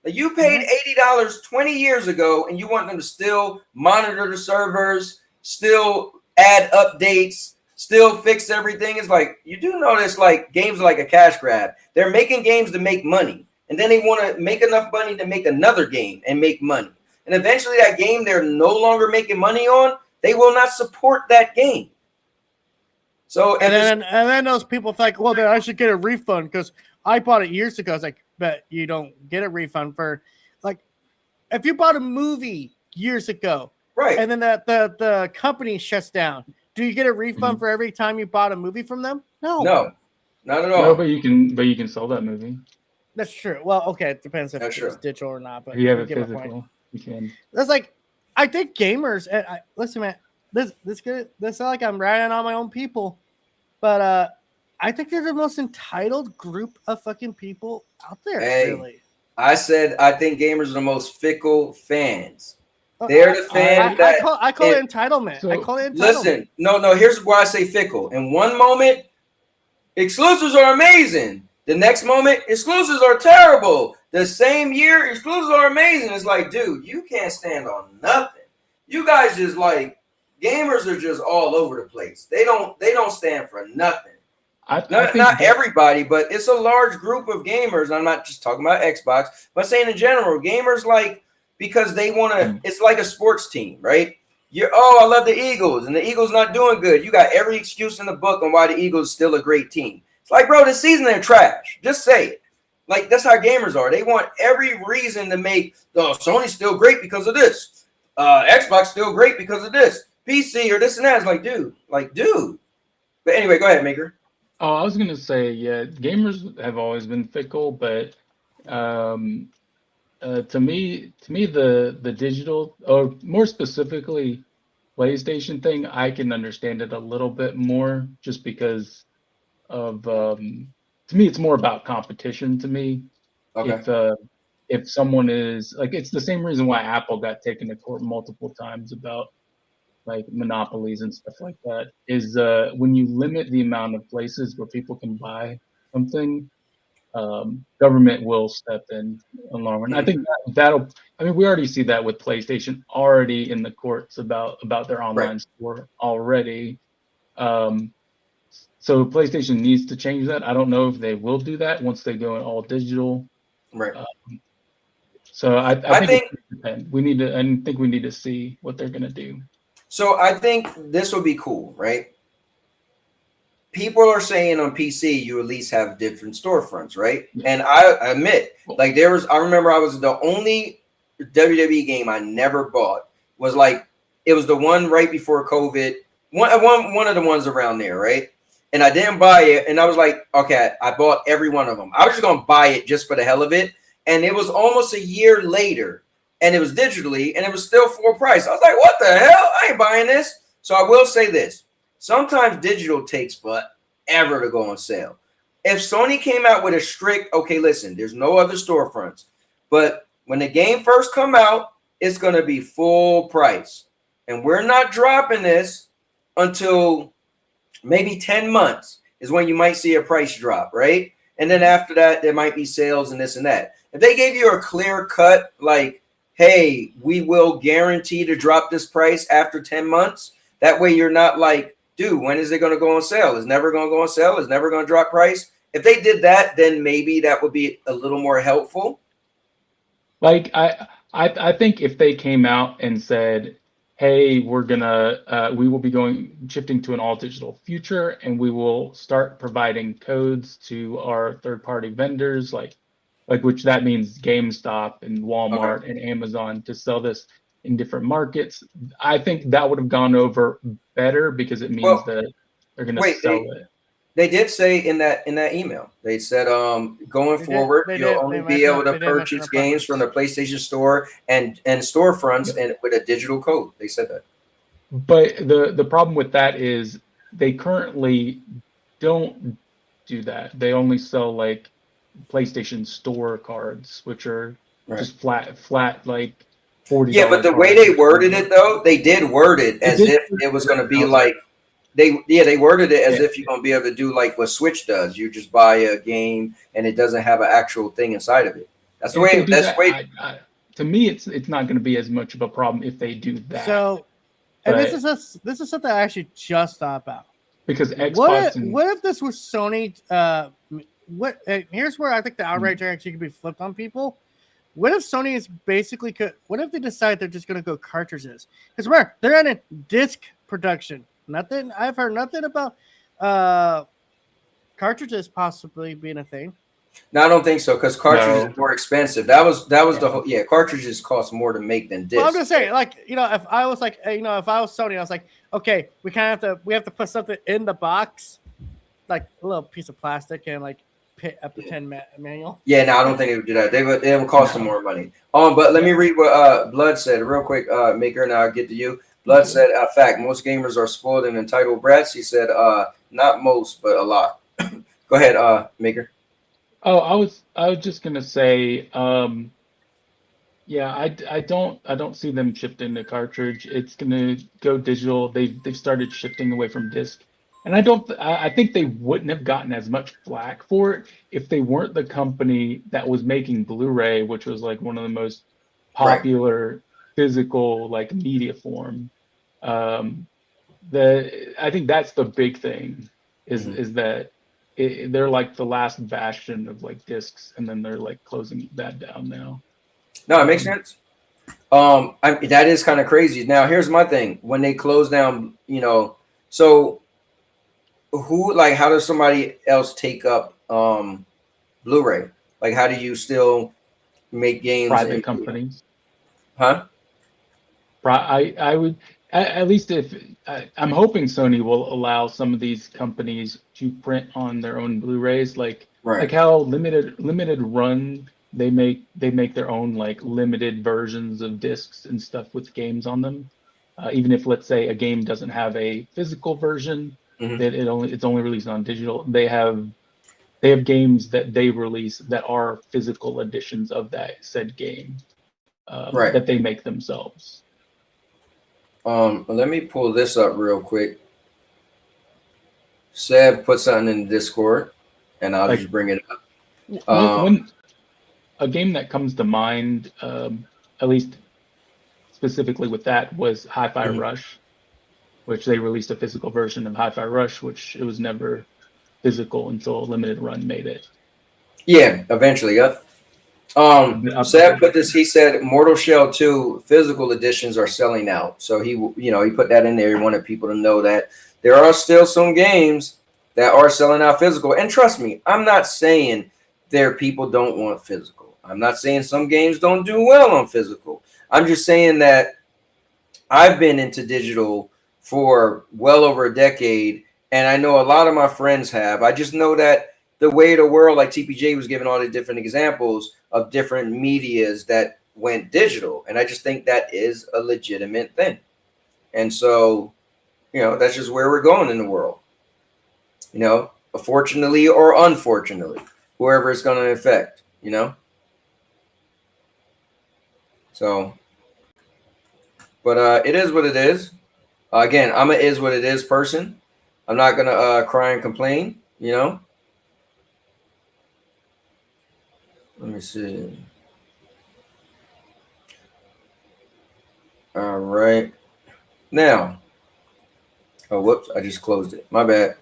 Like you paid $80 20 years ago and you want them to still monitor the servers, still add updates, still fix everything. It's like, you do notice like games are like a cash grab. They're making games to make money. And then they want to make enough money to make another game and make money. And eventually that game they're no longer making money on, they will not support that game. So and then those people think, well, then I should get a refund because I bought it years ago. It's like, but you don't get a refund for, like, if you bought a movie years ago, right? And then the company shuts down, do you get a refund for every time you bought a movie from them? No, not at all. No, but you can sell that movie. That's true. Well, okay, it depends if That's it's true. digital or not. But If you have it get my point. physical, you can. That's like, I think gamers. Listen, man, this sounds like I'm ratting on my own people, but I think they're the most entitled group of fucking people out there. Hey, really, I said I think gamers are the most fickle fans. They're the fans I call it entitlement. So, I call it entitlement. Listen, no. Here's why I say fickle. In one moment, exclusives are amazing. The next moment, exclusives are terrible. The same year, exclusives are amazing. It's like, dude, you can't stand on nothing. You guys just like gamers are just all over the place. They don't stand for nothing. Not everybody, but it's a large group of gamers. I'm not just talking about Xbox, but saying in general, gamers like because they want to. It's like a sports team, right? I love the Eagles, and the Eagles not doing good. You got every excuse in the book on why the Eagles are still a great team. It's like, bro, this season they're trash. Just say it. Like, that's how gamers are. They want every reason to make, Sony's still great because of this. Xbox still great because of this. PC or this and that. It's like, dude. But anyway, go ahead, Maker. Oh, I was going to say, yeah, gamers have always been fickle, but to me, the digital, or more specifically, PlayStation thing, I can understand it a little bit more just because of to me it's more about competition to me. Okay. If someone is like, it's the same reason why Apple got taken to court multiple times about like monopolies and stuff like that, is when you limit the amount of places where people can buy something, government will step in the long run. I think we already see that with PlayStation already in the courts about their online store already. So PlayStation needs to change that. I don't know if they will do that once they go in all digital. Right. So I think we need to. I think we need to see what they're gonna do. So I think this will be cool, right? People are saying on PC you at least have different storefronts, right? Yeah. And I admit, like I remember I was the only WWE game I never bought was like it was the one right before COVID. One of the ones around there, right? And I didn't buy it. And I was like, okay, I bought every one of them. I was just going to buy it just for the hell of it. And it was almost a year later. And it was digitally. And it was still full price. I was like, what the hell? I ain't buying this. So I will say this. Sometimes digital takes forever to go on sale. If Sony came out with a strict, okay, listen, there's no other storefronts. But when the game first come out, it's going to be full price. And we're not dropping this until maybe 10 months is when you might see a price drop, right? And then after that, there might be sales and this and that. If they gave you a clear cut, like, hey, we will guarantee to drop this price after 10 months, that way you're not like dude, when is it going to go on sale? It's never going to go on sale. It's never going to drop price. If they did that, then maybe that would be a little more helpful. Like I think if they came out and said, "Hey, we will be shifting to an all digital future, and we will start providing codes to our third-party vendors, like which that means GameStop and Walmart and Amazon to sell this in different markets." I think that would have gone over better because it means that they're going to sell it. They did say in that email, they said going forward, you'll only be able to purchase games from the PlayStation Store and storefronts and with a digital code. They said that. But the problem with that is they currently don't do that. They only sell like PlayStation Store cards, which are just flat like $40. Yeah, but the way they worded it though, they did word it as if it was going to be like they worded it as if you're going to be able to do like what Switch does. You just buy a game and it doesn't have an actual thing inside of it. That's the way. To me, it's not going to be as much of a problem if they do that. So, and this is something I actually just thought about. Because Xbox. What if this was Sony? Here's where I think the outrage actually could be flipped on people. What if Sony is basically? What if they decide they're just going to go cartridges? Because remember, they're in a disc production. Nothing. I've heard nothing about cartridges possibly being a thing. No, I don't think so because cartridges are more expensive. That was the whole. Yeah, cartridges cost more to make than discs. Well, I'm just saying, like if I was like, if I was Sony, I was like, okay, we have to put something in the box, like a little piece of plastic and like a pretend manual. Yeah, no, I don't think they would do that. They would cost them more money. But let me read what Blood said real quick, Maker, and I'll get to you. Blood said, fact, most gamers are spoiled and entitled brats. He said, not most, but a lot. Go ahead, Maker. Oh, I was just gonna say, yeah, I don't see them shifting to cartridge. It's gonna go digital. They've started shifting away from disc, and I think they wouldn't have gotten as much flack for it if they weren't the company that was making Blu-ray, which was like one of the most popular physical like media form. I think that's the big thing is that they're like the last bastion of like discs, and then they're like closing that down now. No, it makes sense. That is kind of crazy. Now, here's my thing: when they close down, so how does somebody else take up Blu-ray? Like, how do you still make games? Private companies, huh? I would. At least if I'm hoping Sony will allow some of these companies to print on their own Blu-rays, like how limited run they make their own like limited versions of discs and stuff with games on them. Even if let's say a game doesn't have a physical version, that it's only released on digital. They have games that they release that are physical editions of that said game that they make themselves. Let me pull this up real quick. Seb put something in Discord, and I'll just bring it up. When a game that comes to mind, at least specifically with that, was Hi-Fi Rush, which they released a physical version of Hi-Fi Rush, which it was never physical until Limited Run made it. Yeah, eventually, yep. Seb put this. He said Mortal Shell 2 physical editions are selling out. So he put that in there. He wanted people to know that there are still some games that are selling out physical. And trust me, I'm not saying people don't want physical. I'm not saying some games don't do well on physical. I'm just saying that I've been into digital for well over a decade, and I know a lot of my friends have. I just know that the way of the world, like TPJ was giving all the different examples of different medias that went digital. And I just think that is a legitimate thing. And so, that's just where we're going in the world. Fortunately or unfortunately, whoever it's going to affect, So, but it is what it is. Again, I'm a is what it is person. I'm not going to cry and complain, Let me see. All right. Now, Oh, whoops! I just closed it. My bad.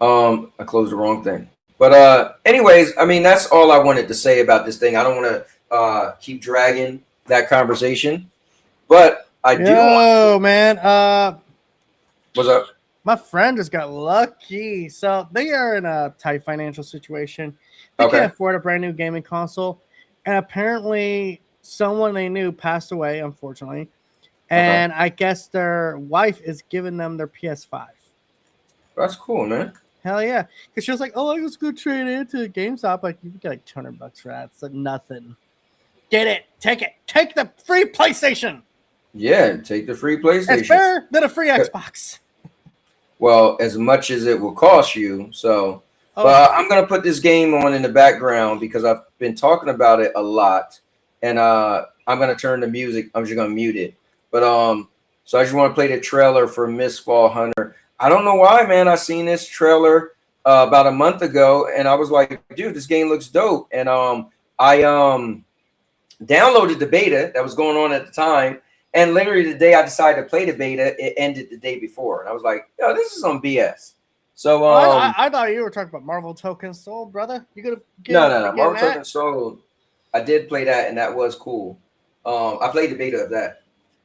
I closed the wrong thing. But anyways, I mean, that's all I wanted to say about this thing. I don't want to keep dragging that conversation, but I do. Yo, man. What's up? My friend just got lucky. So they are in a tight financial situation. They Okay. can't afford a brand new gaming console, and apparently someone they knew passed away, unfortunately. And I guess their wife is giving them their PS5. That's cool, man. Hell yeah. Because she was like, oh, I was going to trade it to GameStop. Like, you can get like $200 for that. It's like nothing. Get it. Take it. Take the free PlayStation. Yeah, take the free PlayStation. It's better than a free Xbox. Well, as much as it will cost you. So, I'm going to put this game on in the background because I've been talking about it a lot. And I'm going to turn the music. I'm just going to mute it. But so I just want to play the trailer for Miss Fall Hunter. I don't know why, man. I seen this trailer about a month ago, and I was like, dude, this game looks dope. And I downloaded the beta that was going on at the time, and literally the day I decided to play the beta, it ended the day before, and I was like, yo, this is some BS. So I thought you were talking about Marvel Token Soul, brother. You gonna get no. Marvel Token Soul. I did play that, and that was cool. I played the beta of that.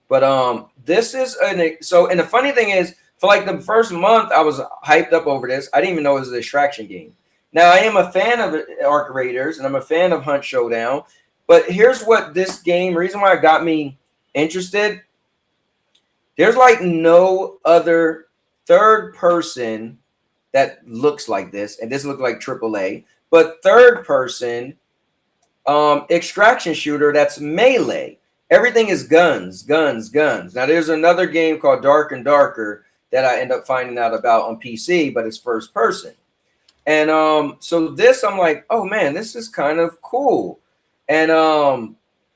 But this is and the funny thing is, for like the first month, I was hyped up over this. I didn't even know it was an extraction game. Now I am a fan of Arc Raiders and I'm a fan of Hunt Showdown. But here's what this game, reason why it got me interested. There's like no other third person that looks like this, and this looked like AAA, but third person extraction shooter that's melee. Everything is guns, guns, guns. Now, there's another game called Dark and Darker that I end up finding out about on PC, but it's first person. And so this, I'm like, oh, man, this is kind of cool. And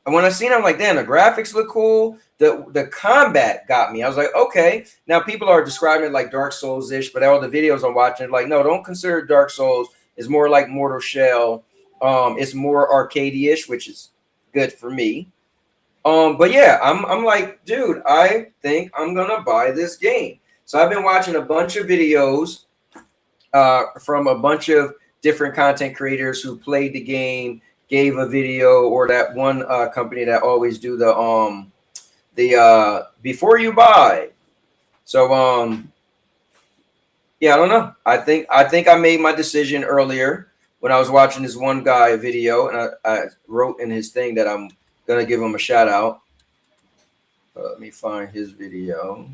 when I seen it, I'm like, damn, the graphics look cool. The combat got me. I was like, okay. Now, people are describing it like Dark Souls-ish, but all the videos I'm watching, like, no, don't consider Dark Souls. It's more like Mortal Shell. It's more arcade-ish, which is good for me. But yeah, I'm like, dude, I think I'm gonna buy this game. So I've been watching a bunch of videos from a bunch of different content creators who played the game, gave a video, or that one company that always do the before you buy. So yeah, I don't know. I think I made my decision earlier when I was watching this one guy video, and I wrote in his thing that I'm gonna give him a shout out. Let me find his video.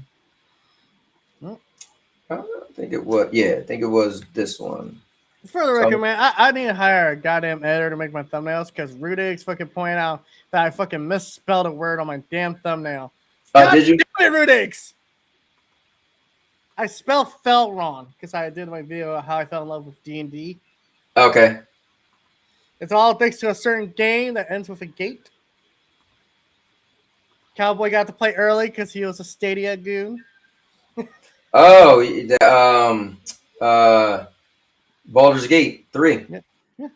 I think it was, yeah, I think it was this one. For the record, man, I need to hire a goddamn editor to make my thumbnails because Rudix fucking pointed out that I fucking misspelled a word on my damn thumbnail. Did you? Damn it, Rudix! I spelled felt wrong because I did my video of how I fell in love with D&D. Okay. It's all thanks to a certain game that ends with a gate. Cowboy got to play early because he was a Stadia goon. Oh, Baldur's Gate 3. Yeah.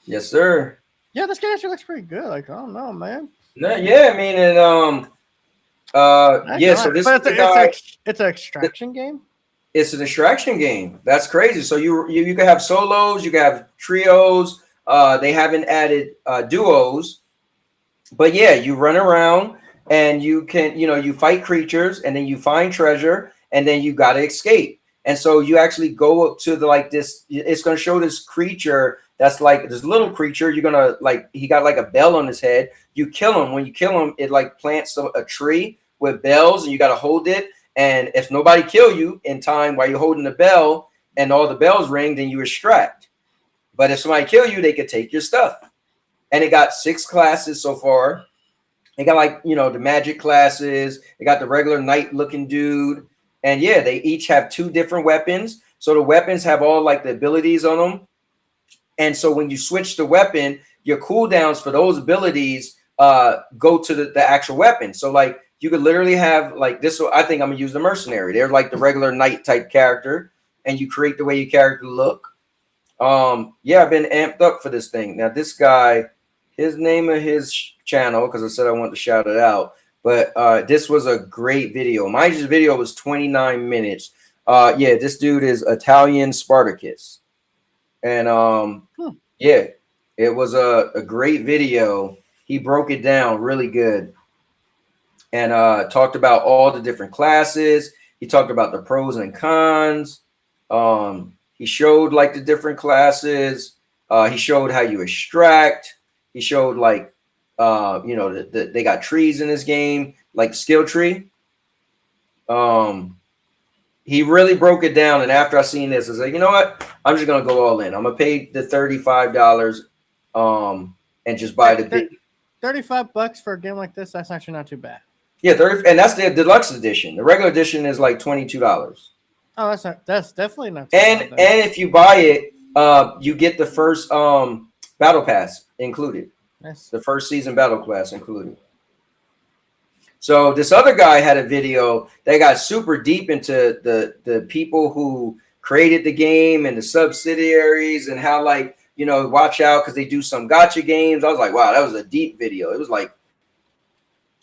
Yes, sir. Yeah, this game actually looks pretty good. Like, I don't know, man. No, yeah, I mean, and yeah. So this but it's an extraction game. It's an extraction game. That's crazy. So you can have solos, you can have trios. They haven't added duos, but yeah, you run around and you can, you fight creatures and then you find treasure and then you got to escape. And so you actually go up to this, it's going to show this creature that's like this little creature. You're going to he got like a bell on his head. You kill him. When you kill him, it like plants a tree with bells and you got to hold it. And if nobody kill you in time while you're holding the bell and all the bells ring, then you extract. But if somebody kill you, they could take your stuff. And it got 6 classes so far. They got the magic classes. They got the regular knight looking dude. And yeah, they each have 2 different weapons. So the weapons have all the abilities on them. And so when you switch the weapon, your cooldowns for those abilities go to the actual weapon. So you could literally have this. So I think I'm gonna use the mercenary. They're like the regular knight type character, and you create the way your character look. Yeah, I've been amped up for this thing. Now this guy, his name of his channel, because I said I wanted to shout it out. But this was a great video. My video was 29 minutes. Yeah, this dude is Italian Spartacus. And yeah, it was a great video. He broke it down really good and talked about all the different classes. He talked about the pros and cons. He showed like the different classes. He showed how you extract. He showed like, you know, they got trees in this game, like skill tree. He really broke it down. And after I seen this, I was like, you know what? I'm just going to go all in. I'm going to pay the $35 and just buy the big. $35 for a game like this, that's actually not too bad. Yeah, 30, and that's the deluxe edition. The regular edition is like $22. Oh, that's definitely not too bad. And if you buy it, you get the first battle pass included. Nice. The first season battle pass included. So this other guy had a video that got super deep into the people who created the game and the subsidiaries and how, like, you know, watch out because they do some gotcha games. I was like, wow, that was a deep video. It was like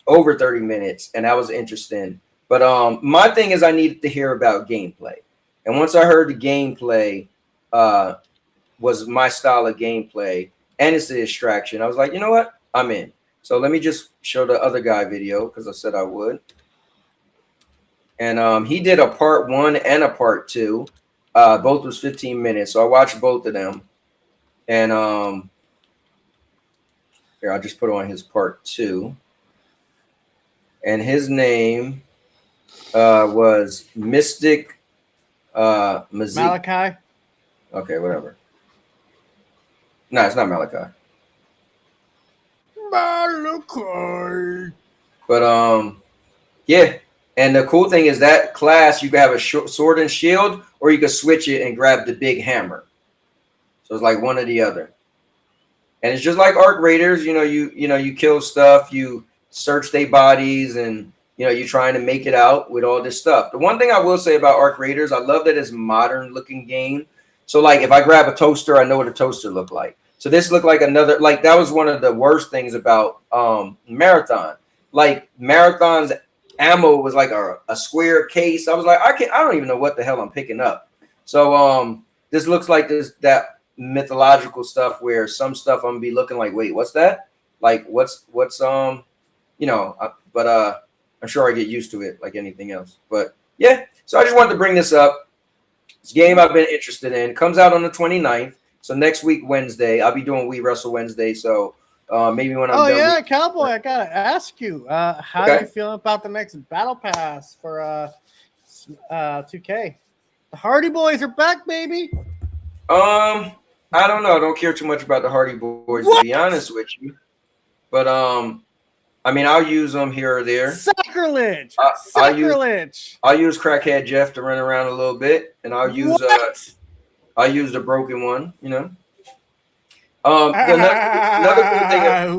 over 30 minutes, and that was interesting. But my thing is I needed to hear about gameplay. And once I heard the gameplay was my style of gameplay and it's the distraction, I was like, you know what? I'm in. So let me just show the other guy video because I said I would. And he did a part 1 and a part 2. Both was 15 minutes. So I watched both of them. And here, I'll just put on his part 2. And his name was Mystic Malachi. Okay, whatever. No, it's not Malachi. Malachi. But yeah. And the cool thing is that class, you can have a sword and shield, or you can switch it and grab the big hammer. So it's like one or the other. And it's just like Arc Raiders, you know, you kill stuff, you search their bodies, and you know, you're trying to make it out with all this stuff. The one thing I will say about Arc Raiders, I love that it's a modern looking game. So like if I grab a toaster, I know what a toaster looked like. So this looked like another, like that was one of the worst things about Marathon. Like Marathon's ammo was like a square case. I was like, I don't even know what the hell I'm picking up. So this looks like that mythological stuff where some stuff I'm gonna be looking like, wait, what's that? Like what's you know, but I'm sure I get used to it like anything else. But yeah, so I just wanted to bring this up. This game I've been interested in comes out on the 29th. So next week, Wednesday, I'll be doing We Wrestle Wednesday. So maybe when I'm done. Oh yeah, Cowboy, I gotta ask you, how do you feel about the next battle pass for 2K? The Hardy Boys are back, baby. I don't know. I don't care too much about the Hardy Boys, to be honest with you. But I mean, I'll use them here or there. Sacrilege! Sacrilege! I'll use Crackhead Jeff to run around a little bit, and I'll use the broken one. You know. Another cool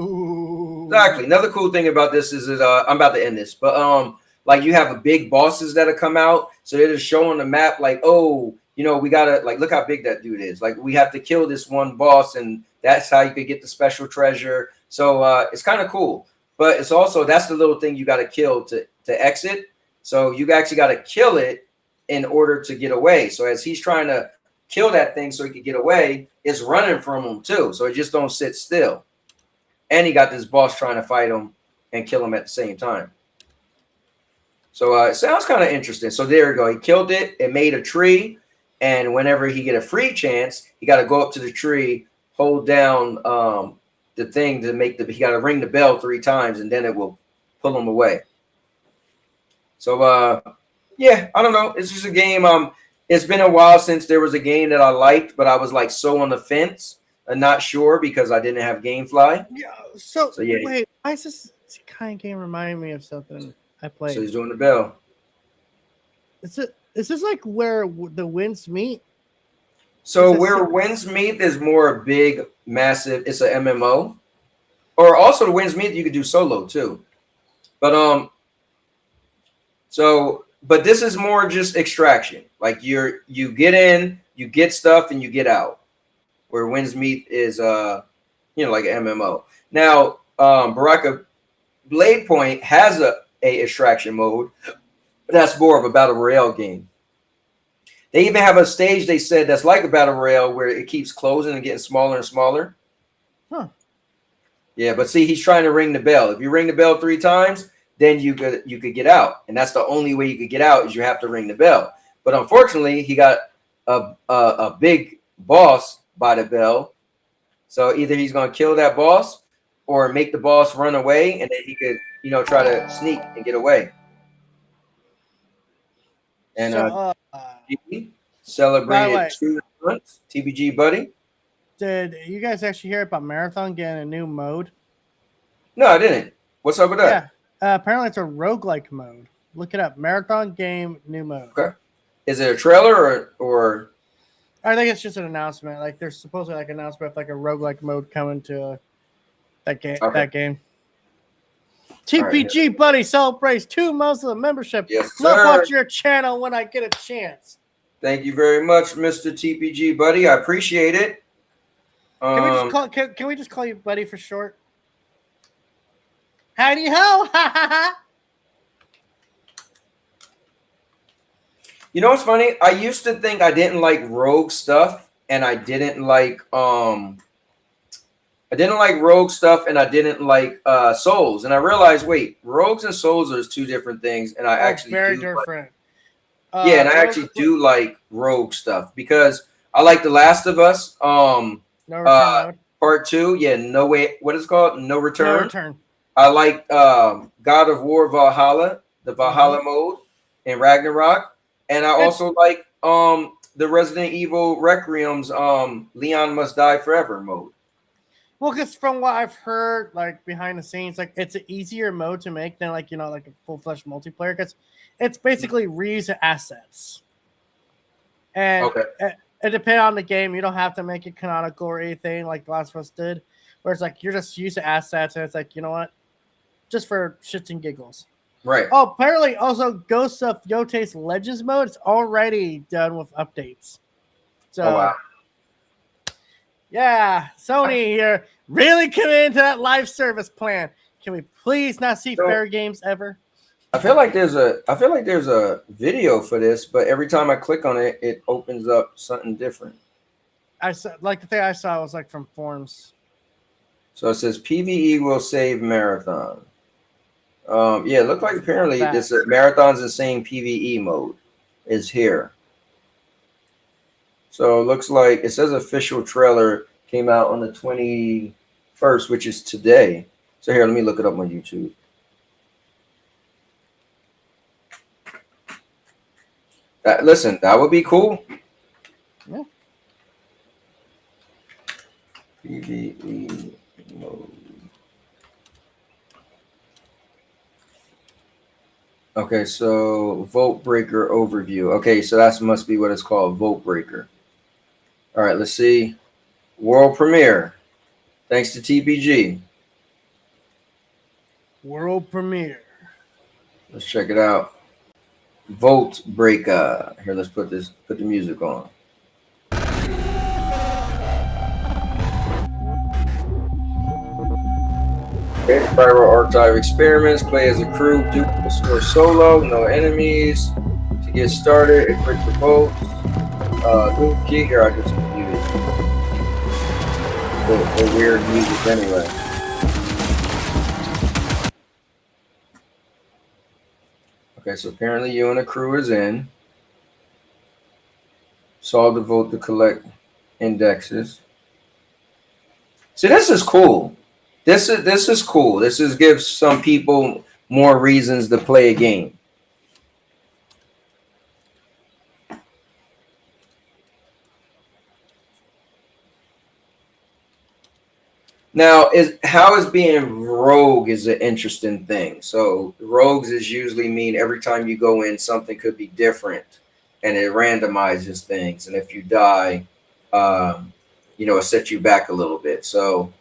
thing. Exactly. Another cool thing about this is I'm about to end this, but like you have a big bosses that have come out, so they're just showing the map like, oh, you know, we gotta like look how big that dude is. Like we have to kill this one boss, and that's how you could get the special treasure. So it's kind of cool. But it's also, that's the little thing you got to kill to exit. So you actually got to kill it in order to get away. So as he's trying to kill that thing so he could get away, it's running from him too. So it just don't sit still. And he got this boss trying to fight him and kill him at the same time. So it sounds kind of interesting. So there you go. He killed it. It made a tree. And whenever he get a free chance, he got to go up to the tree, hold down the thing to make he got to ring the bell 3 times, and then it will pull him away. So yeah, I don't know. It's just a game. It's been a while since there was a game that I liked, but I was like so on the fence and not sure because I didn't have GameFly. Yeah. So yeah. Wait, why is this kind of game reminding me of something I played? So he's doing the bell. Is this like where the winds meet? So where Winds Meet is more big, massive. It's an MMO, or also the Winds Meet you could do solo too. But but this is more just extraction. Like you get in, you get stuff, and you get out. Where Winds Meet is you know, like an MMO. Now Baraka Blade Point has a extraction mode, but that's more of a battle royale game. They even have a stage, they said, that's like a battle royale where it keeps closing and getting smaller and smaller. Huh. Yeah, but see, he's trying to ring the bell. If you ring the bell 3 times, then you could get out, and that's the only way you could get out is you have to ring the bell. But unfortunately, he got a big boss by the bell, so either he's gonna kill that boss or make the boss run away, and then he could, you know, try to sneak and get away. And celebrated 2 months. TBG, buddy. Did you guys actually hear about Marathon getting a new mode? No, I didn't. What's up with that? Yeah, apparently it's a roguelike mode. Look it up. Marathon game new mode. Okay. Is it a trailer or? I think it's just an announcement. Like there's supposedly like an announcement of like a roguelike mode coming to that game. Okay. That game. TPG right, buddy celebrates 2 months of membership. Yes, sir. Love watch your channel when I get a chance. Thank you very much, Mr. TPG buddy. I appreciate it. Can we just call you buddy for short? Howdy ho! You know what's funny? I used to think I didn't like rogue stuff, and I didn't like rogue stuff, and I didn't like souls. And I realized, wait, rogues and souls are 2 different things, and I actually very do different. and I actually do like rogue stuff because I like The Last of Us. No Return Part 2, yeah, no way. What is it called? No Return. No Return. I like God of War Valhalla, the Valhalla mode in Ragnarok, and I also like the Resident Evil Requiem's Leon Must Die Forever mode. Well, because from what I've heard, like behind the scenes, like it's an easier mode to make than like, you know, like a full-fledged multiplayer, because it's basically reuse of assets. And it depends on the game. You don't have to make it canonical or anything like The Last of Us did, where it's like you're just using assets, and it's like, you know what, just for shits and giggles. Right. Oh, apparently also Ghosts of Yote's Legends mode is already done with updates. So, wow. Yeah, Sony here really coming into that live service plan. Can we please not see fair games ever? I feel like there's a video for this, but every time I click on it, it opens up something different. I saw, like the thing I saw was like from forums. So it says PvE will save Marathon. Yeah, it looked like apparently this Marathon's the same PvE mode is here. So it looks like it says official trailer came out on the 21st, which is today. So here, let me look it up on YouTube. Listen, that would be cool. Yeah. PvE mode. Okay, so Vote Breaker overview. Okay, so that must be what it's called, Vote Breaker. All right, let's see. World premiere. Thanks to TPG. World premiere. Let's check it out. Vote Breaker. Here, let's put the music on. Okay, Spiral Archive experiments. Play as a crew, duo, or solo. No enemies. To get started, equip the votes. New key here. I just muted the weird music anyway. Okay, so apparently you and the crew is in. Solve the vote to collect indexes. See, this is cool. This is cool. This gives some people more reasons to play a game. Now, how is being rogue is an interesting thing. So rogues is usually mean every time you go in, something could be different, and it randomizes things. And if you die, you know, it sets you back a little bit. So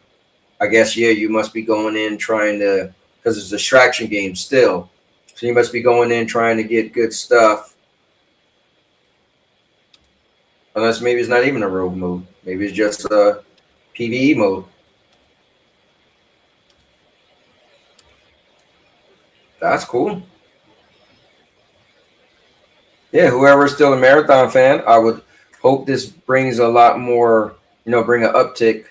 I guess, yeah, you must be going in trying to, because it's a distraction game still. So you must be going in trying to get good stuff. Unless maybe it's not even a rogue mode. Maybe it's just a PvE mode. That's cool. Yeah, whoever's still a Marathon fan, I would hope this brings a lot more, bring an uptick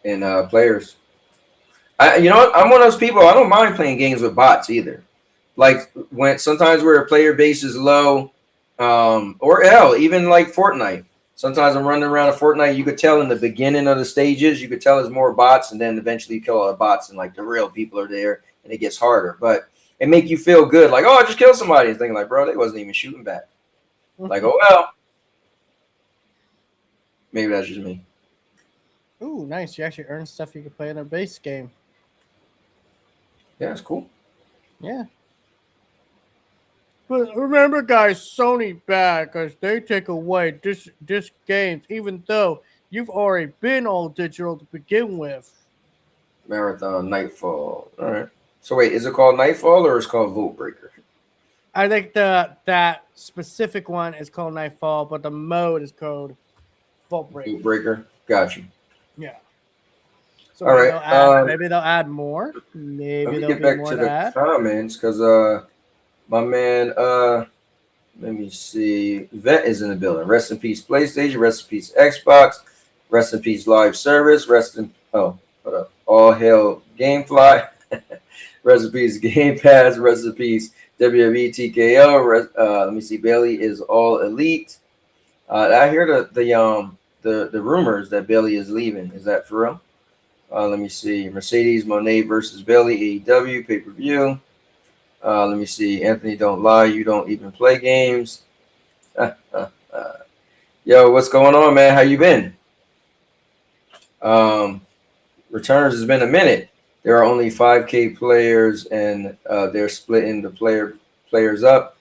in players. You know what? I'm one of those people. I don't mind playing games with bots either. Like when sometimes where a player base is low, or hell, even like Fortnite. Sometimes I'm running around a Fortnite. You could tell in the beginning of the stages, you could tell there's more bots, and then eventually you kill all the bots, and like the real people are there, and it gets harder. But it make you feel good, like, oh, I just killed somebody, and thinking like, bro, they wasn't even shooting back. Like, oh well, maybe that's just me. Ooh, nice! You actually earn stuff you can play in a base game. Yeah, it's cool. Yeah. But remember, guys, Sony bad because they take away disc games, even though you've already been all digital to begin with. Marathon Nightfall. All right. So wait, is it called Nightfall or is it called Vote Breaker? I think that specific one is called Nightfall, but the mode is called Vault Breaker. Vote Breaker. Got you. Yeah. So all right. Maybe they'll add more. Maybe let me there'll get be back more to to the add. comments because my man let me see. Vet is in the building. Rest in peace, PlayStation. Rest in peace, Xbox. Rest in peace, Live Service. Rest in hold up. All hail GameFly. Rest in peace, Game Pass. Rest in peace, WWE TKO. Let me see. Bailey is all elite. I hear the rumors that Bailey is leaving. Is that for real? Let me see. Mercedes Monet versus Bailey AEW pay-per-view. Let me see. Anthony, don't lie. You don't even play games. Yo, what's going on, man? How you been? Returns has been a minute. There are only 5K players, and they're splitting the players up.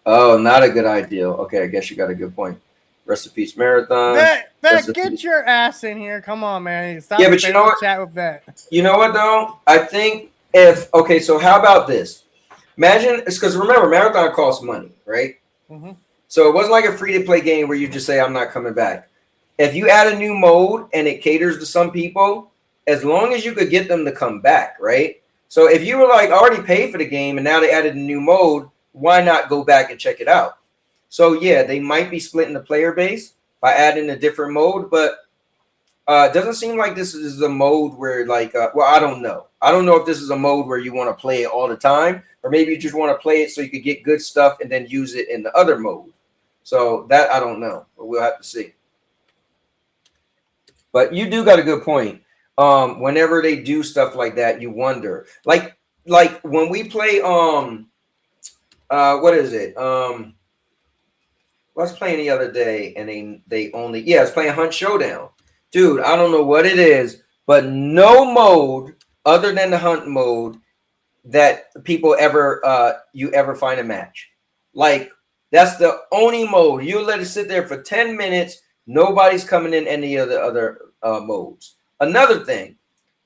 Oh, not a good idea. Okay, I guess you got a good point. Rest in peace, Marathon. Vet, get your ass in here. Come on, man. Stop yeah, but you know what? Chat with Vet. You know what, though? I think so how about this? Imagine, it's because remember, Marathon costs money, right? Mm-hmm. So it wasn't like a free-to-play game where you just say, I'm not coming back. If you add a new mode and it caters to some people, as long as you could get them to come back, right? So if you were like already paid for the game and now they added a new mode, why not go back and check it out? So yeah, they might be splitting the player base by adding a different mode, but it doesn't seem like this is a mode where like, well, I don't know. I don't know if this is a mode where you want to play it all the time, or maybe you just want to play it so you could get good stuff and then use it in the other mode. So that I don't know, but we'll have to see. But you do got a good point. Whenever they do stuff like that, you wonder. Like when we play what is it? I was playing the other day and they only I was playing Hunt Showdown. Dude, I don't know what it is, but no mode other than the hunt mode that people ever you ever find a match. Like that's the only mode. You let it sit there for 10 minutes. Nobody's coming in any of the other modes. Another thing,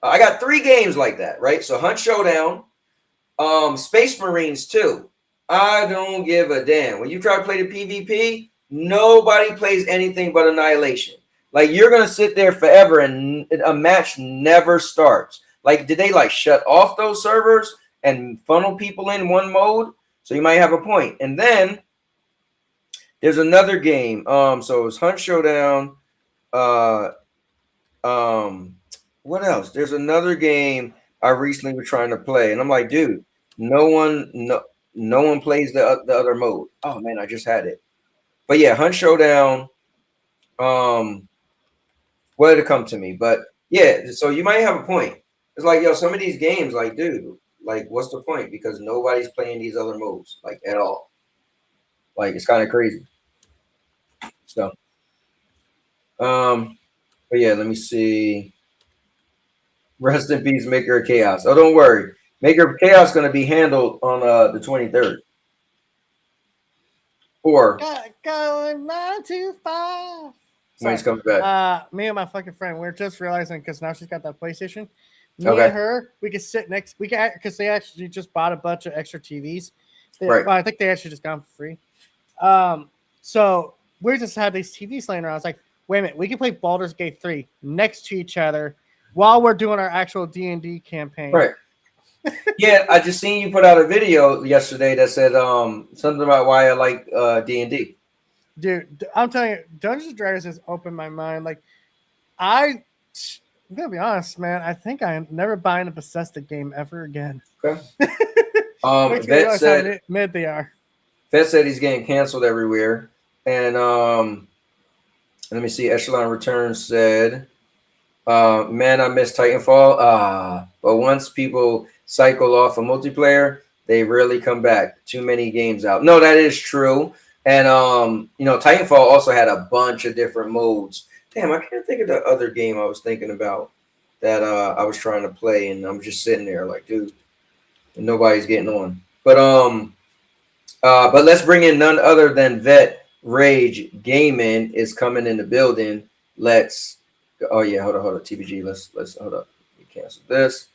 I got 3 games like that, right? So Hunt Showdown, Space Marines 2. I don't give a damn. When you try to play the PvP, nobody plays anything but Annihilation. Like you're gonna sit there forever and a match never starts. Like, did they like shut off those servers and funnel people in one mode? So you might have a point. And then there's another game. So it's Hunt Showdown. What else? There's another game I recently was trying to play, and I'm like, dude, no one plays the other mode. Oh man, I just had it. But yeah, Hunt Showdown. What did it come to me? But yeah, so you might have a point. It's like, yo, some of these games, like, dude, like, what's the point? Because nobody's playing these other modes, like, at all. Like, it's kind of crazy. So, but yeah, let me see. Rest in peace, Maker of Chaos. Oh, don't worry. Maker of Chaos is going to be handled on the 23rd. Or going 9 to 5. When he's coming back. Me and my fucking friend, we're just realizing because now she's got that PlayStation. Me Okay. and her, we could sit next. We can because they actually just bought a bunch of extra TVs. Right. Well, I think they actually just got them for free. So we just had these TVs laying around. I was like, wait a minute, we can play Baldur's Gate 3 next to each other while we're doing our actual D&D campaign. Right. Yeah, I just seen you put out a video yesterday that said something about why I like D&D. Dude, I'm telling you, Dungeons and Dragons has opened my mind. Like, I'm gonna be honest, man. I think I'm never buying a Bethesda game ever again. Okay. Makes me Vet realize said how mid they are. Vet said he's getting canceled everywhere. And let me see. Echelon Returns said, man, I miss Titanfall. But once people cycle off a multiplayer, they rarely come back. Too many games out. No, that is true. And you know, Titanfall also had a bunch of different modes. Damn, I can't think of the other game I was thinking about that I was trying to play, and I'm just sitting there like, dude, and nobody's getting on. But let's bring in none other than Vet Rage Gaming is coming in the building. Let's oh yeah, hold on, TBG. Let's hold up. We cancel this.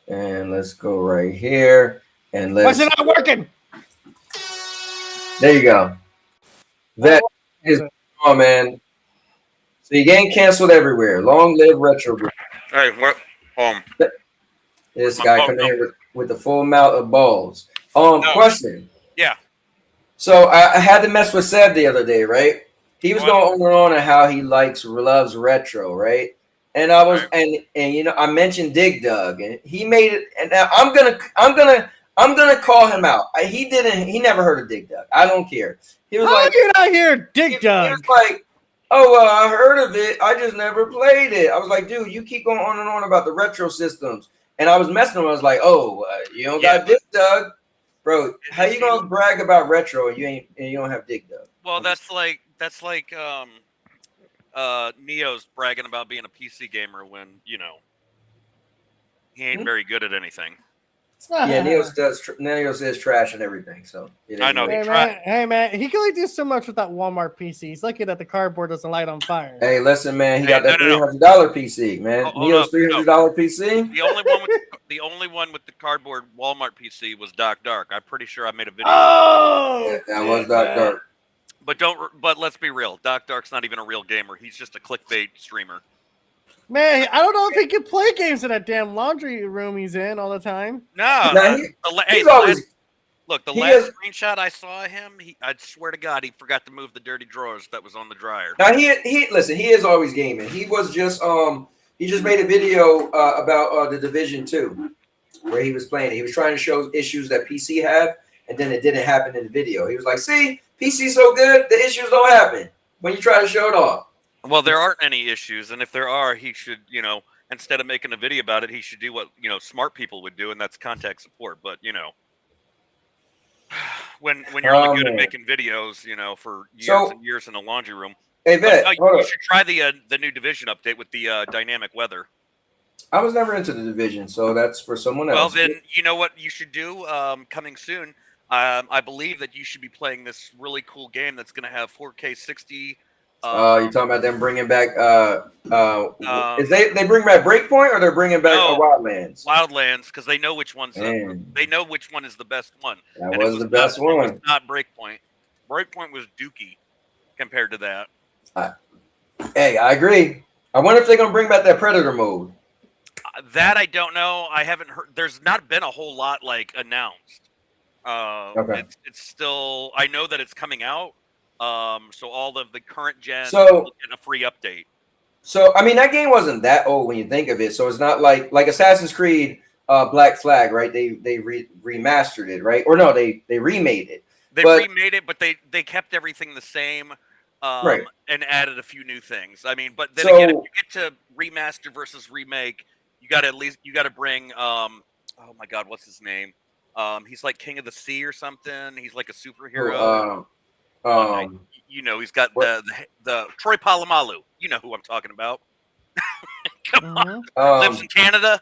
And let's go right here. And let's Why's it not working? There you go. Vet is on, man. So you're getting canceled everywhere. Long live Retro Group. Hey, what? This guy coming here with the full amount of balls. Question. Yeah. So I had to mess with Seb the other day, right? He was going on and how he loves retro, right? And I was and you know I mentioned Dig Dug and he made it. And now I'm gonna call him out. He never heard of Dig Dug. I don't care. He was How like, you not hear Dig Dug? He was like, oh, well, I heard of it. I just never played it. I was like, dude, you keep going on and on about the retro systems. And I was messing with him. I was like, oh, you don't got Dig Dug? Bro, how you going to brag about retro and you don't have Dig Dug? Well, that's like Neo's bragging about being a PC gamer when, you know, he ain't very good at anything. Yeah, Neo says trash and everything. So I know. Hey man, he can only do so much with that Walmart PC. He's lucky that the cardboard doesn't light on fire. Hey, listen, man, he got that $300 PC, man. Neo's $300 PC. The only one with the cardboard Walmart PC was Doc Dark. I'm pretty sure I made a video. Oh, yeah, that was Doc Dark. But let's be real. Doc Dark's not even a real gamer. He's just a clickbait streamer. Man, I don't know if he can play games in that damn laundry room he's in all the time. No, look, the last screenshot I saw of him, I swear to God, he forgot to move the dirty drawers that was on the dryer. Now he is always gaming. He was just he just made a video about the Division 2 where he was playing it. He was trying to show issues that PC have, and then it didn't happen in the video. He was like, see, PC's so good, the issues don't happen when you try to show it off. Well, there aren't any issues, and if there are, he should, you know, instead of making a video about it, he should do what, you know, smart people would do, and that's contact support. But, you know, when you're only good at making videos, you know, for years and years in a laundry room. Hey, Vet, you should try the new Division update with the dynamic weather. I was never into the Division, so that's for someone else. Well, then, you know what you should do coming soon? I believe that you should be playing this really cool game that's going to have 4K 60. You're talking about them bringing back is they bring back Breakpoint or they're bringing back Wildlands? Wildlands, because they know which one's they know which one is the best one. That was the best one. It was not Breakpoint. Breakpoint was dookie compared to that. Hey, I agree. I wonder if they're gonna bring back that Predator mode. That I don't know. I haven't heard. There's not been a whole lot like announced. Okay. It's still. I know that it's coming out. So all of the current gen will get a free update. So I mean that game wasn't that old when you think of it. So it's not like Assassin's Creed Black Flag, right? They remastered it, right? Or no, they remade it. They remade it, but they kept everything the same, right? And added a few new things. I mean, but then again, if you get to remaster versus remake, you got to bring oh my God, what's his name? He's like King of the Sea or something. He's like a superhero. You know, he's got the Troy Polamalu. You know who I'm talking about. Come on. Lives in Canada.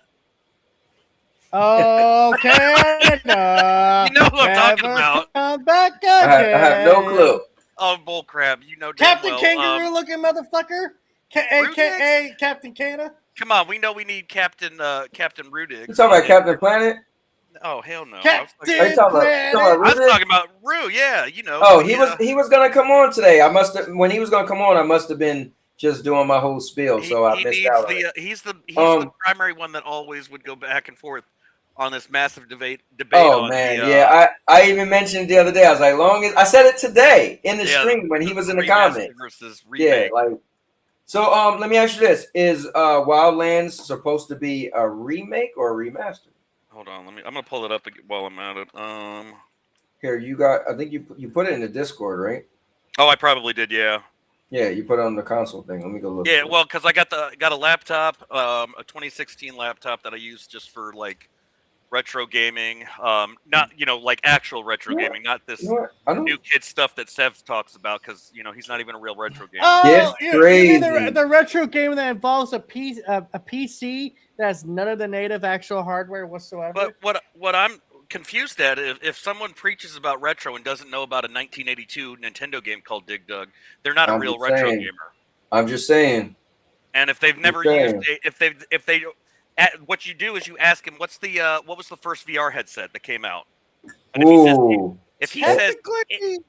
Oh, Canada. You know who I'm talking about. Come back again. I have no clue. Oh, bullcrap. You know Captain Kangaroo looking motherfucker. AKA Captain Canada. Come on, we know we need Captain Rudig. You talking about Captain Planet? Oh hell no! I was talking about Rue. Yeah, you know. Oh, he was gonna come on today. When he was gonna come on, I must have been just doing my whole spiel, so I missed out on it. He's the primary one that always would go back and forth on this massive debate. Oh man, yeah. I even mentioned the other day. I was like, long as I said it today in the stream when he was in the comment versus remake. Yeah, like. So let me ask you this: is Wildlands supposed to be a remake or a remaster? Hold on, I'm gonna pull it up while I'm at it. Here you got. I think you put it in the Discord, right? Oh, I probably did. Yeah. Yeah, you put it on the console thing. Let me go look. Yeah, well, because I got a laptop, a 2016 laptop that I use just for like retro gaming. Not like actual retro gaming, not this new kid stuff that Sev talks about, because he's not even a real retro gamer. Oh, you mean the retro game that involves a PC that has none of the native actual hardware whatsoever. But what I'm confused at, if someone preaches about retro and doesn't know about a 1982 Nintendo game called Dig Dug, they're not a real retro gamer. I'm just saying. And if they've never used what you do is you ask him, what was the first VR headset that came out? And if he says, hold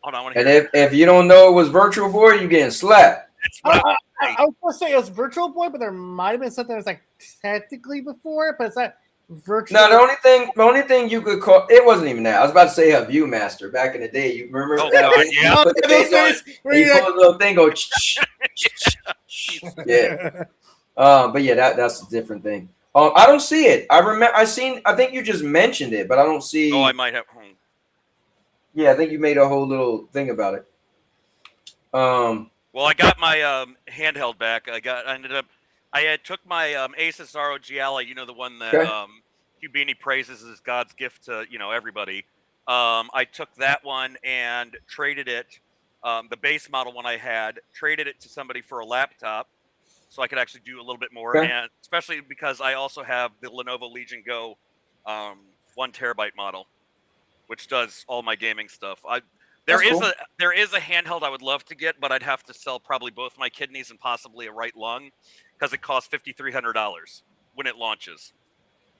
on, I want to hear. And if you don't know it was Virtual Boy, you getting slapped. I was gonna say it was Virtual Boy, but there might have been something that was like technically before it, but it's not virtual. No, the only thing you could call it wasn't even that. I was about to say a Viewmaster back in the day. You remember that? Yeah. You put the face on it, and you pull a little thing, go. Yeah. But yeah, that's a different thing. I don't see it. I think you just mentioned it, but I don't see. Oh, I might have. Yeah, I think you made a whole little thing about it. Well, I got my handheld back. I took my Asus ROG Ally, the one that Hubini praises as God's gift to everybody. I took that one and traded it, the base model one I had, traded it to somebody for a laptop, so I could actually do a little bit more, and especially because I also have the Lenovo Legion Go 1 terabyte model, which does all my gaming stuff. There is a handheld I would love to get, but I'd have to sell probably both my kidneys and possibly a right lung, because it costs $5,300 when it launches.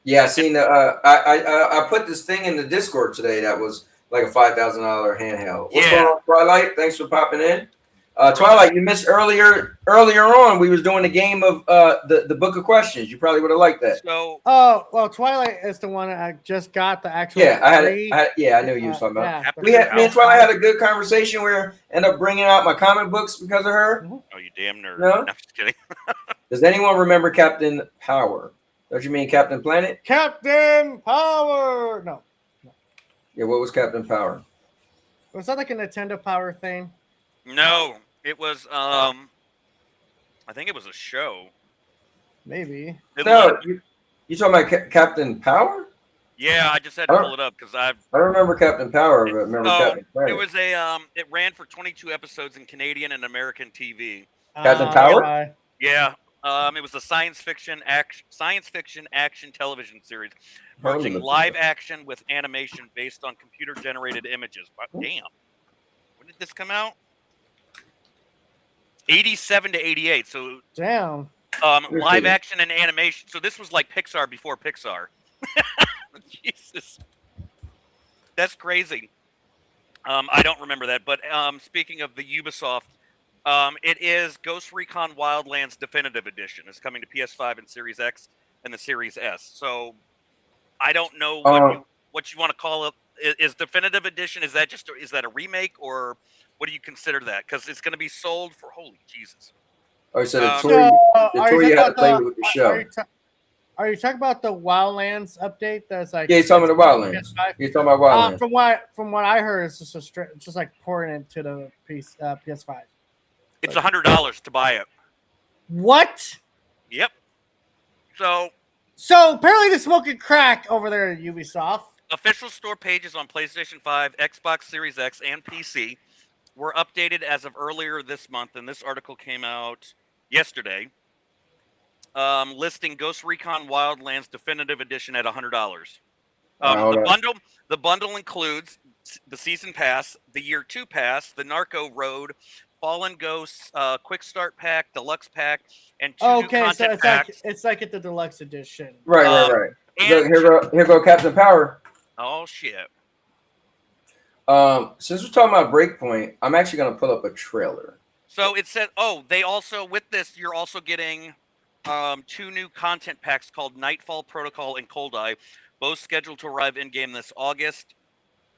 Yeah, I seen I put this thing in the Discord today that was like a $5,000 handheld. What's going on, Twilight? Thanks for popping in. Twilight, you missed earlier on. We was doing a game of the book of questions. You probably would have liked that. So, well, Twilight is the one I just got the actual. Yeah, I knew you was talking about. Me and Twilight had a good conversation where I ended up bringing out my comic books because of her. Oh, you damn nerd! No, I'm just kidding. Does anyone remember Captain Power? Don't you mean Captain Planet? Captain Power. No. Yeah, what was Captain Power? Was that like a Nintendo Power thing? No. It was, I think it was a show. Maybe. No, you talking about Captain Power? Yeah, I just had to pull it up because I don't remember Captain Power, but remember Captain Planet. It was it ran for 22 episodes in Canadian and American TV. Captain Power? Yeah. It was a science fiction action television series, merging live action with animation based on computer generated images. Wow, damn. When did this come out? 87 to 88. So damn. Live action and animation. So this was like Pixar before Pixar. Jesus, that's crazy. I don't remember that. But speaking of the Ubisoft, it is Ghost Recon Wildlands Definitive Edition. It's coming to PS5 and Series X and the Series S. So I don't know what you want to call it. Is Definitive Edition? Is that a remake, or what do you consider that? Because it's going to be sold for holy Jesus. Oh, so the tour you had to play with the show. Are you talking about the Wildlands update? That's like you're talking about Wildlands. You're talking about Wildlands. From what I heard, it's just like pouring it to the PS5. It's $100 to buy it. What? Yep. So apparently they're smoking crack over there at Ubisoft. Official store pages on PlayStation 5, Xbox Series X, and PC were updated as of earlier this month, and this article came out yesterday, listing Ghost Recon Wildlands Definitive Edition at $100. The bundle includes the Season Pass, the Year 2 Pass, the Narco Road, Fallen Ghosts, Quick Start Pack, Deluxe Pack, and two new content packs. It's like at the Deluxe Edition. Right. Here go Captain Power. Oh shit. Since we're talking about Breakpoint, I'm actually gonna pull up a trailer. So it said, oh, they also, with this, you're also getting 2 new content packs called Nightfall Protocol and Cold Eye, both scheduled to arrive in-game this August.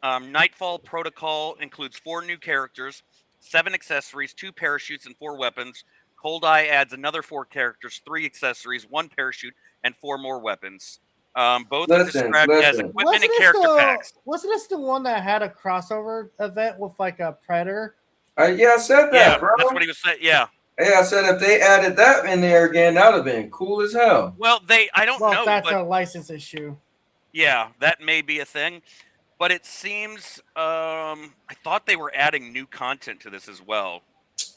Nightfall Protocol includes 4 new characters, 7 accessories, 2 parachutes, and 4 weapons. Cold Eye adds another 4 characters, 3 accessories, 1 parachute, and 4 more weapons. Both are described as equipment and character packs. Wasn't this the one that had a crossover event with like a Predator? Yeah, I said that, Yeah, bro. that's what he was saying. Yeah. Hey, I said if they added that in there again, that would have been cool as hell. Well, I don't know. That's but, a license issue. Yeah, that may be a thing. But it seems, I thought they were adding new content to this as well.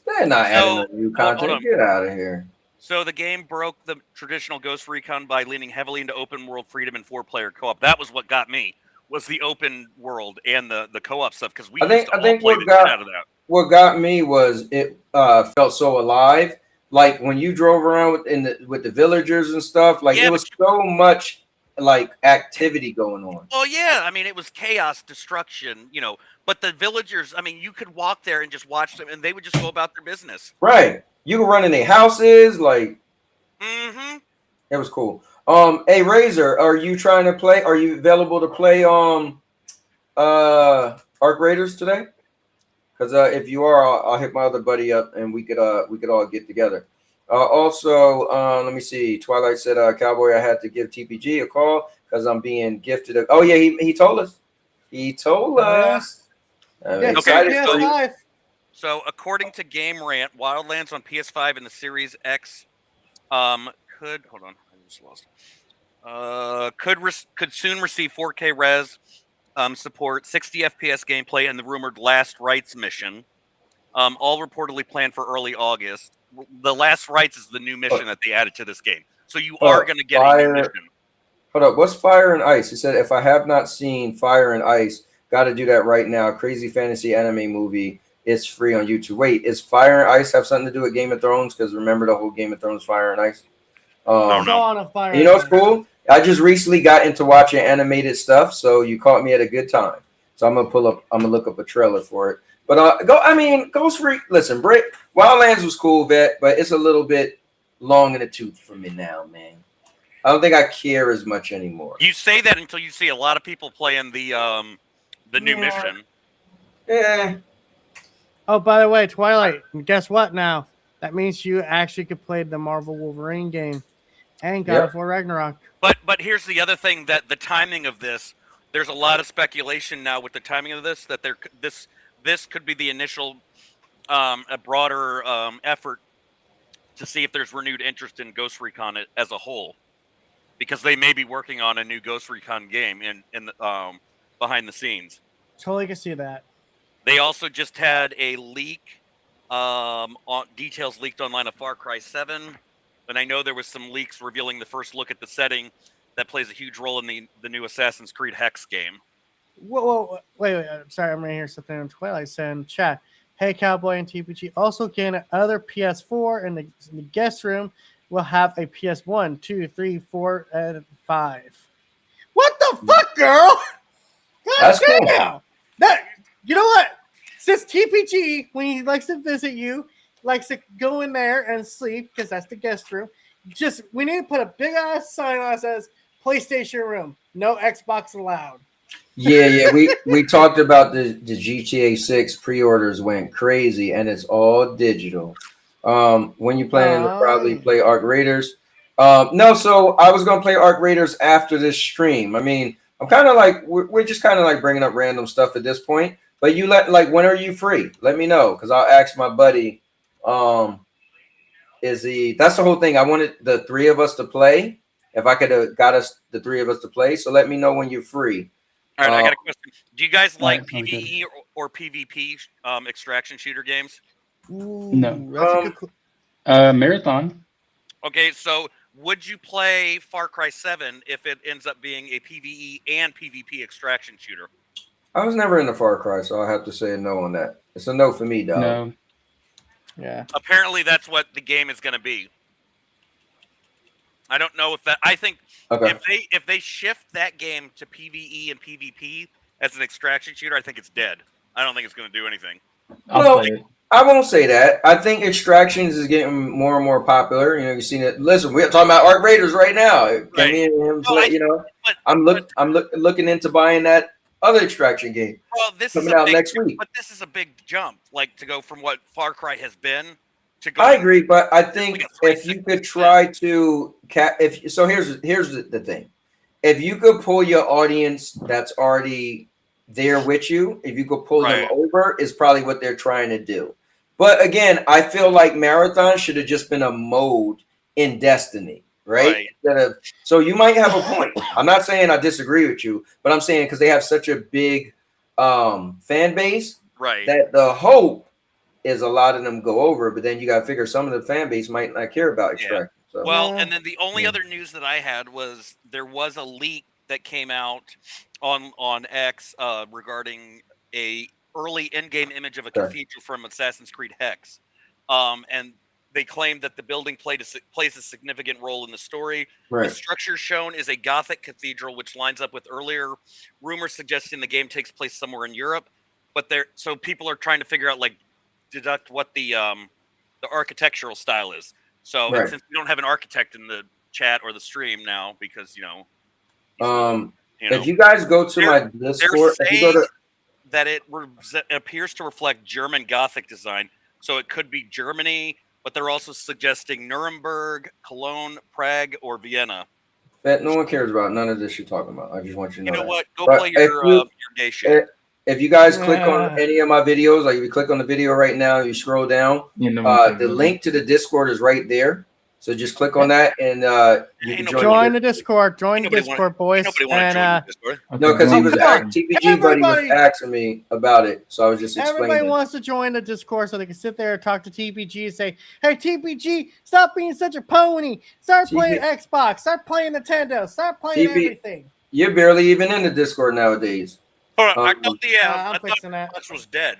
They're not adding new content. Hold on. Get out of here. So the game broke the traditional Ghost Recon by leaning heavily into open world freedom and 4-player co-op. That was what got me, was the open world and the co-op stuff, because I think what got me was it felt so alive. Like when you drove around with the villagers and stuff, like it was so much like activity going on. Well, yeah, I mean, it was chaos, destruction, but the villagers, I mean, you could walk there and just watch them and they would just go about their business. Right. You could run in their houses, like it was cool. Hey Razor, are you trying to play? Are you available to play Arc Raiders today? Because if you are, I'll hit my other buddy up and we could all get together. Also, let me see. Twilight said, Cowboy, I had to give TPG a call because I'm being gifted. Oh yeah, he told us. He told us. I'm excited for you. So according to Game Rant, Wildlands on PS5 and the Series X could hold on, I just lost. Could soon receive 4K res support, 60 FPS gameplay, and the rumored Last Rites mission. All reportedly planned for early August. The Last Rites is the new mission that they added to this game. So you are going to get a new mission. Hold up, what's Fire and Ice? He said, if I have not seen Fire and Ice, got to do that right now. Crazy fantasy anime movie. It's free on YouTube. Wait, is Fire and Ice have something to do with Game of Thrones? Because remember the whole Game of Thrones Fire and Ice? Oh, no. You know what's cool? I just recently got into watching animated stuff, so you caught me at a good time. So I'm gonna look up a trailer for it. But Ghost Freak. Listen, Wildlands was cool, Vet, but it's a little bit long in the tooth for me now, man. I don't think I care as much anymore. You say that until you see a lot of people playing the new mission. Yeah. Oh, by the way, Twilight, guess what now? That means you actually could play the Marvel Wolverine game and God of War Ragnarok. But here's the other thing, that the timing of this, there's a lot of speculation now with the timing of this, that this could be the initial a broader effort to see if there's renewed interest in Ghost Recon as a whole, because they may be working on a new Ghost Recon game in behind the scenes. Totally can see that. They also just had a leak, on details leaked online of Far Cry 7, and I know there was some leaks revealing the first look at the setting that plays a huge role in the new Assassin's Creed Hex game. Whoa, wait, sorry, I'm right here. Something in Twilight saying, chat. Hey, Cowboy and TPG. Also, getting another PS4 in the guest room. We'll have a PS1, 2, 3, 4, and 5. What the fuck, girl? God That's damn. Cool. You know what? Since TPG, when he likes to visit you, likes to go in there and sleep because that's the guest room. We need to put a big ass sign on that says PlayStation room, no Xbox allowed. Yeah. We talked about the GTA 6 pre-orders went crazy, and it's all digital. When you planning to probably play Arc Raiders? No, so I was gonna play Arc Raiders after this stream. I mean, I'm kind of like we're just kind of like bringing up random stuff at this point. But when are you free? Let me know, because I'll ask my buddy. That's the whole thing. I wanted the 3 of us to play. If I could have got the 3 of us to play, so let me know when you're free. All right, I got a question. Do you guys like PvE or PvP extraction shooter games? No. Marathon. Okay, so would you play Far Cry 7 if it ends up being a PvE and PvP extraction shooter? I was never into Far Cry, so I have to say a no on that. It's a no for me, dog. No. Yeah. Apparently, that's what the game is going to be. I don't know if that. I think if they shift that game to PvE and PvP as an extraction shooter, I think it's dead. I don't think it's going to do anything. I'll play it. I won't say that. I think Extractions is getting more and more popular. You know, you've seen it. Listen, we're talking about Arc Raiders right now. Can me and him play, you know, I'm looking into buying that other Extraction game. Well, this coming is a out big, next week. but this is a big jump, like to go from what Far Cry has been to go. I agree, but I think if you could try to here's the thing. If you could pull your audience that's already there with you, if you could pull them over, is probably what they're trying to do. But again, I feel like Marathon should have just been a mode in Destiny, right? So you might have a point. I'm not saying I disagree with you, but I'm saying because they have such a big fan base, that the hope is a lot of them go over, but then you got to figure some of the fan base might not care about Extraction. So. Well, and then the only other news that I had was there was a leak that came out on X regarding a early in-game image of a cathedral from Assassin's Creed Hex, and they claimed that the building plays a significant role in the story. The structure shown is a Gothic cathedral, which lines up with earlier rumors suggesting the game takes place somewhere in Europe. But so people are trying to figure out, like, deduct what the architectural style is. So and since we don't have an architect in the chat or the stream now, because if you guys go to my Discord, if you go to that it appears to reflect German Gothic design. So it could be Germany, but they're also suggesting Nuremberg, Cologne, Prague, or Vienna. That no one cares about none of this you're talking about. I just want you to know. You know what? Go play your gay shit. If you guys click on any of my videos, like if you click on the video right now, you scroll down, the link to the Discord is right there. So just click on that and you can join the Discord. Join the Discord, boys. And no, because he was TPG buddy was asking me about it, so I was just explaining. Everybody wants to join the Discord so they can sit there and talk to TPG and say, "Hey, TPG, stop being such a pony. Start playing Xbox. Start playing Nintendo. Start playing everything." You're barely even in the Discord nowadays. Hold on, I thought Xbox was dead.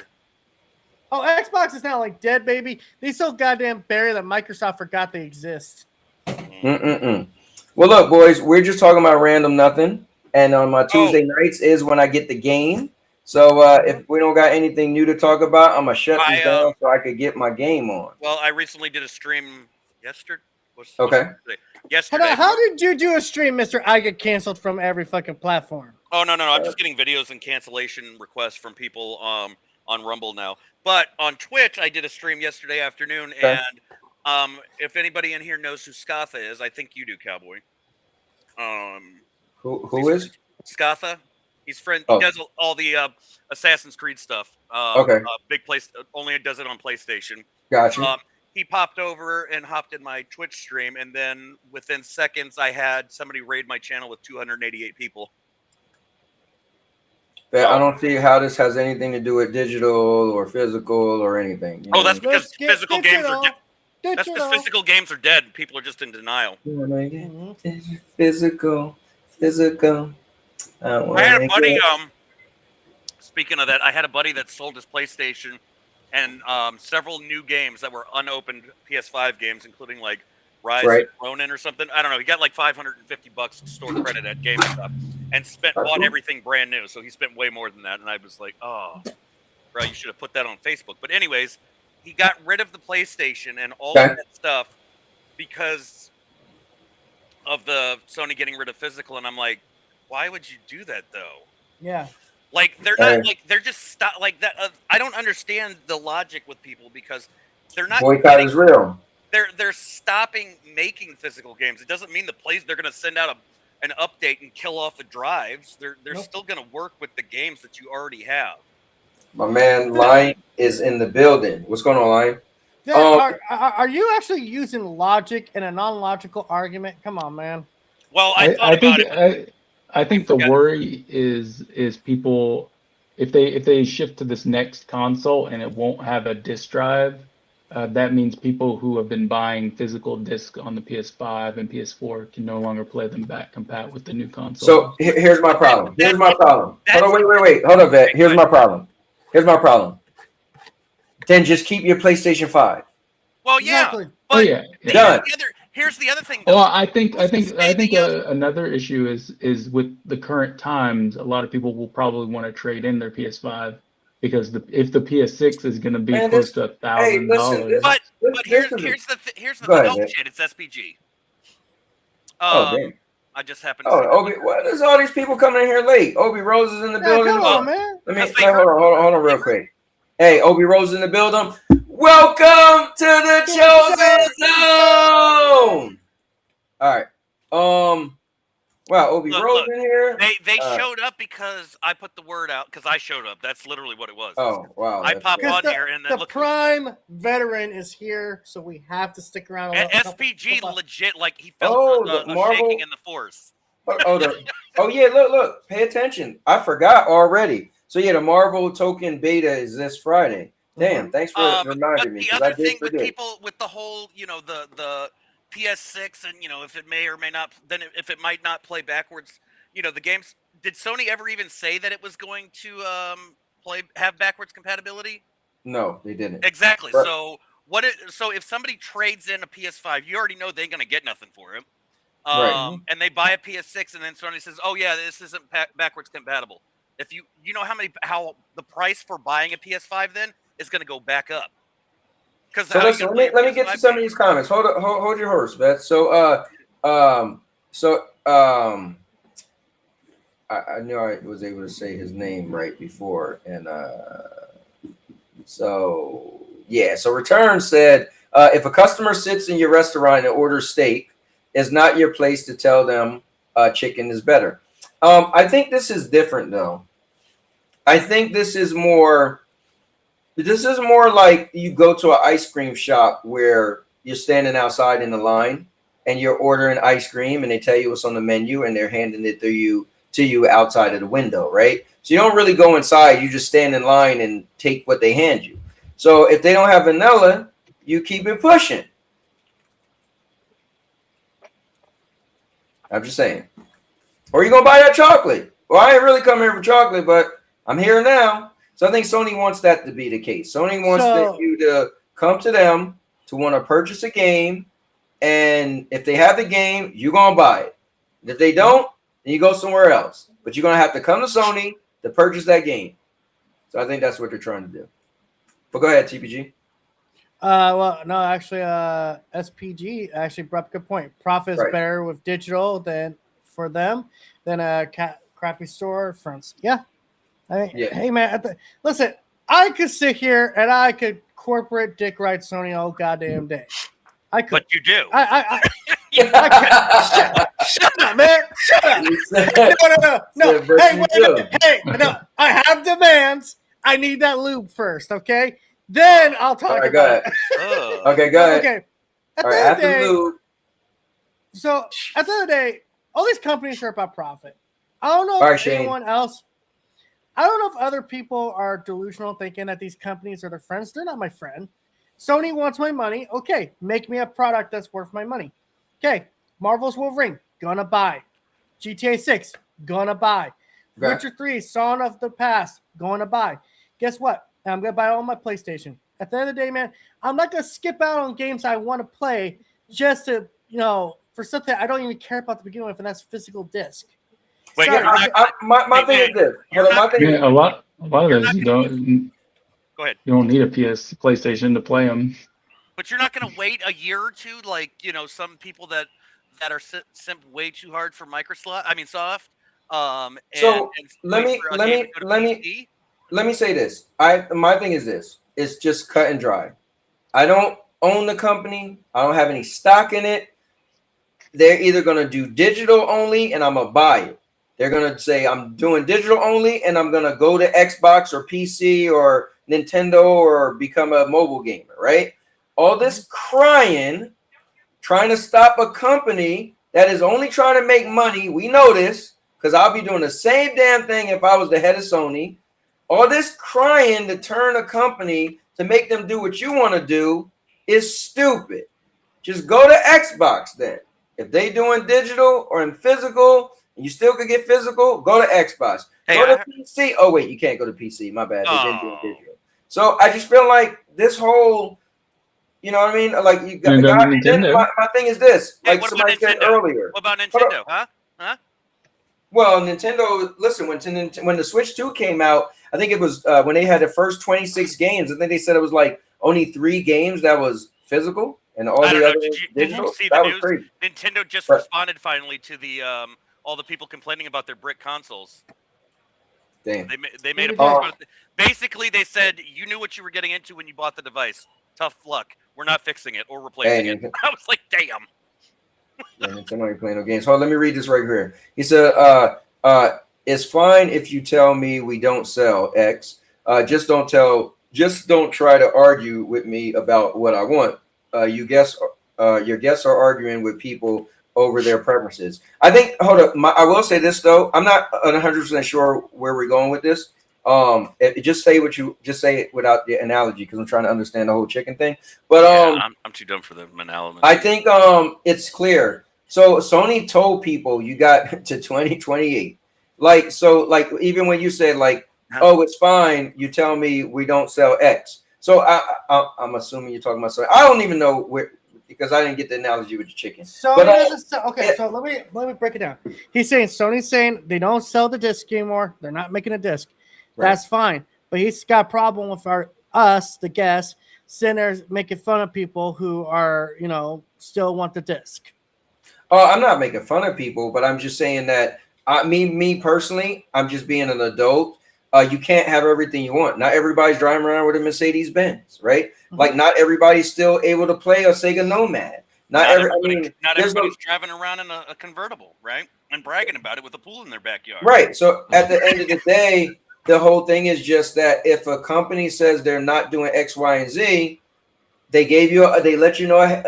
Oh, Xbox is now like dead, baby. They so goddamn buried that Microsoft forgot they exist. Well, look, boys, we're just talking about random nothing, and on my Tuesday nights is when I get the game. So if we don't got anything new to talk about, I'm gonna shut this down so I could get my game on. Well, I recently did a stream yesterday. Yesterday. How did you do a stream, Mr. I get canceled from every fucking platform? Oh no, I'm just getting videos and cancellation requests from people on Rumble now. But on Twitch, I did a stream yesterday afternoon, and if anybody in here knows who Scatha is, I think you do, Cowboy. Who is Scatha? He's friend. He does all the Assassin's Creed stuff. Big place. Only does it on PlayStation. Gotcha. He popped over and hopped in my Twitch stream, and then within seconds, I had somebody raid my channel with 288 people. I don't see how this has anything to do with digital or physical or anything. That's because physical games are dead. That's because physical games are dead. People are just in denial. Physical. I had a buddy. Speaking of that, I had a buddy that sold his PlayStation and several new games that were unopened PS5 games, including like Rise of Ronin or something. I don't know. He got like $550 store credit at GameStop and bought everything brand new. So he spent way more than that. And I was like, oh, bro, you should have put that on Facebook. But anyways, he got rid of the PlayStation and all of that stuff because of the Sony getting rid of physical. And I'm like, why would you do that though? Yeah. Like they're not like they're just like that. I don't understand the logic with people because they're not. Boycott is real. They're stopping making physical games. It doesn't mean they're going to send out an update and kill off the drives. They're still going to work with the games that you already have. My man Lion is in the building. What's going on, Lion? Are you actually using logic in a non-logical argument? Come on, man. Well, I think the worry is people if they shift to this next console and it won't have a disk drive. That means people who have been buying physical disc on the PS5 and PS4 can no longer play them back compat with the new console. So here's my problem. Hold on, wait. Hold on, Vet. Here's my problem. Then just keep your PlayStation 5. Well, yeah. Exactly. But done. Here's the other thing. Though. Well, I think another issue is with the current times. A lot of people will probably want to trade in their PS5 because if the PS6 is going to be Man, close to $1,000, But here's the Go thing. ahead, Oh man. shit, it's SPG. Oh, damn. I just happened to see Oh, Obi, well, there's all these people coming in here late. Obi Rose is in the building. Come on, man. Let me hold on real quick. Hey, Obi Rose is in the building. Welcome to the Chosen Zone. All right. Wow, Obi Rose in here. They showed up because I put the word out because I showed up. That's literally what it was. Oh, wow. I popped on here and then the look. prime veteran is here, so we have to stick around. SPG legit, like he felt a shaking in the force. Oh yeah, look, pay attention. I forgot already. So yeah, the Marvel token beta is this Friday. Damn, thanks for reminding me. The other thing with people with the whole, the PS6 and if it may or may not, then if it might not play backwards, the games. Did Sony ever even say that it was going to have backwards compatibility? No, they didn't. Exactly. Right. So if somebody trades in a PS5, you already know they're going to get nothing for it. Right. And they buy a PS6, and then Sony says, "Oh yeah, this isn't backwards compatible." If you know how the price for buying a PS5 then is going to go back up. So listen, let me get to some of these comments. Hold your horse, Beth. So I knew I was able to say his name right before, and so yeah. So Return said, if a customer sits in your restaurant and orders steak, it's not your place to tell them chicken is better. I think this is different though. I think this is more like you go to an ice cream shop where you're standing outside in the line and you're ordering ice cream and they tell you what's on the menu and they're handing it to you outside of the window, right? So you don't really go inside, you just stand in line and take what they hand you. So if they don't have vanilla, you keep it pushing. I'm just saying. Or you gonna buy that chocolate. Well, I ain't really come here for chocolate, but I'm here now. So I think Sony wants that to be the case. Sony wants you to come to them to want to purchase a game, and if they have the game, you're gonna buy it. And if they don't, then you go somewhere else. But you're gonna have to come to Sony to purchase that game. So I think that's what they're trying to do. But go ahead, TPG. Well, no, actually, SPG actually brought up a good point. Profit is better with digital than for them than a crappy store fronts. Yeah. Hey, man, listen, I could sit here and I could corporate dick ride Sony all goddamn day. I could. But you do. I shut up, man. Shut up. No. Hey, no. I have demands. I need that lube first, okay? Then I'll talk about it. Okay, go ahead. Okay. At the end of the day, so at the end of the day, all these companies are about profit. I don't know if anyone else. I don't know if other people are delusional thinking that these companies are their friends. They're not my friend. Sony wants my money. Okay, make me a product that's worth my money. Okay, Marvel's Wolverine, gonna buy. GTA 6, gonna buy. Okay. Witcher 3, Song of the Past, gonna buy. Guess what? I'm gonna buy it on my PlayStation. At the end of the day, man, I'm not gonna skip out on games I want to play just to, for something I don't even care about to begin with, and that's physical disc. Wait, my thing is this. A lot of those you don't. Go ahead. You don't need a PlayStation to play them. But you're not going to wait a year or two, like some people that are simp way too hard for Soft. Let me say this. My thing is this. It's just cut and dry. I don't own the company. I don't have any stock in it. They're either going to do digital only, and I'm gonna buy it. They're going to say, I'm doing digital only, and I'm going to go to Xbox or PC or Nintendo or become a mobile gamer, right? All this crying, trying to stop a company that is only trying to make money. We know this because I'll be doing the same damn thing if I was the head of Sony. All this crying to turn a company to make them do what you want to do is stupid. Just go to Xbox then. If they doing digital or in physical, and you still could get physical, go to Xbox. Go to PC. Oh, wait, you can't go to PC. My bad. They didn't do digital. So I just feel like this whole, you know what I mean? Like you got my thing is this. Like somebody said earlier. What about Nintendo? Huh? Well, Nintendo, listen, when the Switch 2 came out, I think it was when they had the first 26 games. I think they said it was like only 3 games that was physical, and all the other Did you see the that was news? crazy. Nintendo just responded finally to the all the people complaining about their brick consoles. Damn. They made a post. Basically, they said you knew what you were getting into when you bought the device. Tough luck. We're not fixing it or replacing it. I was like, damn. Yeah, Nintendo ain't playing no games. Hold on, let me read this right here. He said, it's fine if you tell me we don't sell X. Just don't try to argue with me about what I want. Your guests are arguing with people over their preferences. I think, hold up, I will say this though. I'm not 100% sure where we're going with this. Just say it without the analogy, because I'm trying to understand the whole chicken thing. But I'm too dumb for the analogy. I think it's clear. So Sony told people you got to 2028. Like, even when you said like, oh, it's fine, you tell me we don't sell X. So I'm assuming you're talking about Sony. I don't even know where, because I didn't get the analogy with the chicken. Sony doesn't sell. Okay, so let me break it down. Sony's saying they don't sell the disc anymore. They're not making a disc. Right. That's fine. But he's got a problem with us, the guests, sitting there making fun of people who are, still want the disc. I'm not making fun of people, but I'm just saying that me personally, I'm just being an adult. You can't have everything you want. Not everybody's driving around with a Mercedes Benz, right? Mm-hmm. Like not everybody's still able to play a Sega Nomad. Not everybody's driving around in a convertible, right? And bragging about it with a pool in their backyard. Right. So at the end of the day, the whole thing is just that if a company says they're not doing X, Y, and Z, they let you know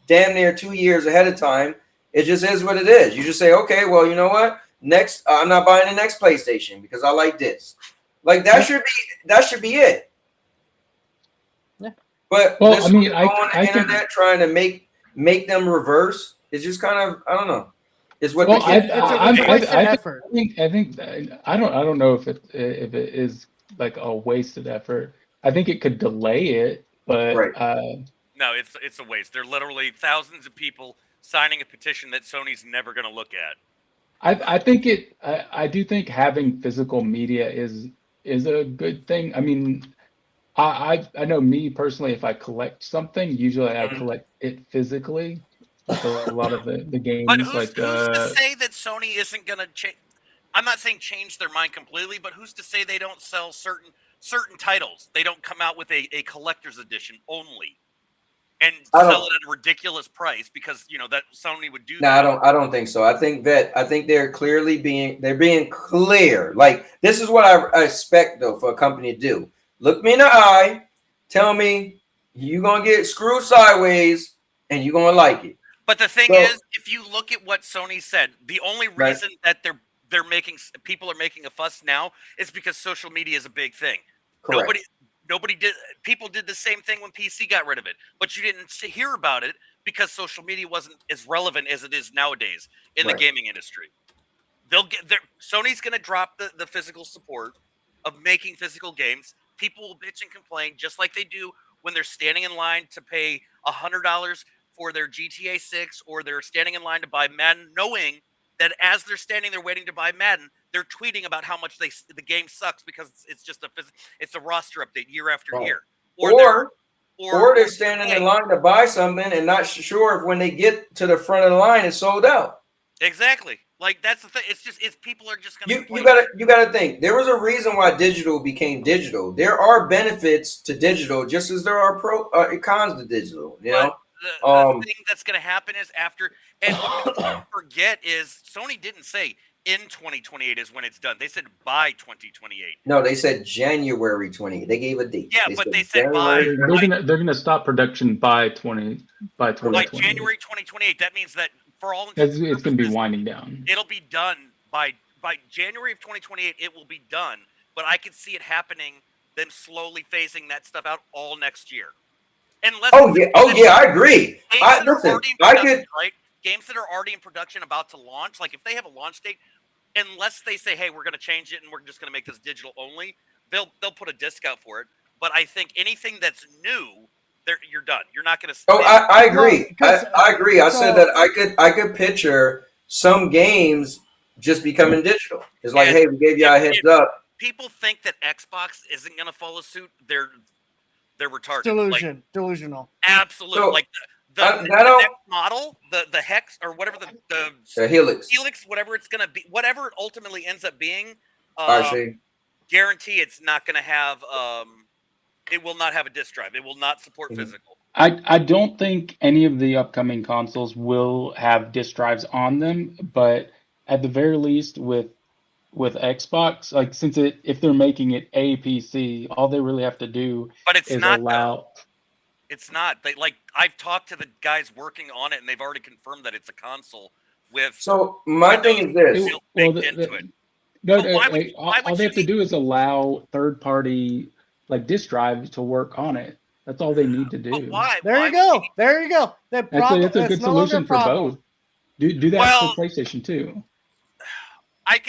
damn near 2 years ahead of time. It just is what it is. You just say, okay, well, you know what? Next, I'm not buying the next PlayStation because I like this. Like that should be it. Yeah. But well, this on the internet trying to make them reverse is just kind of, I don't know. It's what I think I don't know if it is like a wasted effort. I think it could delay it, but no, it's a waste. There are literally thousands of people signing a petition that Sony's never going to look at. I do think having physical media is a good thing. I mean, I know me personally, if I collect something, usually I collect it physically. So a lot of the games, but who's to say that Sony isn't going to change? I'm not saying change their mind completely, but who's to say they don't sell certain titles? They don't come out with a collector's edition only and sell it at a ridiculous price because that Sony would do. No, I don't think so. I think they're clearly being clear. Like this is what I expect though for a company to do. Look me in the eye, tell me you're gonna get screwed sideways, and you're gonna like it. But the thing is, if you look at what Sony said, the only reason that people are making a fuss now is because social media is a big thing. Correct. People did the same thing when PC got rid of it, but you didn't hear about it because social media wasn't as relevant as it is nowadays in the gaming industry. Sony's going to drop the physical support of making physical games. People will bitch and complain just like they do when they're standing in line to pay $100 for their GTA 6 or they're standing in line to buy Madden, knowing that as they're standing there waiting to buy Madden, they're tweeting about how much the game sucks because it's just a roster update year after year. Or they're standing in line to buy something and not sure if when they get to the front of the line it's sold out. Exactly. Like that's the thing. It's people are just gonna. You gotta think. There was a reason why digital became digital. There are benefits to digital, just as there are cons to digital. You know. The thing that's going to happen is after, and what people forget is Sony didn't say in 2028 is when it's done. They said by 2028. No, they said January 20. They gave a date. Yeah, but they said by. They're gonna stop production by 2028. Like January 2028. That means that for all it's going to be winding down. It'll be done by January of 2028. It will be done, but I could see it happening. Them slowly phasing that stuff out all next year. Unless I agree. Games that are already in production about to launch, like if they have a launch date, unless they say, hey, we're going to change it and we're just going to make this digital only, they'll put a disc out for it. But I think anything that's new, you're done. You're not going to. I agree. I agree. I said that I could picture some games just becoming digital. It's like, hey, we gave you a heads up. people think that Xbox isn't going to follow suit, they're retarded. Delusion, delusional. Absolutely. So, like the that'll- next model, the Hex or whatever The Helix. Helix, whatever it's going to be, whatever it ultimately ends up being, guarantee it's not going to have. It will not have a disk drive. It will not support physical. I don't think any of the upcoming consoles will have disk drives on them, but at the very least with Xbox, like if they're making it a PC, all they really have to do is allow. It's not. I've talked to the guys working on it, and they've already confirmed that it's a console with. So my thing is this. Baked into it. All they have to do is allow third-party disk drives to work on it. That's all they need to do. There you go. There you go. That's a good solution for both. Do that for PlayStation too. I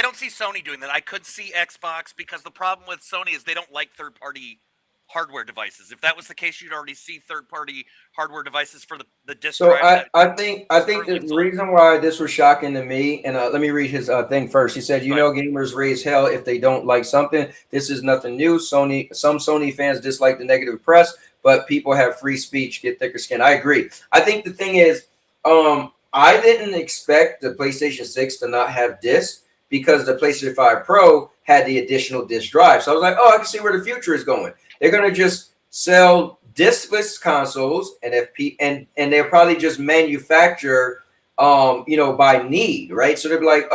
don't see Sony doing that. I could see Xbox, because the problem with Sony is they don't like third-party hardware devices. If that was the case, you'd already see third-party hardware devices for the disc drive. I think the reason why this was shocking to me, and let me read his thing first. He said, gamers raise hell if they don't like something. This is nothing new. Some Sony fans dislike the negative press, but people have free speech, get thicker skin. I agree. I think the thing is, I didn't expect the PlayStation 6 to not have discs, because the PlayStation 5 Pro had the additional disc drive. So I was like, I can see where the future is going. They're going to just sell diskless consoles and they'll probably just manufacture, by need, right? So they'll be like,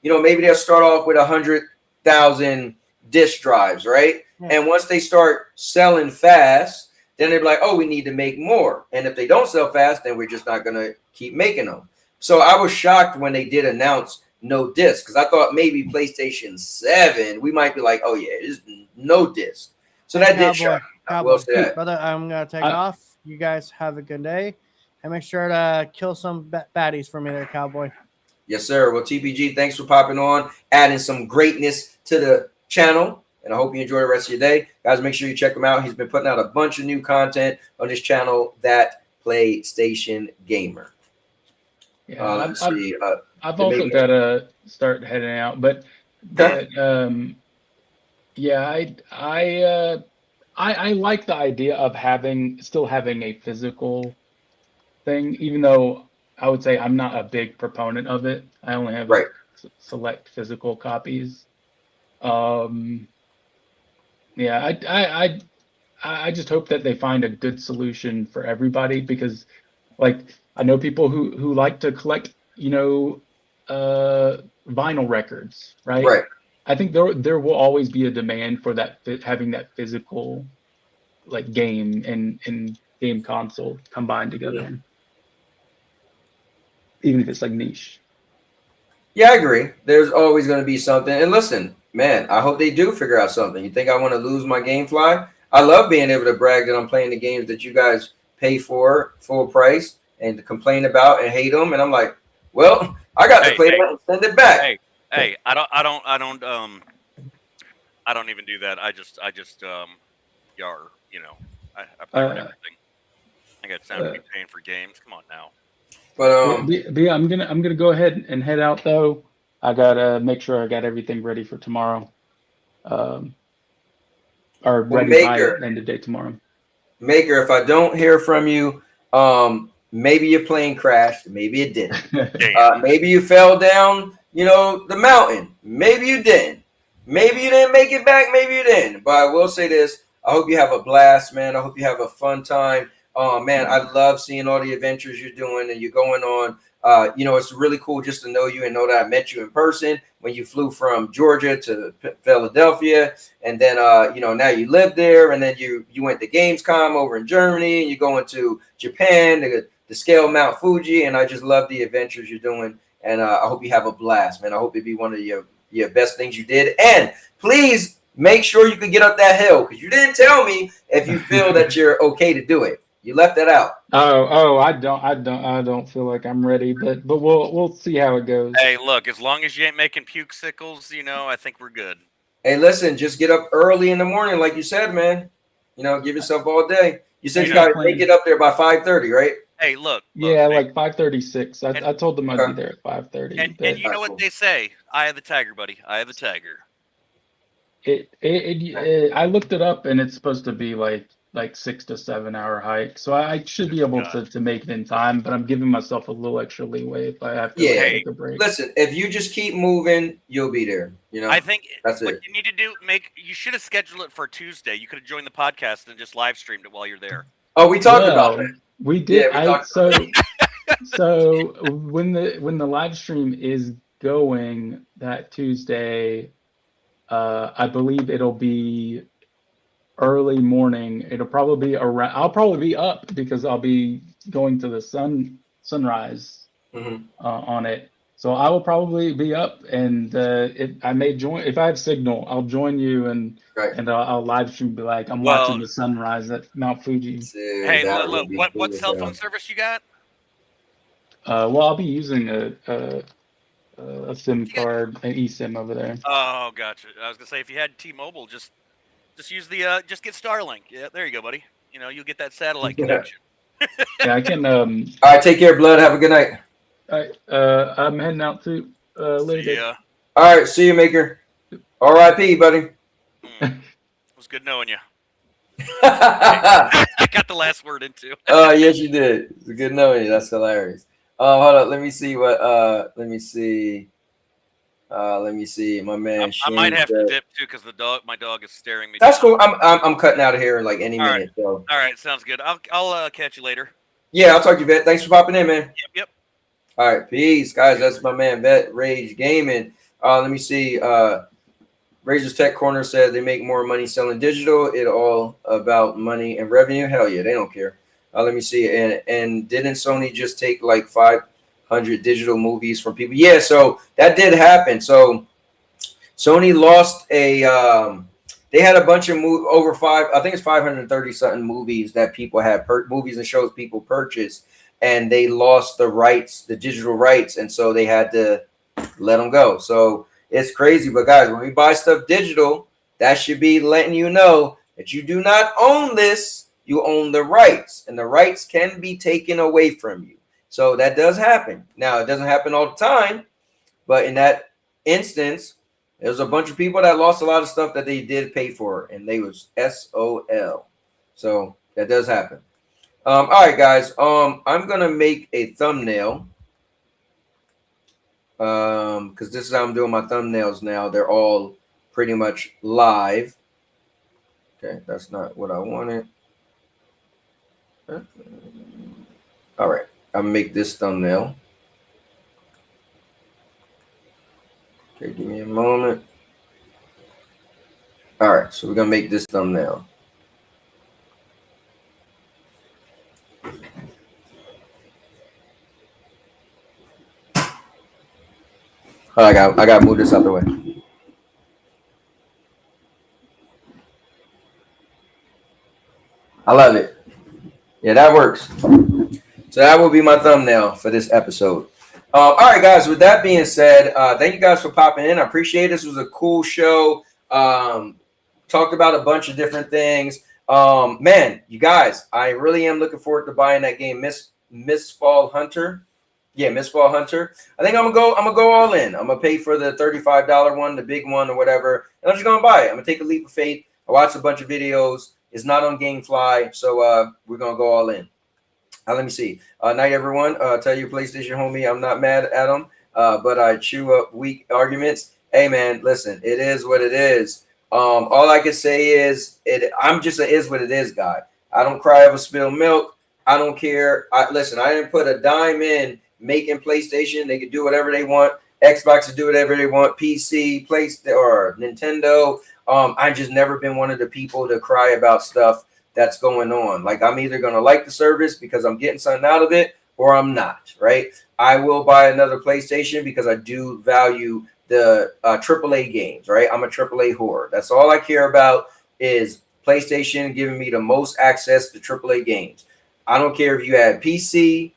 maybe they'll start off with 100,000 disk drives, right? Yeah. And once they start selling fast, then they'll be like, we need to make more. And if they don't sell fast, then we're just not going to keep making them. So I was shocked when they did announce no disc, because I thought maybe PlayStation 7, we might be like, there's no disc. So that did shock me. I will say that. Brother, I'm going to take off. You guys have a good day. And make sure to kill some baddies for me there, Cowboy. Yes, sir. Well, TPG, thanks for popping on, adding some greatness to the channel. And I hope you enjoy the rest of your day. Guys, make sure you check him out. He's been putting out a bunch of new content on his channel, That PlayStation Gamer. Yeah, I've also got to start heading out, but I like the idea of still having a physical thing, even though I would say I'm not a big proponent of it. I only have select physical copies. I just hope that they find a good solution for everybody, because I know people who like to collect, vinyl records, right? Right. I think there will always be a demand for that, having that physical, game and game console combined together, even if it's niche. Yeah, I agree. There's always going to be something. And listen, man, I hope they do figure out something. You think I want to lose my GameFly? I love being able to brag that I'm playing the games that you guys pay for full price and to complain about and hate them. And I'm like, well, I got to play them and send it back. Hey, I don't even do that. I just I play everything. I got time to be paying for games. Come on now. But yeah, I'm gonna go ahead and head out though. I gotta make sure I got everything ready for tomorrow. Or ready by the end of the day tomorrow. Maker, if I don't hear from you, maybe your plane crashed, maybe it didn't. Maybe you fell down, the mountain. Maybe you didn't. Maybe you didn't make it back. Maybe you didn't. But I will say this: I hope you have a blast, man. I hope you have a fun time. Man, I love seeing all the adventures you're doing and you're going on. It's really cool just to know you and know that I met you in person when you flew from Georgia to Philadelphia. And then, now you live there. And then you went to Gamescom over in Germany, and you're going to Japan to scale Mount Fuji. And I just love the adventures you're doing. And I hope you have a blast, man. I hope it be one of your best things you did. And please make sure you can get up that hill, because you didn't tell me if you feel that you're okay to do it. You left that out. I don't feel like I'm ready, but we'll see how it goes. Hey, look, as long as you ain't making puke sickles, I think we're good. Hey, listen, just get up early in the morning, like you said, man. Give yourself all day. You said you got to make it up there by 5:30, right? Hey, look. Yeah, 5:36. I told them I'd be there at 5:30. And you know what they say? Eye of the tiger, buddy. Eye of the tiger. I looked it up, and it's supposed to be like 6 to 7 hour hike. So I should be able to make it in time, but I'm giving myself a little extra leeway if I have to Yeah. take a break. Listen, if you just keep moving, you'll be there. You know, I think that's what it. you need to do, you should have scheduled it for Tuesday. You could have joined the podcast and just live streamed it while you're there. Oh, we talked about it. We did. Yeah, So when the live stream is going that Tuesday, I believe it'll be early morning. It'll probably be around. I'll probably be up because I'll be going to the sunrise on it. So I will probably be up, and if I may join, if I have signal, I'll join you, and I'll live stream. Be like, I'm watching the sunrise at Mount Fuji. Hey, look, what cell phone service you got? Well, I'll be using a SIM card, an eSIM over there. Oh, gotcha. I was gonna say if you had T-Mobile, just use the just get Starlink. Yeah, there you go, buddy. You know, you'll get that satellite connection. Yeah, I can. All right, take care, blood. Have a good night. All right, I'm heading out to later. Yeah. All right, see you, Maker. R.I.P., buddy. It was good knowing you. I got the last word in too. Oh, yes, you did. It's good knowing you. That's hilarious. Hold on. Let me see what. Let me see. My man. I might have to dip too because my dog is staring me. That's down. cool. I'm cutting out of here in like any All minute. right. So. All right, sounds good. I'll catch you later. Yeah, I'll talk to you, Vet. Thanks for popping in, man. Yep. All right, peace, guys. That's my man, Vet Rage Gaming. Let me see. Razor's Tech Corner said they make more money selling digital. It all about money and revenue. Hell yeah, they don't care. Let me see. And didn't Sony just take like 500 digital movies from people? Yeah, so that did happen. So Sony lost a. They had a bunch of over I think it's 530 something movies that people had movies and shows people purchased, and they lost the rights, the digital rights, and so they had to let them go. So it's crazy, but guys, when we buy stuff digital, that should be letting you know that you do not own this. You own the rights, and the rights can be taken away from you. So that does happen. Now, it doesn't happen all the time, but in that instance, there was a bunch of people that lost a lot of stuff that they did pay for, and they was SOL. So that does happen. All right, guys. I'm gonna make a thumbnail. Because this is how I'm doing my thumbnails now. They're all pretty much live. Okay, that's not what I wanted. All right, I'm gonna make this thumbnail. Okay, give me a moment. All right, so we're gonna make this thumbnail. Oh, I got to move this out the way. I love it. Yeah, that works. So that will be my thumbnail for this episode. All right, guys. With that being said, thank you guys for popping in. I appreciate it. This was a cool show. Talked about a bunch of different things. Man, you guys, I really am looking forward to buying that game, Miss Fall Hunter. Yeah, Miss Fall Hunter. I think I'm gonna go all in. I'm gonna pay for the $35 one, the big one or whatever, and I'm just gonna buy it. I'm gonna take a leap of faith. I watched a bunch of videos. It's not on GameFly, so we're gonna go all in. Let me see. Night, everyone. Tell your PlayStation homie I'm not mad at him, but I chew up weak arguments. Hey, man, listen. It is what it is. All I can say is I'm just an is what it is guy. I don't cry over spilled milk. I don't care. Listen, I didn't put a dime in making PlayStation. They could do whatever they want. Xbox to do whatever they want. PC, PlayStation, or Nintendo. I've just never been one of the people to cry about stuff that's going on. Like, I'm either going to like the service because I'm getting something out of it, or I'm not, right? I will buy another PlayStation because I do value the AAA games, right? I'm a AAA whore. That's all I care about is PlayStation giving me the most access to AAA games. I don't care if you have PC,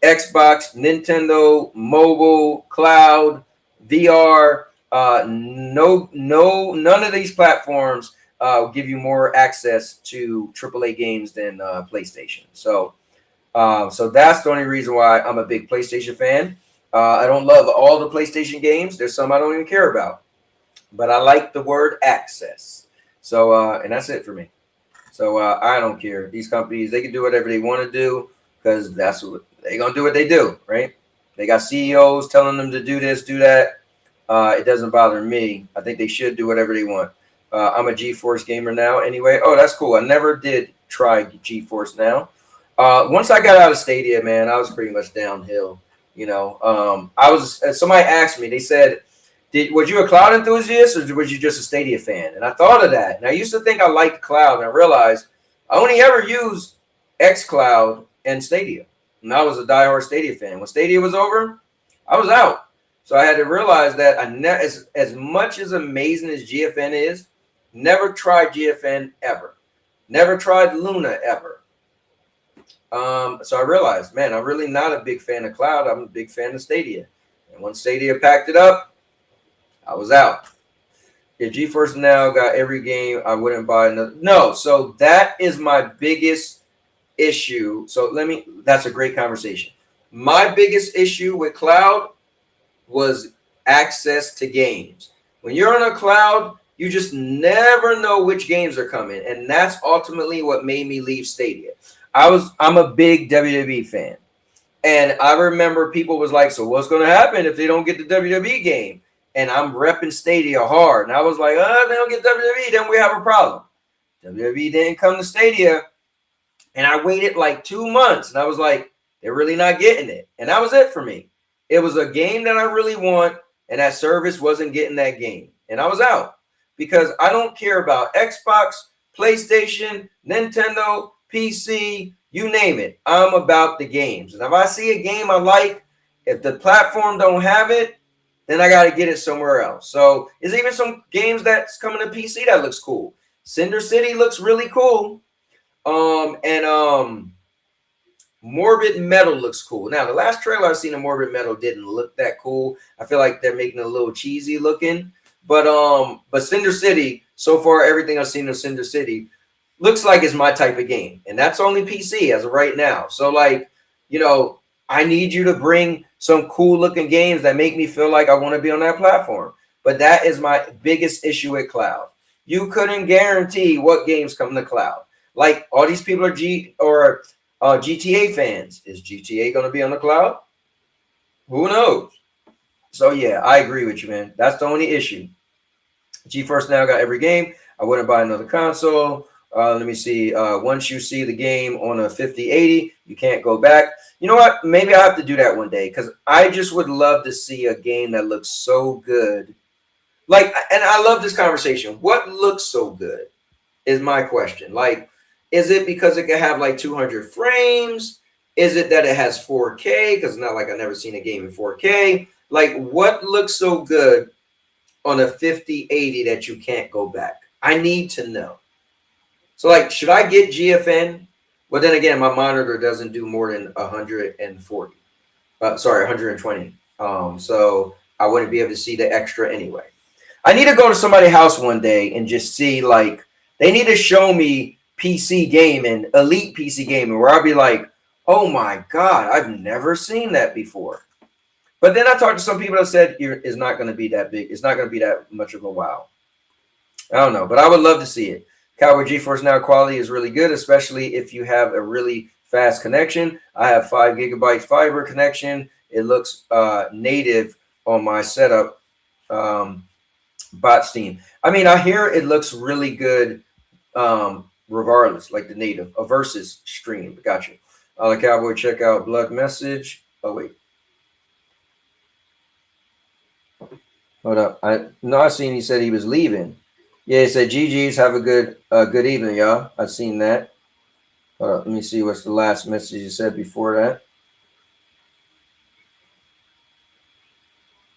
Xbox, Nintendo, mobile, cloud, VR. None of these platforms give you more access to AAA games than PlayStation. So that's the only reason why I'm a big PlayStation fan. I don't love all the PlayStation games. There's some I don't even care about. but I like the word access. So, and that's it for me. So I don't care. These companies, they can do whatever they want to do because that's what they're going to do what they do, right? They got CEOs telling them to do this, do that. It doesn't bother me. I think they should do whatever they want. I'm a GeForce gamer now anyway. Oh, that's cool. I never did try GeForce Now. Once I got out of Stadia, man, I was pretty much downhill. You know, somebody asked me, they said, was you a cloud enthusiast or was you just a Stadia fan? And I thought of that. And I used to think I liked cloud, and I realized I only ever used xCloud and Stadia. And I was a diehard Stadia fan. When Stadia was over, I was out. So I had to realize that as much as amazing as GFN is, never tried GFN ever. Never tried Luna ever. So I realized, man, I'm really not a big fan of cloud. I'm a big fan of Stadia. And when Stadia packed it up, I was out. If GeForce Now got every game, I wouldn't buy another. No, so that is my biggest issue. So that's a great conversation. My biggest issue with cloud was access to games. When you're on a cloud, you just never know which games are coming. And that's ultimately what made me leave Stadia. I'm a big WWE fan. And I remember people was like, so what's going to happen if they don't get the WWE game? And I'm repping Stadia hard. And I was like, if they don't get WWE, then we have a problem. WWE didn't come to Stadia. And I waited like 2 months. And I was like, they're really not getting it. And that was it for me. It was a game that I really want. And that service wasn't getting that game. And I was out. Because I don't care about Xbox, PlayStation, Nintendo, PC, you name it. I'm about the games. And if I see a game I like, if the platform don't have it, then I got to get it somewhere else. So there's even some games that's coming to PC that looks cool. Cinder City looks really cool. Morbid Metal looks cool. Now, the last trailer I've seen of Morbid Metal didn't look that cool. I feel like they're making it a little cheesy looking. But Cinder City, so far, everything I've seen of Cinder City looks like it's my type of game. And that's only PC as of right now. So, like, you know, I need you to bring some cool looking games that make me feel like I want to be on that platform. But that is my biggest issue with cloud. You couldn't guarantee what games come to cloud. Like, all these people are GTA fans. Is GTA going to be on the cloud? Who knows? So, yeah, I agree with you, man. That's the only issue. GeForce Now got every game. I wouldn't buy another console. Let me see. Once you see the game on a 5080, you can't go back. You know what? Maybe I have to do that one day because I just would love to see a game that looks so good. Like, and I love this conversation. What looks so good is my question. Like, is it because it can have like 200 frames? Is it that it has 4K? Because it's not like I've never seen a game in 4K. Like, what looks so good on a 5080 that you can't go back? I need to know. So, like, should I get GFN? Well, then again, my monitor doesn't do more than 140. 120. So I wouldn't be able to see the extra anyway. I need to go to somebody's house one day and just see, like, they need to show me PC gaming, elite PC gaming, where I'll be like, oh my God, I've never seen that before. But then I talked to some people that said it's not going to be that big. It's not going to be that much of a wow. I don't know, but I would love to see it. Cowboy GeForce Now quality is really good, especially if you have a really fast connection. I have 5 GB fiber connection. It looks native on my setup, bot Steam. I mean, I hear it looks really good regardless, like the native, a versus stream. Got you. The Cowboy, check out Blood Message. Oh, wait. Hold up. I seen he said he was leaving. Yeah, he said, GG's, have a good evening, y'all. I've seen that. Let me see what's the last message you said before that.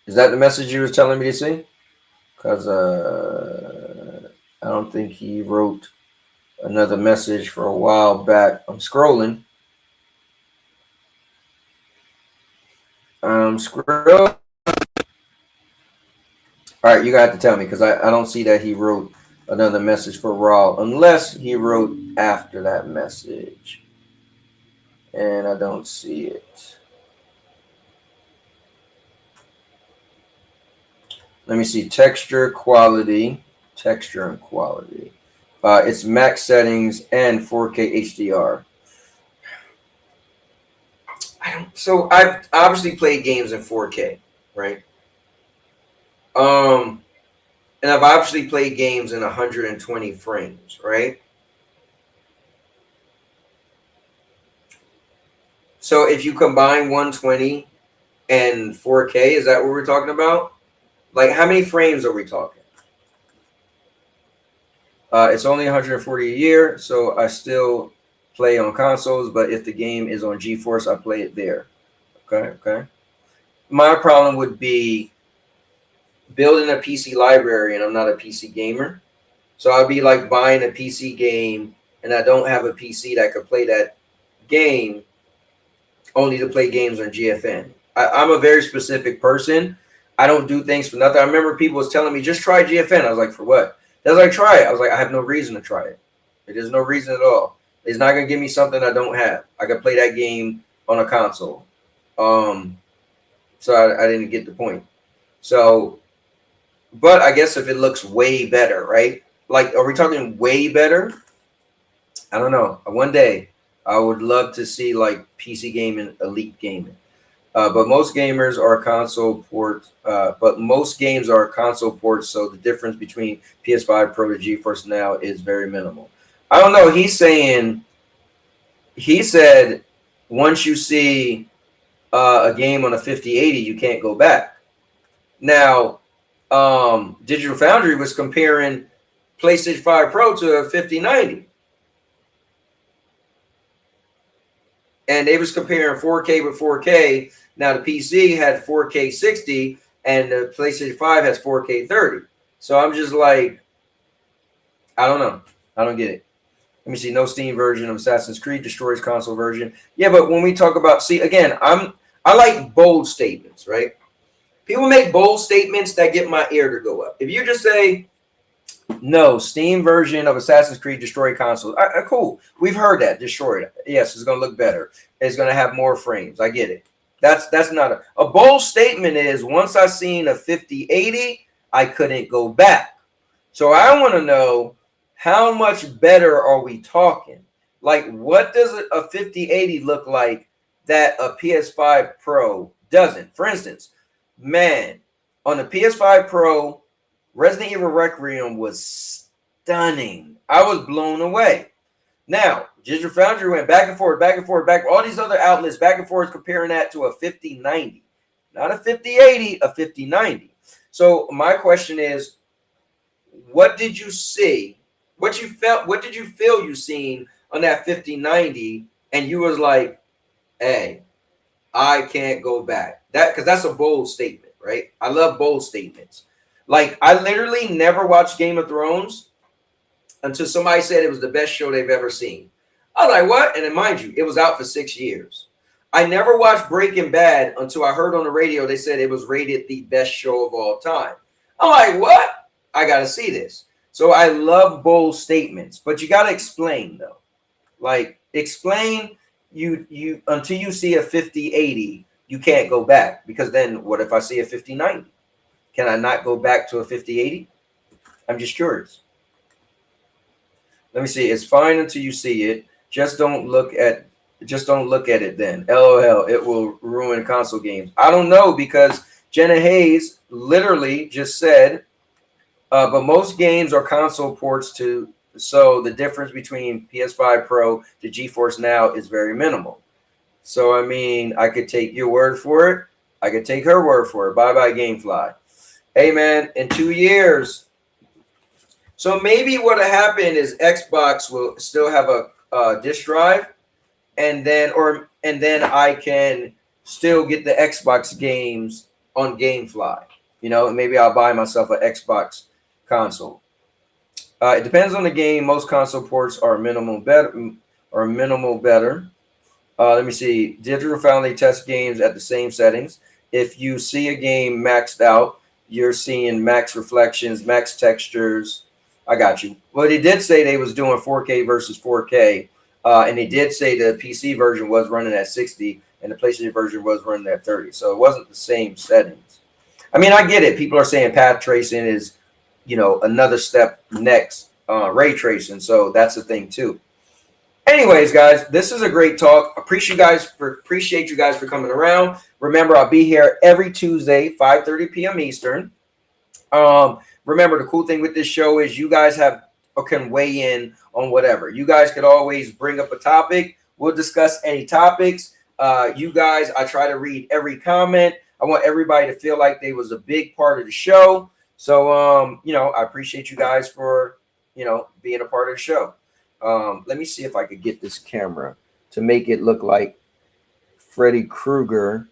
Is that the message you was telling me to see? Because I don't think he wrote another message for a while back. I'm scrolling. Scroll. All right, you got to tell me because I don't see that he wrote another message for Raw unless he wrote after that message. And I don't see it. Let me see. Texture, quality, texture and quality. It's max settings and 4K HDR. So I've obviously played games in 4K, right? And I've obviously played games in 120 frames, right? So if you combine 120 and 4K, is that what we're talking about? Like, how many frames are we talking? It's only 140 a year, so I still play on consoles, but if the game is on GeForce, I play it there. Okay. My problem would be building a PC library, and I'm not a PC gamer. So I'd be like buying a PC game, and I don't have a PC that could play that game, only to play games on GFN. I'm a very specific person. I don't do things for nothing. I remember people was telling me, just try GFN. I was like, for what? They was like, try it. I was like, I have no reason to try it. There's no reason at all. It's not going to give me something I don't have. I could play that game on a console. So I didn't get the point. So, but I guess if it looks way better, right? Like, are we talking way better? I don't know. One day, I would love to see like PC gaming, elite gaming. But most gamers are console ports. But most games are console ports, so the difference between PS5 Pro to GeForce Now is very minimal. I don't know. He said once you see a game on a 5080, you can't go back. Now, Digital Foundry was comparing PlayStation 5 Pro to a 5090. And they was comparing 4K with 4K. Now the PC had 4K 60 and the PlayStation 5 has 4K 30. So I'm just like, I don't know. I don't get it. Let me see. No Steam version of Assassin's Creed destroys console version. Yeah, but when we talk about, see, again, I like bold statements, right? People make bold statements that get my ear to go up. If you just say, no, Steam version of Assassin's Creed destroy console. Cool. We've heard that. Destroyed. Yes, it's going to look better. It's going to have more frames. I get it. That's not a bold statement. Is once I seen a 5080, I couldn't go back. So I want to know, how much better are we talking? Like, what does a 5080 look like that a PS5 Pro doesn't? For instance, man, on the PS5 Pro, Resident Evil Requiem was stunning. I was blown away. Now, Digital Foundry went back and forth, all these other outlets back and forth comparing that to a 5090. Not a 5080, a 5090. So my question is, what did you see? What did you feel you seen on that 5090? And you was like, hey, I can't go back. Because that's a bold statement, right? I love bold statements. Like, I literally never watched Game of Thrones until somebody said it was the best show they've ever seen. I was like, what? And then, mind you, it was out for 6 years. I never watched Breaking Bad until I heard on the radio they said it was rated the best show of all time. I'm like, what? I got to see this. So I love bold statements, but you got to explain, though. Like, explain you until you see a 5080, you can't go back. Because then what if I see a 5090? Can I not go back to a 5080? I'm just curious. Let me see. It's fine until you see it. Just don't look at it then. LOL. It will ruin console games. I don't know, because Jenna Hayes literally just said, but most games are console ports to, so the difference between PS5 Pro to GeForce Now is very minimal. So, I mean, I could take your word for it. I could take her word for it. Bye-bye, Gamefly. Hey, man, in 2 years. So maybe what'll happen is Xbox will still have a disk drive, and then I can still get the Xbox games on GameFly. You know, maybe I'll buy myself an Xbox console. It depends on the game. Most console ports are minimal better. Let me see. Digital Foundry test games at the same settings. If you see a game maxed out, you're seeing max reflections, max textures. I got you. Well, they did say they was doing 4K versus 4K, and they did say the PC version was running at 60 and the PlayStation version was running at 30. So it wasn't the same settings. I mean, I get it. People are saying path tracing is, another step next ray tracing. So that's the thing too. Anyways, guys, this is a great talk. Appreciate you guys for coming around. Remember, I'll be here every Tuesday, 5:30 p.m. Eastern. Remember, the cool thing with this show is you guys can weigh in on whatever. You guys could always bring up a topic. We'll discuss any topics. You guys, I try to read every comment. I want everybody to feel like they was a big part of the show. So, I appreciate you guys for, being a part of the show. Let me see if I could get this camera to make it look like Freddy Krueger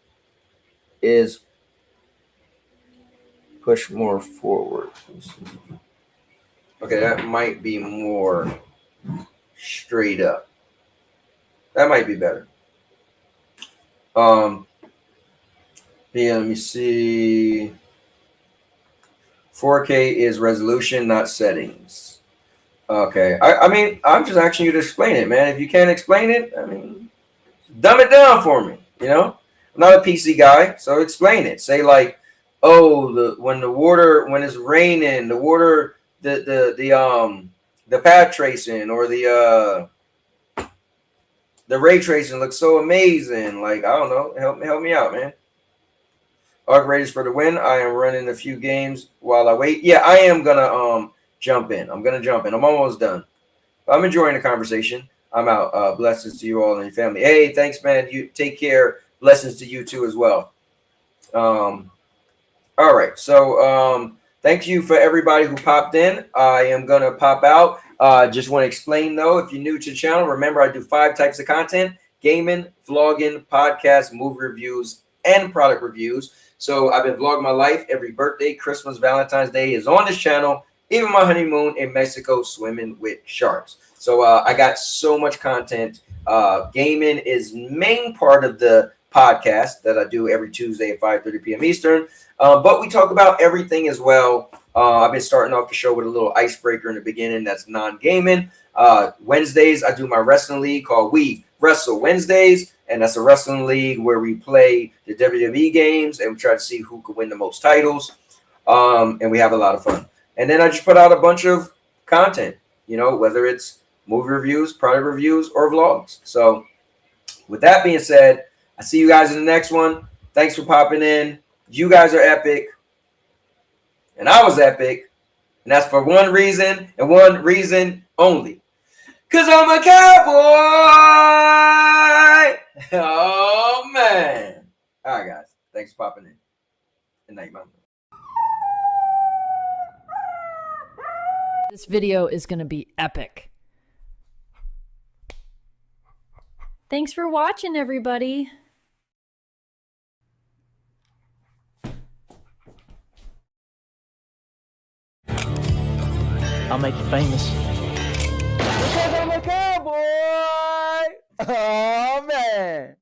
is pushed more forward. Okay, that might be more straight up. That might be better. Yeah, let me see. 4K is resolution, not settings. Okay. I mean, I'm just asking you to explain it, man. If you can't explain it, I mean, dumb it down for me, I'm not a PC guy, so explain it. Say like, oh, when it's raining, the water, the path tracing or the ray tracing looks so amazing. Like, I don't know. Help me out, man. Arc Raiders for the win. I am running a few games while I wait. Yeah, I am gonna jump in. I'm almost done. I'm enjoying the conversation. I'm out. Blessings to you all and your family. Hey, thanks, man. You take care. Blessings to you too as well. All right. So thank you for everybody who popped in. I am gonna pop out. Just want to explain though, if you're new to the channel, remember I do 5 types of content: gaming, vlogging, podcast, movie reviews, and product reviews. So I've been vlogging my life. Every birthday, Christmas, Valentine's Day is on this channel. Even my honeymoon in Mexico, swimming with sharks. So I got so much content. Gaming is main part of the podcast that I do every Tuesday at 5:30 p.m. Eastern. But we talk about everything as well. I've been starting off the show with a little icebreaker in the beginning that's non-gaming. Wednesdays, I do my wrestling league called We Wrestle Wednesdays. And that's a wrestling league where we play the WWE games and we try to see who can win the most titles. And we have a lot of fun. And then I just put out a bunch of content, whether it's movie reviews, product reviews, or vlogs. So with that being said, I see you guys in the next one. Thanks for popping in. You guys are epic. And I was epic. And that's for one reason and one reason only. Because I'm a cowboy. Oh, man. All right, guys. Thanks for popping in. Good night, Mom. This video is going to be epic. Thanks for watching, everybody. I'll make you famous. Because I'm a cowboy. Oh, man.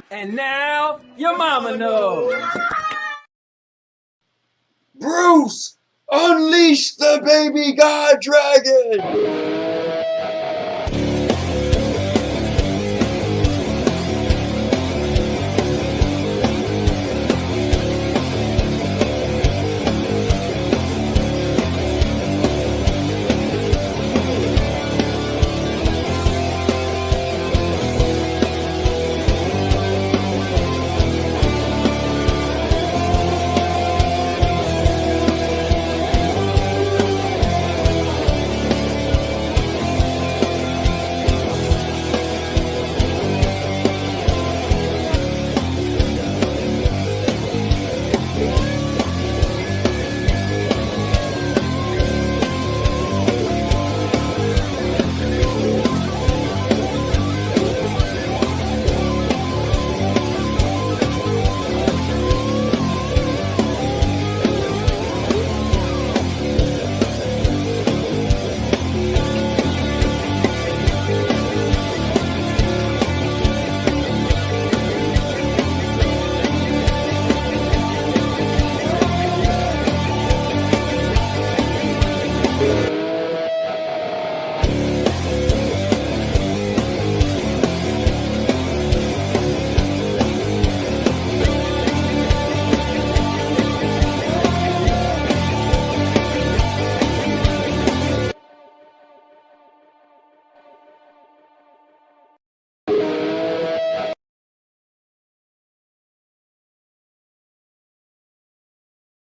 And now your mama knows. Bruce, unleash the baby god dragon.